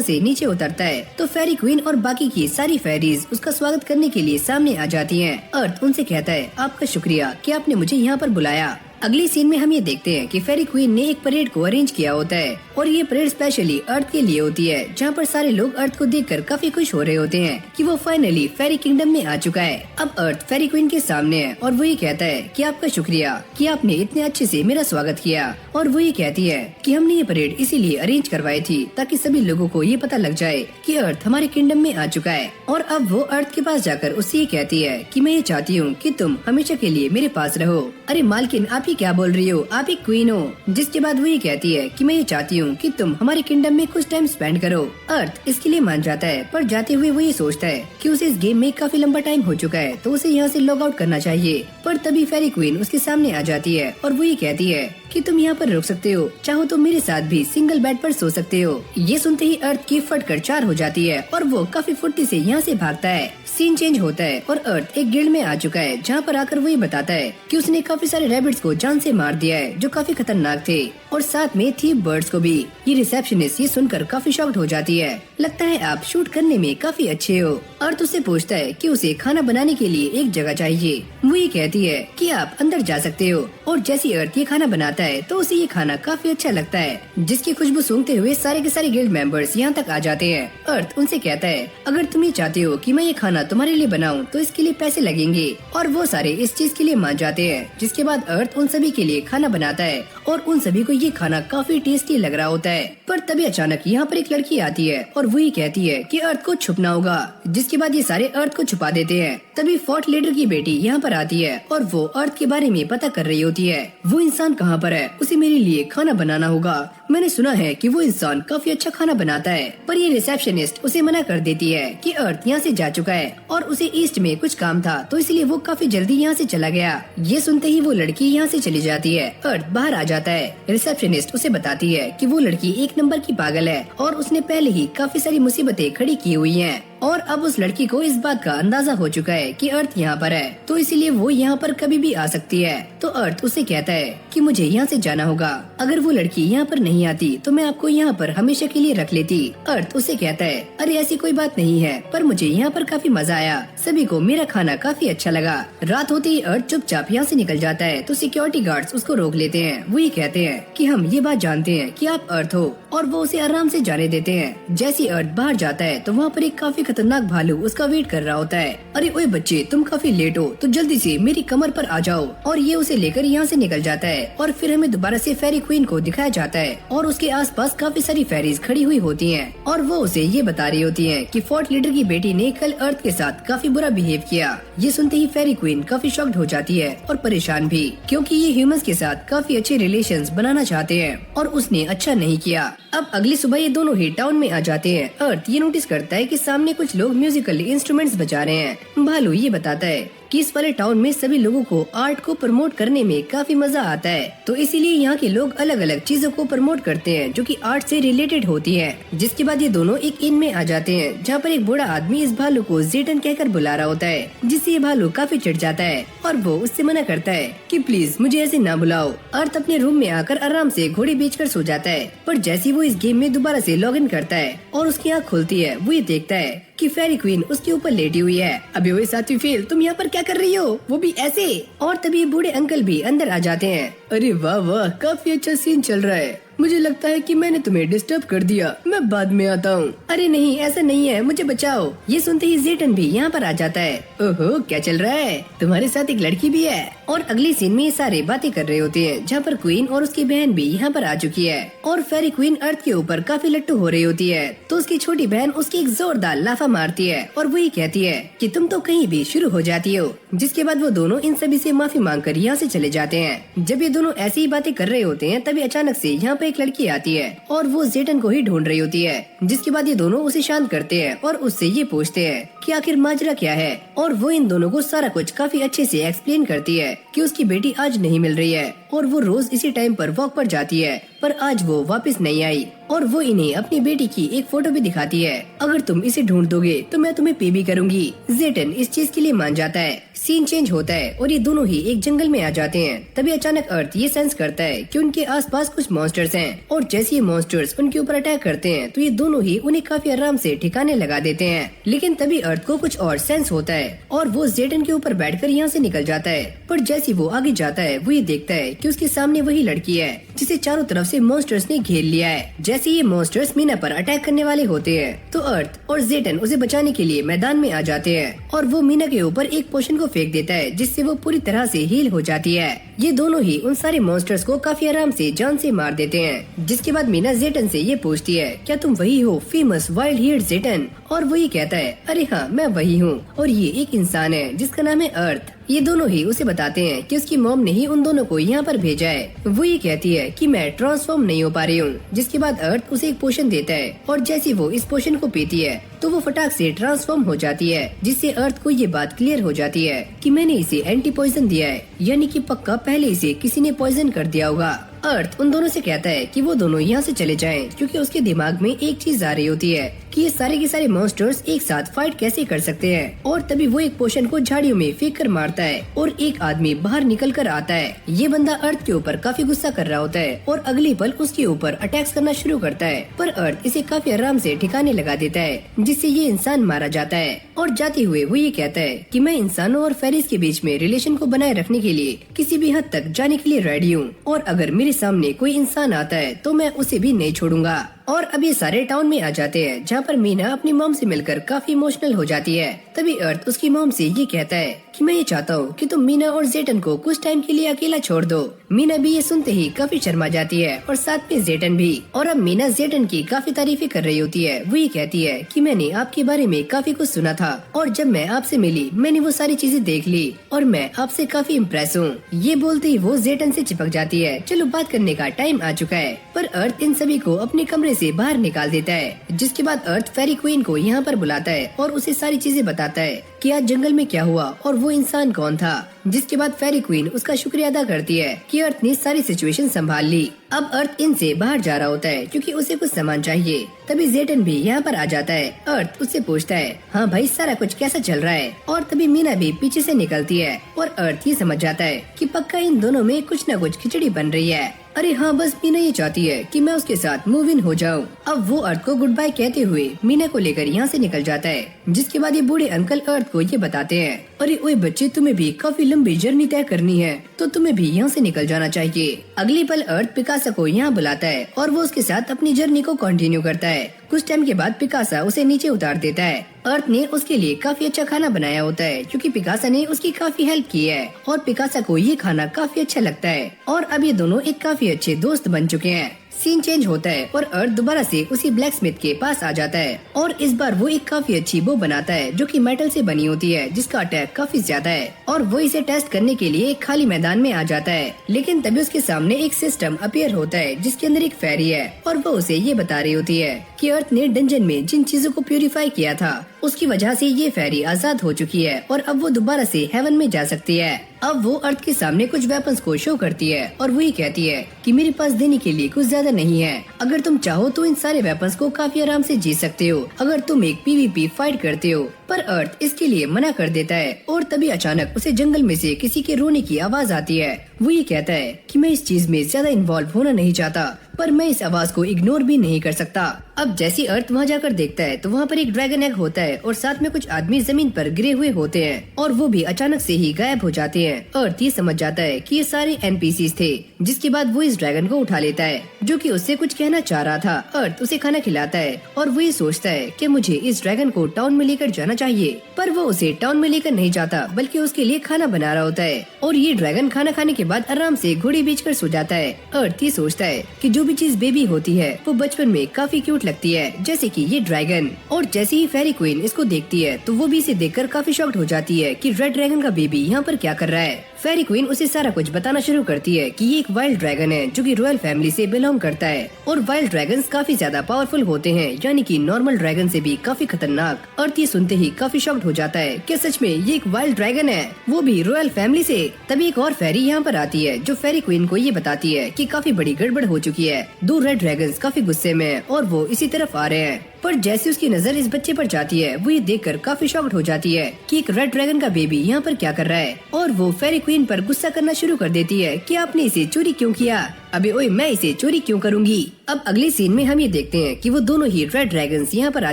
से नीचे उतरता है तो फेरी क्वीन और बाकी की सारी फेरीज उसका स्वागत करने के लिए सामने आ जाती हैं। अर्थ उनसे कहता है आपका शुक्रिया कि आपने मुझे यहाँ पर बुलाया। अगली सीन में हम ये देखते हैं कि फेरी क्वीन ने एक परेड को अरेंज किया होता है और ये परेड स्पेशली अर्थ के लिए होती है जहाँ पर सारे लोग अर्थ को देखकर काफी खुश हो रहे होते हैं कि वो फाइनली फेरी किंगडम में आ चुका है। अब अर्थ फेरी क्वीन के सामने है और वो ये कहता है कि आपका शुक्रिया कि आपने इतने अच्छे से मेरा स्वागत किया। और वो ये कहती है कि हमने ये परेड इसीलिए अरेंज करवाई थी ताकि सभी लोगों को ये पता लग जाए कि अर्थ हमारे किंगडम में आ चुका है। और अब वो अर्थ के पास जाकर उससे ये कहती है कि मैं ये चाहती हूँ कि तुम हमेशा के लिए मेरे पास रहो। अरे मालकिन आप ही क्या बोल रही हो, आप एक क्वीन हो। जिसके बाद वो ये कहती है कि मैं ये चाहती हूँ कि तुम हमारे किंगडम में कुछ टाइम स्पेंड करो। अर्थ इसके लिए मान जाता है पर जाते हुए वो ये सोचता है कि उसे इस गेम में काफी लंबा टाइम हो चुका है तो उसे यहाँ से लॉग आउट करना चाहिए। पर तभी फेरी क्वीन उसके सामने आ जाती है और वो ये कहती है कि तुम यहाँ पर रुक सकते हो, चाहो तो मेरे साथ भी सिंगल बेड पर सो सकते हो। ये सुनते ही अर्थ की फटकर 4 हो जाती है और वो काफी फुर्ती से यहाँ से भागता है। सीन चेंज होता है और अर्थ एक गिल्ड में आ चुका है जहाँ पर आकर वो ये बताता है कि उसने काफी सारे रैबिट्स को जान से मार दिया है जो काफी खतरनाक थे और साथ में थी बर्ड्स को भी। ये रिसेप्शनिस्ट ये सुनकर काफी शॉक्ड हो जाती है। लगता है आप शूट करने में काफी अच्छे हो। अर्थ उससे पूछता है कि उसे खाना बनाने के लिए एक जगह चाहिए। वो ये कहती है कि आप अंदर जा सकते हो और जैसे अर्थ ये खाना बनाता है तो उसे ये खाना काफी अच्छा लगता है जिसकी खुशबू सूंघते हुए सारे के सारे गिल्ड मेंबर्स यहाँ तक आ जाते हैं। अर्थ उनसे कहता है अगर तुम ये चाहते हो कि मैं ये खाना तुम्हारे लिए बनाऊं तो इसके लिए पैसे लगेंगे और वो सारे इस चीज के लिए मान जाते हैं। जिसके बाद अर्थ उन सभी के लिए खाना बनाता है और उन सभी को ये खाना काफी टेस्टी लग रहा होता है। पर तभी अचानक यहाँ पर एक लड़की आती है और वो ये कहती है कि अर्थ को छुपना होगा। जिसके बाद ये सारे अर्थ को छुपा देते हैं। तभी फोर्ट लीडर की बेटी यहाँ पर आती है और वो अर्थ के बारे में पता कर रही होती है। वो इंसान कहाँ पर है, उसे मेरे लिए खाना बनाना होगा। मैंने सुना है कि वो इंसान काफी अच्छा खाना बनाता है। पर ये रिसेप्शनिस्ट उसे मना कर देती है कि अर्थ यहाँ से जा चुका है और उसे ईस्ट में कुछ काम था तो इसलिए वो काफी जल्दी यहाँ से चला गया। ये सुनते ही वो लड़की यहाँ से चली जाती है। अर्थ बाहर आ जाता है। रिसेप्शनिस्ट उसे बताती है कि वो लड़की एक नंबर की पागल है और उसने पहले ही काफी सारी मुसीबतें खड़ी की हुई हैं और अब उस लड़की को इस बात का अंदाजा हो चुका है कि अर्थ यहाँ पर है, तो इसीलिए वो यहाँ पर कभी भी आ सकती है। तो अर्थ उसे कहता है कि मुझे यहाँ से जाना होगा, अगर वो लड़की यहाँ पर नहीं आती तो मैं आपको यहाँ पर हमेशा के लिए रख लेती। अर्थ उसे कहता है अरे ऐसी कोई बात नहीं है, पर मुझे यहाँ पर काफी मजा आया, सभी को मेरा खाना काफी अच्छा लगा। रात होते ही अर्थ चुपचाप यहाँ से निकल जाता है तो सिक्योरिटी गार्ड्स उसको रोक लेते हैं। वो ये कहते हैं कि हम ये बात जानते हैं कि आप अर्थ हो, और वो उसे आराम से जाने देते हैं। जैसे अर्थ बाहर जाता है तो वहाँ पर एक काफी खतरनाक भालू उसका वेट कर रहा होता है। अरे ओए बच्चे, तुम काफी लेट हो तो जल्दी से मेरी कमर पर आ जाओ। और ये उसे लेकर यहाँ से निकल जाता है और फिर हमें दोबारा से फेरी क्वीन को दिखाया जाता है और उसके आसपास काफी सारी फेरीज खड़ी हुई होती हैं और वो उसे ये बता रही होती हैं कि फोर्ट लीडर की बेटी ने कल अर्थ के साथ काफी बुरा बिहेव किया। ये सुनते ही फेरी क्वीन काफी शॉक्ड हो जाती है और परेशान भी, क्योंकि ये ह्यूमंस के साथ काफी अच्छे रिलेशंस बनाना चाहते हैं और उसने अच्छा नहीं किया। अब अगली सुबह ये दोनों ही टाउन में आ जाते हैं। अर्थ ये नोटिस करता है कि सामने कुछ लोग म्यूजिकल इंस्ट्रूमेंट्स बजा रहे हैं। भालू ये बताता है कि इस वाले टाउन में सभी लोगों को आर्ट को प्रमोट करने में काफी मजा आता है, तो इसीलिए यहाँ के लोग अलग अलग चीजों को प्रमोट करते हैं जो कि आर्ट से रिलेटेड होती है। जिसके बाद ये दोनों एक इन में आ जाते हैं जहाँ पर एक बूढ़ा आदमी इस भालू को जेटन कहकर बुला रहा होता है, जिससे ये भालू काफी चिढ़ जाता है और वो उससे मना करता है कि प्लीज मुझे ऐसे ना बुलाओ। अर्थ अपने रूम में आकर आराम से घोड़े बेचकर सो जाता है, पर जैसे वो इस गेम में दोबारा से लॉग इन करता है और उसकी आँख खुलती है, वो ये देखता है कि फेरी क्वीन उसके ऊपर लेटी हुई है। अबे ओए साथी फेल, तुम यहाँ पर क्या कर रही हो, वो भी ऐसे। और तभी बूढ़े अंकल भी अंदर आ जाते हैं। अरे वाह वाह, काफी अच्छा सीन चल रहा है, मुझे लगता है कि मैंने तुम्हें डिस्टर्ब कर दिया, मैं बाद में आता हूँ। अरे नहीं, ऐसा नहीं है, मुझे बचाओ। ये सुनते ही जेटन भी यहाँ पर आ जाता है। ओहो, क्या चल रहा है, तुम्हारे साथ एक लड़की भी है। और अगली सीन में ये सारे बातें कर रहे होते हैं जहाँ पर क्वीन और उसकी बहन भी यहाँ पर आ चुकी है और फेरी क्वीन अर्थ के ऊपर काफी लट्टू हो रही होती है। तो उसकी छोटी बहन उसकी एक जोरदार लाफा मारती है और वही कहती है कि तुम तो कहीं भी शुरू हो जाती हो। जिसके बाद वो दोनों इन सभी से माफी मांगकर यहाँ से चले जाते हैं। जब ये दोनों ऐसी ही बातें कर रहे होते हैं तभी अचानक से यहाँ पे एक लड़की आती है और वो जेटन को ही ढूंढ रही होती है। जिसके बाद ये दोनों उसे शांत करते हैं और उससे ये पूछते हैं कि आखिर माजरा क्या है, और वो इन दोनों को सारा कुछ काफी अच्छे से एक्सप्लेन करती है कि उसकी बेटी आज नहीं मिल रही है और वो रोज इसी टाइम पर वॉक पर जाती है, पर आज वो वापस नहीं आई। और वो इन्हें अपनी बेटी की एक फोटो भी दिखाती है। अगर तुम इसे ढूंढ दोगे तो मैं तुम्हें पे भी करूंगी। जेटन इस चीज के लिए मान जाता है। सीन चेंज होता है और ये दोनों ही एक जंगल में आ जाते हैं। तभी अचानक अर्थ ये सेंस करता है कि उनके आसपास कुछ मॉन्स्टर्स हैं और जैसे ये मॉन्स्टर्स उनके ऊपर अटैक करते हैं तो ये दोनों ही उन्हें काफी आराम से ठिकाने लगा देते हैं। लेकिन तभी अर्थ को कुछ और सेंस होता है और वो जेटन के ऊपर बैठकर यहाँ से निकल जाता है। पर जैसे वो आगे जाता है वो ये देखता है कि उसके सामने वही लड़की है जिसे चारों तरफ से मॉन्स्टर्स ने घेर लिया है। जैसे ये मॉन्स्टर्स मीना पर अटैक करने वाले होते हैं तो अर्थ और जेटन उसे बचाने के लिए मैदान में आ जाते हैं और वो मीना के ऊपर एक पोशन को फेंक देता है जिससे वो पूरी तरह से हील हो जाती है। ये दोनों ही उन सारे मॉन्स्टर्स को काफी आराम से जान से मार देते हैं। जिसके बाद मीना जेटन से ये पूछती है क्या तुम वही हो फेमस वाइल्ड हेयर जेटन, और वो ये कहता है अरे हाँ मैं वही हूँ और ये एक इंसान है जिसका नाम है अर्थ। ये दोनों ही उसे बताते हैं कि उसकी मॉम ने ही उन दोनों को यहाँ पर भेजा है। वो ये कहती है कि मैं ट्रांसफॉर्म नहीं हो पा रही हूँ। जिसके बाद अर्थ उसे एक पोशन देता है और जैसे वो इस पोशन को पीती है तो वो फटाक से ट्रांसफॉर्म हो जाती है, जिससे अर्थ को ये बात क्लियर हो जाती है कि मैंने इसे एंटी पॉइजन दिया है, यानी कि पक्का पहले इसे किसी ने पॉइजन कर दिया होगा। अर्थ उन दोनों से कहता है कि वो दोनों यहाँ से चले जाएं, क्योंकि उसके दिमाग में एक चीज आ रही होती है कि ये सारे के सारे मॉन्स्टर्स एक साथ फाइट कैसे कर सकते हैं। और तभी वो एक पोशन को झाड़ियों में फेंक कर मारता है और एक आदमी बाहर निकल कर आता है। ये बंदा अर्थ के ऊपर काफी गुस्सा कर रहा होता है और अगले पल उसके ऊपर अटैक्स करना शुरू करता है, पर अर्थ इसे काफी आराम से ठिकाने लगा देता है, जिससे ये इंसान मारा जाता है। और जाते हुए वो ये कहता है कि मैं इंसानों और फेरीज के बीच में रिलेशन को बनाए रखने के लिए किसी भी हद तक जाने के लिए रेडी हूँ, और अगर मेरे सामने कोई इंसान आता है तो मैं उसे भी नहीं छोड़ूंगा। और अब ये सारे टाउन में आ जाते हैं जहाँ पर मीना अपनी मॉम से मिलकर काफी इमोशनल हो जाती है। तभी अर्थ उसकी मॉम से ये कहता है कि मैं ये चाहता हूँ कि तुम मीना और जेटन को कुछ टाइम के लिए अकेला छोड़ दो। मीना भी ये सुनते ही काफी शर्मा जाती है और साथ में जेटन भी। और अब मीना जेटन की काफी तारीफें कर रही होती है। वो ये कहती है कि मैंने आपके बारे में काफी कुछ सुना था और जब मैं आपसे मिली मैंने वो सारी चीजें देख ली और मैं आपसे काफी इम्प्रेस हूँ। ये बोलते ही वो जेटन से चिपक जाती है। चलो बात करने का टाइम आ चुका है। पर अर्थ इन सभी को अपने कमरे से बाहर निकाल देता है। जिसके बाद अर्थ फेरी क्वीन को यहाँ पर बुलाता है और उसे सारी चीजें बताता है कि आज जंगल में क्या हुआ और वो इंसान कौन था। जिसके बाद फेरी क्वीन उसका शुक्रिया अदा करती है कि अर्थ ने सारी सिचुएशन संभाल ली। अब अर्थ इनसे बाहर जा रहा होता है क्योंकि उसे कुछ सामान चाहिए। तभी जेटन भी यहाँ पर आ जाता है। अर्थ उससे पूछता है, हाँ भाई सारा कुछ कैसा चल रहा है। और तभी मीना भी पीछे से निकलती है और अर्थ ये समझ जाता है कि पक्का इन दोनों में कुछ न कुछ खिचड़ी बन रही है। अरे हाँ, बस मीना ये चाहती है कि मैं उसके साथ मूव इन हो जाऊँ। अब वो अर्थ को गुड बाय कहते हुए मीना को लेकर यहाँ से निकल जाता है। जिसके बाद ये बूढ़े अंकल अर्थ को ये बताते हैं, अरे ओए बच्चे, तुम्हें भी काफी लंबी जर्नी तय करनी है तो तुम्हें भी यहाँ से निकल जाना चाहिए। अगली पल अर्थ पिकासा को यहाँ बुलाता है और वो उसके साथ अपनी जर्नी को कंटिन्यू करता है। कुछ टाइम के बाद पिकासा उसे नीचे उतार देता है। अर्थ ने उसके लिए काफी अच्छा खाना बनाया होता है क्योंकि पिकासा ने उसकी काफी हेल्प की है और पिकासा को ये खाना काफी अच्छा लगता है और अब ये दोनों एक काफी अच्छे दोस्त बन चुके हैं। सीन चेंज होता है और अर्थ दोबारा से उसी ब्लैक स्मिथ के पास आ जाता है और इस बार वो एक काफी अच्छी बो बनाता है जो कि मेटल से बनी होती है जिसका अटैक काफी ज्यादा है और वो इसे टेस्ट करने के लिए एक खाली मैदान में आ जाता है। लेकिन तभी उसके सामने एक सिस्टम अपीयर होता है जिसके अंदर एक फेरी है और वो उसे ये बता रही होती है कि अर्थ ने डंजन में जिन चीजों को प्यूरिफाई किया था उसकी वजह से ये फेरी आजाद हो चुकी है और अब वो दोबारा से हेवन में जा सकती है। अब वो अर्थ के सामने कुछ वेपन्स को शो करती है और वही कहती है कि मेरे पास देने के लिए कुछ ज्यादा नहीं है। अगर तुम चाहो तो इन सारे वेपन्स को काफी आराम से जीत सकते हो अगर तुम एक पीवीपी फाइट करते हो। पर अर्थ इसके लिए मना कर देता है और तभी अचानक उसे जंगल में से किसी के रोने की आवाज आती है। वो ये कहता है कि मैं इस चीज में ज्यादा इन्वॉल्व होना नहीं चाहता पर मैं इस आवाज को इग्नोर भी नहीं कर सकता। अब जैसी अर्थ वहाँ जाकर देखता है तो वहाँ पर एक ड्रैगन एग होता है और साथ में कुछ आदमी जमीन पर गिरे हुए होते हैं और वो भी अचानक से ही गायब हो जाते हैं। अर्थ ये समझ जाता है कि ये सारे एनपीसीज थे। जिसके बाद वो इस ड्रैगन को उठा लेता है जो कि उससे कुछ कहना चाह रहा था। अर्थ उसे खाना खिलाता है और वो ये सोचता है कि मुझे इस ड्रैगन को टाउन में लेकर जाना चाहिए पर वो उसे टाउन में लेकर नहीं जाता बल्कि उसके लिए खाना बना रहा होता है और ये ड्रैगन खाना खाने के बाद आराम से घोड़ी बेचकर सो जाता है। अर्थ ये सोचता है कि जो भी चीज बेबी होती है वो बचपन में काफी क्यूट लगती है जैसे कि ये ड्रैगन। और जैसे ही फेरी क्वीन इसको देखती है तो वो भी इसे देखकर काफी शॉक्ड हो जाती है कि रेड ड्रैगन का बेबी यहाँ पर क्या कर रहा है। फेरी क्वीन उसे सारा कुछ बताना शुरू करती है कि ये एक वाइल्ड ड्रैगन है जो कि रॉयल फैमिली से बिलोंग करता है और वाइल्ड ड्रैगन्स काफी ज्यादा पावरफुल होते हैं यानी कि नॉर्मल ड्रैगन से भी काफी खतरनाक। अर्थ ये सुनते ही काफी शॉक्ड हो जाता है कि सच में ये एक वाइल्ड ड्रैगन है वो भी रॉयल फैमिली से। तभी एक और फेरी यहाँ पर आती है जो फेरी क्वीन को ये बताती है कि काफी बड़ी गड़बड़ हो चुकी है। दो रेड ड्रैगन्स काफी गुस्से में हैं और वो इसी तरफ आ रहे हैं। पर जैसे उसकी नजर इस बच्चे पर जाती है वो ये देखकर काफी शॉक्ड हो जाती है कि एक रेड ड्रैगन का बेबी यहाँ पर क्या कर रहा है और वो फेरी क्वीन पर गुस्सा करना शुरू कर देती है कि आपने इसे चोरी क्यों किया। अबे ओए, मैं इसे चोरी क्यों करूंगी। अब अगले सीन में हम ये देखते हैं कि वो दोनों ही रेड ड्रैगन्स यहाँ पर आ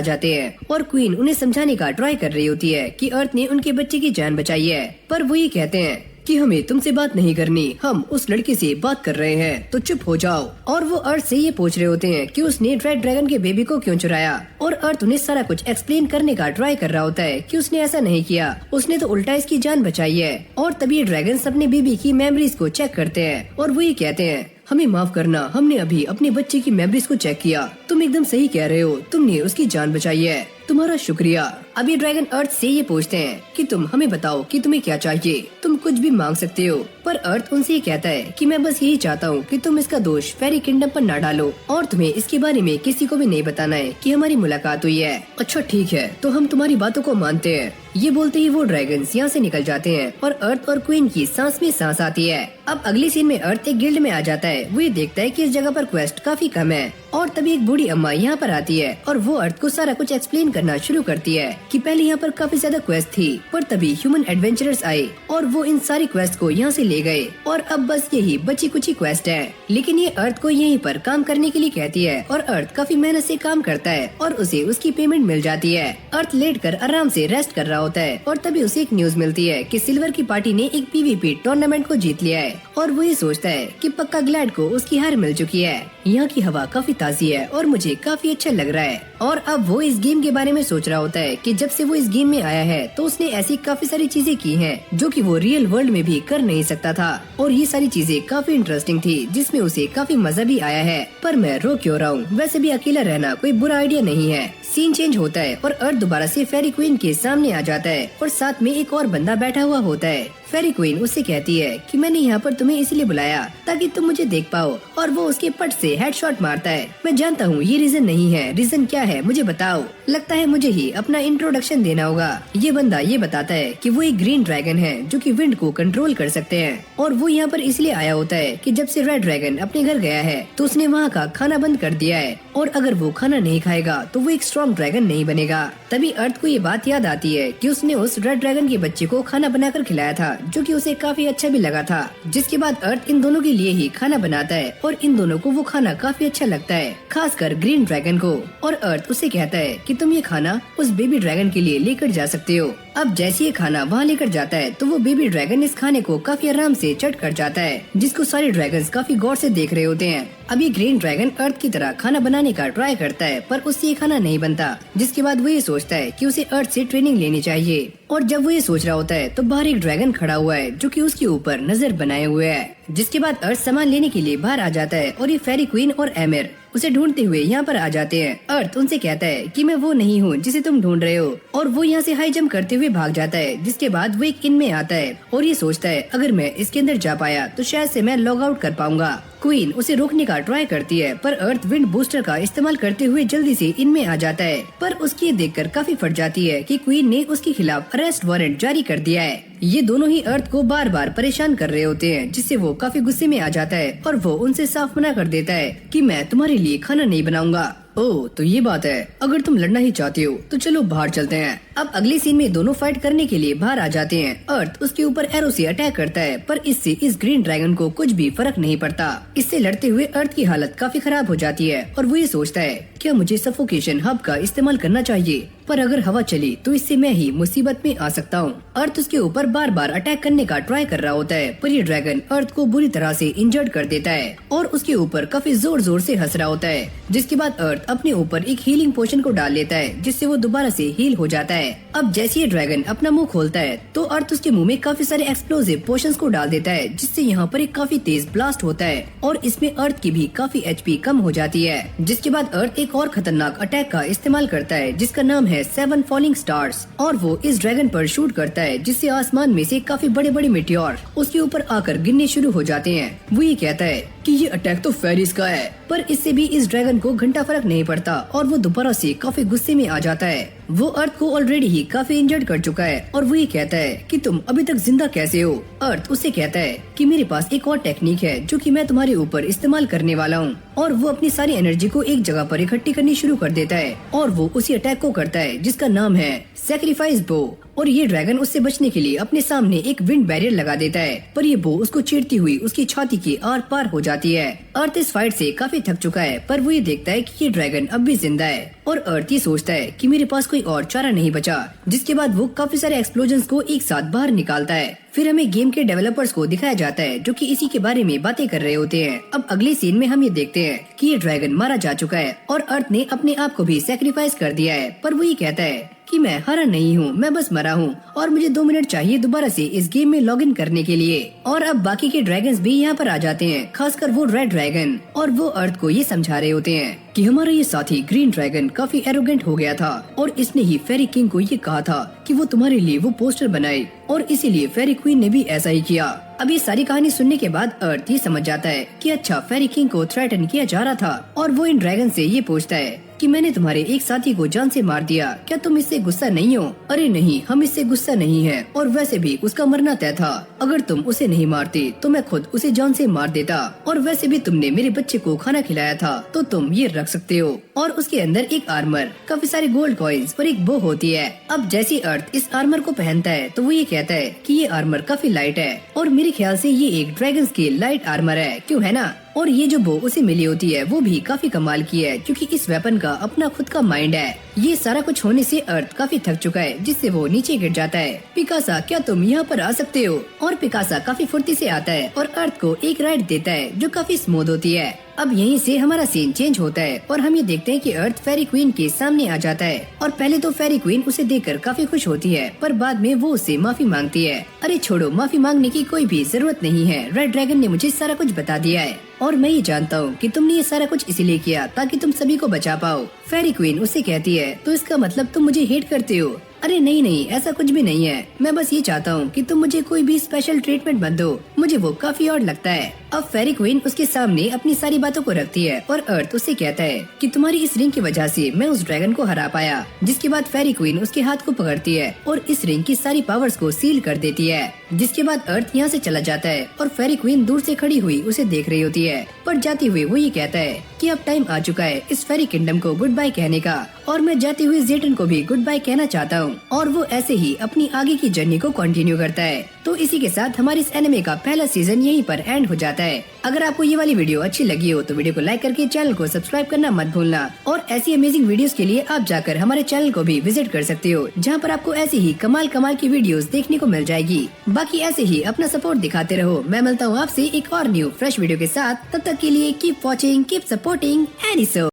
जाते हैं और क्वीन उन्हें समझाने का ट्राई कर रही होती है कि अर्थ ने उनके बच्चे की जान बचाई है पर वो ये कहते हैं कि हमें तुमसे बात नहीं करनी, हम उस लड़के से बात कर रहे हैं तो चुप हो जाओ। और वो अर्थ से ये पूछ रहे होते हैं कि उसने रेड ड्रैगन के बेबी को क्यों चुराया और अर्थ उन्हें सारा कुछ एक्सप्लेन करने का ट्राई कर रहा होता है कि उसने ऐसा नहीं किया, उसने तो उल्टा इसकी जान बचाई है। और तभी ड्रैगन्स अपने बेबी की मेमोरीज को चेक करते हैं और वो ये कहते हैं, हमें माफ करना, हमने अभी अपने बच्चे की मेमोरीज को चेक किया, तुम एकदम सही कह रहे हो, तुमने उसकी जान बचाई है, तुम्हारा शुक्रिया। अभी ड्रैगन अर्थ से ये पूछते हैं कि तुम हमें बताओ कि तुम्हें क्या चाहिए, तुम कुछ भी मांग सकते हो। पर अर्थ उनसे ये कहता है कि मैं बस यही चाहता हूँ कि तुम इसका दोष फेरी किंगडम पर न डालो और तुम्हें इसके बारे में किसी को भी नहीं बताना है कि हमारी मुलाकात हुई है। अच्छा ठीक है, तो हम तुम्हारी बातों को मानते हैं। ये बोलते ही वो ड्रैगन्स यहाँ से निकल जाते हैं और अर्थ और क्वीन की सांस में सांस आती है। अब अगली सीन में अर्थ एक गिल्ड में आ जाता है। वो ये देखता है कि इस जगह पर क्वेस्ट काफी कम है और तभी एक बूढ़ी अम्मा यहाँ पर आती है और वो अर्थ को सारा कुछ एक्सप्लेन करना शुरू करती है कि पहले यहाँ पर काफी ज्यादा क्वेस्ट थी पर तभी ह्यूमन एडवेंचरर्स आए और वो इन सारी क्वेस्ट को यहाँ से ले गए और अब बस यही बची कुची क्वेस्ट है। लेकिन ये अर्थ को यहीं पर काम करने के लिए कहती है और अर्थ काफी मेहनत से काम करता है और उसे उसकी पेमेंट मिल जाती है। अर्थ लेट कर आराम से रेस्ट कर रहा होता है और तभी उसे एक न्यूज मिलती है कि सिल्वर की पार्टी ने एक पीवीपी टूर्नामेंट को जीत लिया है और वो ये सोचता है कि पक्का ग्लैड को उसकी हार मिल चुकी है। यहाँ की हवा काफी ताजी है और मुझे काफी अच्छा लग रहा है। और अब वो इस गेम के बारे में सोच रहा होता है कि जब से वो इस गेम में आया है तो उसने ऐसी काफी सारी चीजें की हैं जो कि वो रियल वर्ल्ड में भी कर नहीं सकता था और ये सारी चीजें काफी इंटरेस्टिंग थी जिसमें उसे काफी मजा भी आया है। पर मैं रो क्यों रहा हूँ, वैसे भी अकेला रहना कोई बुरा आइडिया नहीं है। सीन चेंज होता है और अर्थ दोबारा से फेरी क्वीन के सामने आ जाता है और साथ में एक और बंदा बैठा हुआ होता है। फेरी क्वीन उससे कहती है कि मैंने यहाँ पर तुम्हें इसलिए बुलाया ताकि तुम मुझे देख पाओ, और वो उसके पट से हेडशॉट मारता है। मैं जानता हूँ ये रीजन नहीं है, रीजन क्या है मुझे बताओ। लगता है मुझे ही अपना इंट्रोडक्शन देना होगा। ये बंदा ये बताता है कि वो एक ग्रीन ड्रैगन है जो कि विंड को कंट्रोल कर सकते हैं, और वो यहाँ पर इसलिए आया होता है कि जब से रेड ड्रैगन अपने घर गया है तो उसने वहाँ का खाना बंद कर दिया है, और अगर वो खाना नहीं खाएगा तो वो एक स्ट्रॉन्ग ड्रैगन नहीं बनेगा। तभी अर्थ को ये बात याद आती है कि उसने उस रेड ड्रैगन के बच्चे को खाना बनाकर खिलाया था, जो कि उसे काफी अच्छा भी लगा था। जिसके बाद अर्थ इन दोनों के लिए ही खाना बनाता है, और इन दोनों को वो खाना काफी अच्छा लगता है, खासकर ग्रीन ड्रैगन को। और अर्थ उसे कहता है कि तुम ये खाना उस बेबी ड्रैगन के लिए लेकर जा सकते हो। अब जैसे ये खाना वहाँ लेकर जाता है तो वो बेबी ड्रैगन इस खाने को काफी आराम से चट कर जाता है, जिसको सारे ड्रैगन्स काफी गौर से देख रहे होते हैं। अभी ग्रीन ड्रैगन अर्थ की तरह खाना बनाने का ट्राई करता है, पर उससे ये खाना नहीं बनता। जिसके बाद वो ये सोचता है कि उसे अर्थ से ट्रेनिंग लेनी चाहिए। और जब वो ये सोच रहा होता है तो बाहर एक ड्रैगन खड़ा हुआ है जो कि उसके ऊपर नजर बनाए हुए है। जिसके बाद अर्थ सामान लेने के लिए बाहर आ जाता है, और ये फेरी क्वीन और एमिर उसे ढूंढते हुए यहाँ पर आ जाते हैं। अर्थ उनसे कहता है कि मैं वो नहीं हूँ जिसे तुम ढूंढ रहे हो, और वो यहाँ से हाई जंप करते हुए भाग जाता है। जिसके बाद वो एक इन में आता है और ये सोचता है अगर मैं इसके अंदर जा पाया तो शायद से मैं लॉग आउट कर पाऊंगा। क्वीन उसे रोकने का ट्राई करती है, पर अर्थ विंड बूस्टर का इस्तेमाल करते हुए जल्दी से इनमें आ जाता है। पर उसकी देखकर काफी फट जाती है कि क्वीन ने उसके खिलाफ अरेस्ट वारंट जारी कर दिया है। ये दोनों ही अर्थ को बार बार परेशान कर रहे होते हैं, जिससे वो काफी गुस्से में आ जाता है, और वो उनसे साफ मना कर देता है कि मैं तुम्हारे लिए खाना नहीं बनाऊंगा। ओह तो ये बात है, अगर तुम लड़ना ही चाहते हो तो चलो बाहर चलते हैं। अब अगले सीन में दोनों फाइट करने के लिए बाहर आ जाते हैं। अर्थ उसके ऊपर एरो से अटैक करता है, पर इससे इस ग्रीन ड्रैगन को कुछ भी फर्क नहीं पड़ता। इससे लड़ते हुए अर्थ की हालत काफी खराब हो जाती है, और वो ये सोचता है क्या मुझे सफोकेशन हब का इस्तेमाल करना चाहिए, पर अगर हवा चली तो इससे मैं ही मुसीबत में आ सकता हूँ। अर्थ उसके ऊपर बार बार अटैक करने का ट्राई कर रहा होता है, पर ये ड्रैगन अर्थ को बुरी तरह से इंजर्ड कर देता है और उसके ऊपर काफी जोर जोर से हंस रहा होता है। जिसके बाद अर्थ अपने ऊपर एक हीलिंग पोशन को डाल लेता है, जिससे वो दोबारा से हील हो जाता है। अब जैसे ये ड्रैगन अपना मुंह खोलता है तो अर्थ उसके मुंह में काफी सारे एक्सप्लोसिव पोशंस को डाल देता है, जिससे यहाँ पर एक काफी तेज ब्लास्ट होता है, और इसमें अर्थ की भी काफी एचपी कम हो जाती है। जिसके बाद अर्थ एक और खतरनाक अटैक का इस्तेमाल करता है, जिसका नाम है 7 फॉलिंग स्टार्स, और वो इस ड्रैगन पर शूट करता है, जिससे आसमान में से काफी बड़े बड़े मेटियोर उसके ऊपर आकर गिरने शुरू हो जाते हैं। वो ये कहता है कि ये अटैक तो फेरीज का है, पर इससे भी इस ड्रैगन को घंटा फर्क नहीं पड़ता, और वो दोबारा से काफी गुस्से में आ जाता है। वो अर्थ को ऑलरेडी ही काफी इंजर्ड कर चुका है, और वो ये कहता है कि तुम अभी तक जिंदा कैसे हो। अर्थ उससे कहता है कि मेरे पास एक और टेक्निक है जो कि मैं तुम्हारे ऊपर इस्तेमाल करने वाला हूँ, और वो अपनी सारी एनर्जी को एक जगह पर इकट्ठी करनी शुरू कर देता है, और वो उसी अटैक को करता है जिसका नाम है सैक्रिफाइस बो। और ये ड्रैगन उससे बचने के लिए अपने सामने एक विंड बैरियर लगा देता है, पर ये बो उसको चीरती हुई उसकी छाती के आर पार हो जाती है। अर्थ इस फाइट से काफी थक चुका है, पर वो ये देखता है कि ये ड्रैगन अब भी जिंदा है, और अर्थ ये सोचता है कि मेरे पास कोई और चारा नहीं बचा। जिसके बाद वो काफी सारे एक्सप्लोजन्स को एक साथ बाहर निकालता है। फिर हमें गेम के डेवलपर्स को दिखाया जाता है जो कि इसी के बारे में बातें कर रहे होते हैं। अब अगले सीन में हम ये देखते हैं कि ये ड्रैगन मारा जा चुका है, और अर्थ ने अपने आप को भी सैक्रिफाइस कर दिया है, पर वो ये कहता है कि मैं हारा नहीं हूँ, मैं बस मरा हूँ, और मुझे 2 मिनट चाहिए दोबारा से इस गेम में लॉगिन करने के लिए। और अब बाकी के ड्रैगन्स भी यहाँ पर आ जाते हैं, खासकर वो रेड ड्रैगन, और वो अर्थ को ये समझा रहे होते हैं कि हमारा ये साथी ग्रीन ड्रैगन काफी एरोगेंट हो गया था, और इसने ही फेरी किंग को ये कहा था कि वो तुम्हारे लिए वो पोस्टर बनाए, और इसीलिए फेरी क्वीन ने भी ऐसा ही किया। अब ये सारी कहानी सुनने के बाद अर्थ ये समझ जाता है कि अच्छा फेरी किंग को थ्रेटन किया जा रहा था, और वो इन ड्रैगन से ये पूछता है कि मैंने तुम्हारे एक साथी को जान से मार दिया, क्या तुम इससे गुस्सा नहीं हो? अरे नहीं, हम इससे गुस्सा नहीं है, और वैसे भी उसका मरना तय था। अगर तुम उसे नहीं मारते तो मैं खुद उसे जान से मार देता, और वैसे भी तुमने मेरे बच्चे को खाना खिलाया था, तो तुम ये रख सकते हो। और उसके अंदर एक आर्मर, काफी सारे गोल्ड कॉइन्स पर एक बो होती है। अब जैसे अर्थ इस आर्मर को पहनता है तो वो ये कहता है कि ये आर्मर काफी लाइट है, और मेरे ख्याल से ये एक ड्रैगन की लाइट आर्मर है, क्यों है ना? और ये जो बो उसे मिली होती है वो भी काफी कमाल की है, क्योंकि इस वेपन का अपना खुद का माइंड है। ये सारा कुछ होने से अर्थ काफी थक चुका है, जिससे वो नीचे गिर जाता है। पिकासा, क्या तुम यहाँ पर आ सकते हो? और पिकासा काफी फुर्ती से आता है और अर्थ को एक राइड देता है जो काफी स्मूथ होती है। अब यहीं से हमारा सीन चेंज होता है और हम ये देखते हैं कि अर्थ फेरी क्वीन के सामने आ जाता है, और पहले तो फेरी क्वीन उसे देखकर काफी खुश होती है, पर बाद में वो उससे माफी मांगती है। अरे छोड़ो, माफी मांगने की कोई भी जरूरत नहीं है, रेड ड्रैगन ने मुझे सारा कुछ बता दिया है। और मैं ये जानता हूँ कि तुमने ये सारा कुछ इसीलिए किया ताकि तुम सभी को बचा पाओ। फेरी क्वीन उससे कहती है, तो इसका मतलब तुम मुझे हेट करते हो? अरे नहीं नहीं, ऐसा कुछ भी नहीं है। मैं बस ये चाहता हूँ कि तुम मुझे कोई भी स्पेशल ट्रीटमेंट मत दो, मुझे वो काफी ऑड लगता है। अब फेरी क्वीन उसके सामने अपनी सारी बातों को रखती है और अर्थ उससे कहता है कि तुम्हारी इस रिंग की वजह से मैं उस ड्रैगन को हरा पाया। जिसके बाद फेरी क्वीन उसके हाथ को पकड़ती है और इस रिंग की सारी पावर्स को सील कर देती है। जिसके बाद अर्थ यहाँ से चला जाता है और फेरी क्वीन दूर से खड़ी हुई उसे देख रही होती है। पर जाते हुए वो ये कहता है कि अब टाइम आ चुका है इस फेरी किंगडम को गुड बाय कहने का, और मैं जाते हुए जेटन को भी गुड बाय कहना चाहता हूँ। और वो ऐसे ही अपनी आगे की जर्नी को कंटिन्यू करता है। तो इसी के साथ हमारे इस एनिमे का पहला सीजन यहीं पर एंड हो जाता है। अगर आपको ये वाली वीडियो अच्छी लगी हो तो वीडियो को लाइक करके चैनल को सब्सक्राइब करना मत भूलना। और ऐसी अमेजिंग वीडियोस के लिए आप जाकर हमारे चैनल को भी विजिट कर सकते हो, जहाँ पर आपको ऐसी ही कमाल कमाल की वीडियोस देखने को मिल जाएगी। बाकी ऐसे ही अपना सपोर्ट दिखाते रहो। मैं मिलता हूँ आपसे एक और न्यू फ्रेश वीडियो के साथ। तब तक के लिए कीप वॉचिंग, कीप सपोर्टिंग एनिसो।